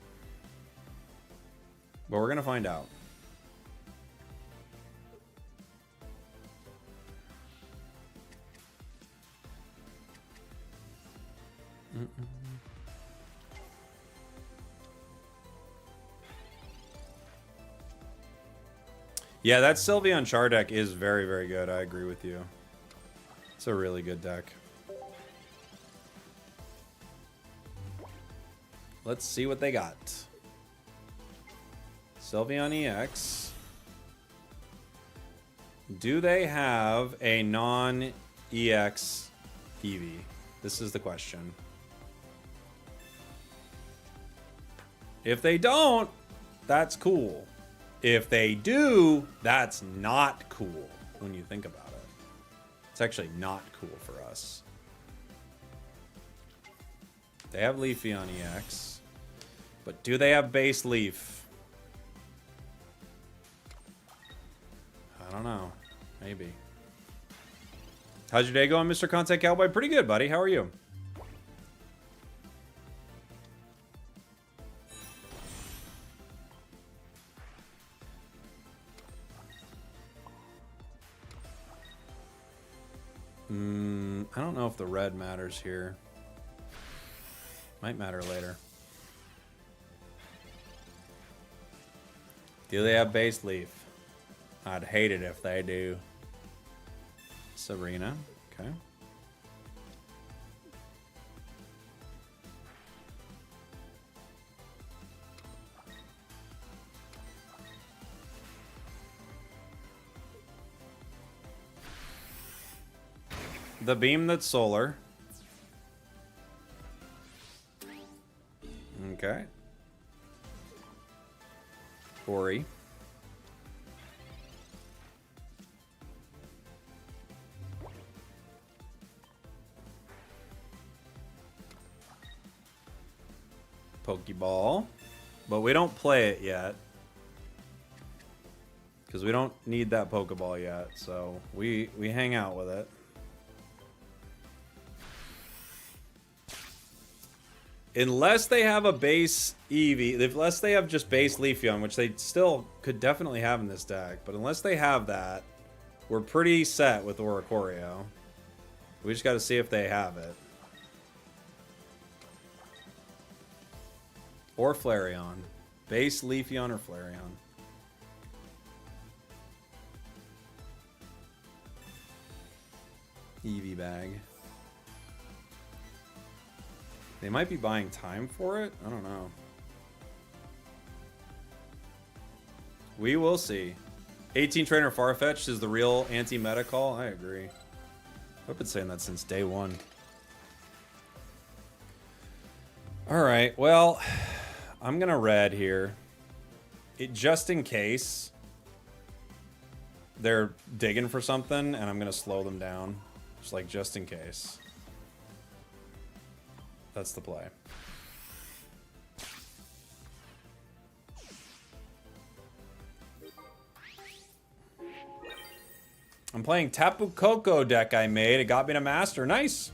But we're going to find out. Yeah, that Sylveon Char deck is very, very good. I agree with you. It's a really good deck. Let's see what they got. Sylveon EX. Do they have a non-EX Eevee? This is the question. If they don't, that's cool. If they do, that's not cool when you think about it. It's actually not cool for us. They have Leafy on EX. But do they have base Leaf? I don't know. Maybe. How's your day going, Mr. Content Cowboy? Pretty good, buddy. How are you? I don't know if the red matters here. Might matter later. Do they have base Leaf? I'd hate it if they do. Sabrina, okay. The beam that's solar. Okay. Ori. Pokeball. But we don't play it yet. Because we don't need that Pokeball yet. So we hang out with it. Unless they have a base Eevee, unless they have just base Leafeon, which they still could definitely have in this deck, but unless they have that, we're pretty set with Oricorio. We just got to see if they have it. Or Flareon. Base Leafeon or Flareon. Eevee bag. They might be buying time for it. I don't know. We will see. 18 Trainer Farfetch'd is the real anti-meta call. I agree. I've been saying that since day one. Alright, well, I'm going to red here. Just in case they're digging for something, and I'm going to slow them down. Just like, just in case. That's the play. I'm playing Tapu Koko deck I made. It got me to master. Nice.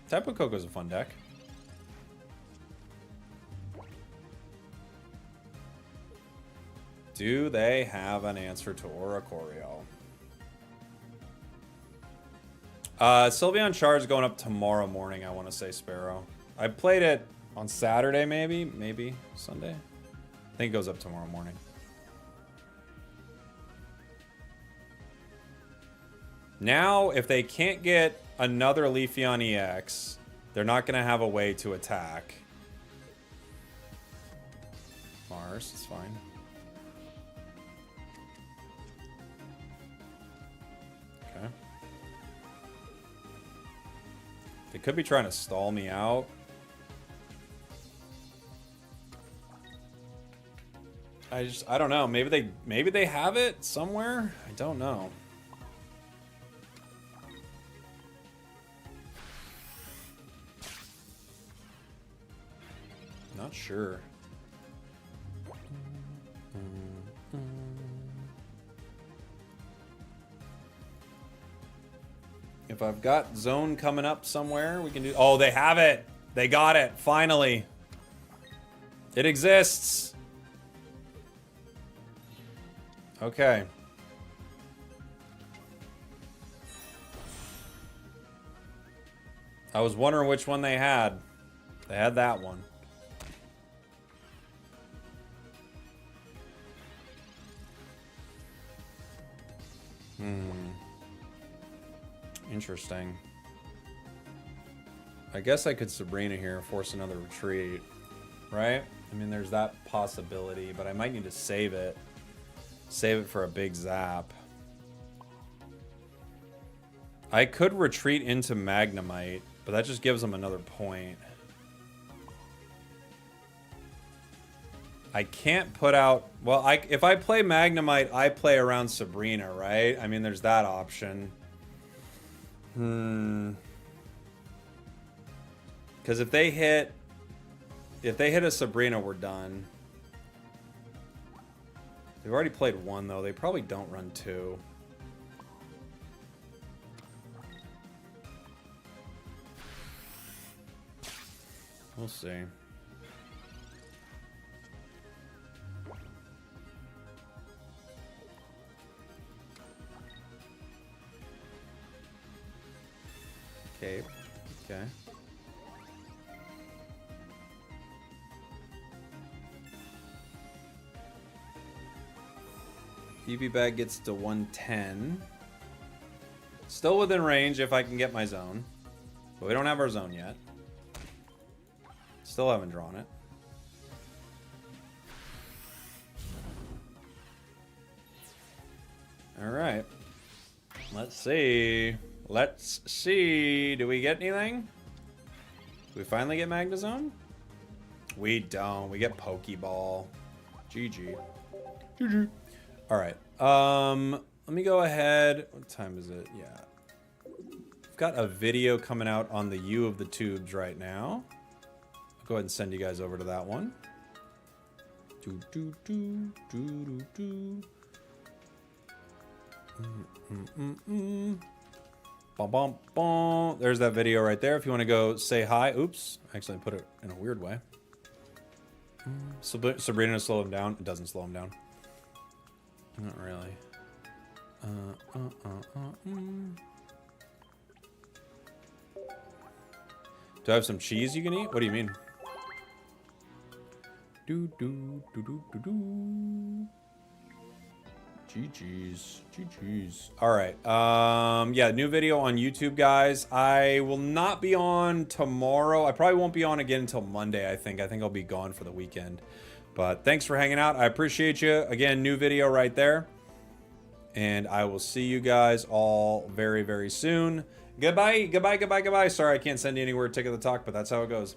Tapu Koko's a fun deck. Do they have an answer to Oricorio? Sylveon Charge going up tomorrow morning, I want to say, Sparrow. I played it on Saturday, maybe Sunday. I think it goes up tomorrow morning. Now, if they can't get another Leafeon EX, they're not going to have a way to attack. Mars, it's fine. Okay. They could be trying to stall me out. I don't know. Maybe they have it somewhere. I don't know. Not sure. If I've got zone coming up somewhere, we can do... Oh, they have it! They got it, finally! It exists! Okay. I was wondering which one they had. They had that one. Interesting. I guess I could Sabrina here and force another retreat, right? I mean, there's that possibility, but I might need to save it. Save it for a big zap. I could retreat into Magnemite, but that just gives them another point. I can't put out... Well, if I play Magnemite, I play around Sabrina, right? I mean, there's that option. Because if they hit a Sabrina, we're done. They've already played one, though. They probably don't run two. We'll see. Okay. Okay. Eevee bag gets to 110. Still within range if I can get my zone. But we don't have our zone yet. Still haven't drawn it. Alright. Let's see. Let's see. Do we get anything? Do we finally get Magnezone? We don't. We get Pokeball. GG. GG. Alright. Let me go ahead. What time is it? Yeah. I've got a video coming out on the U of the Tubes right now. I'll go ahead and send you guys over to that one. Do, do, do, do, do, do. Bum, bum, bum. There's that video right there if you want to go say hi. Oops. Actually, I put it in a weird way. Sabrina to slow him down. It doesn't slow him down. Not really. Do I have some cheese you can eat? What do you mean? Do do do do do do. GG's. GG's. Alright. Yeah, new video on YouTube, guys. I will not be on tomorrow. I probably won't be on again until Monday, I think. I think I'll be gone for the weekend. But thanks for hanging out. I appreciate you. Again, new video right there. And I will see you guys all very, very soon. Goodbye. Goodbye, goodbye, goodbye. Sorry, I can't send you anywhere Tick of the Talk, but that's how it goes.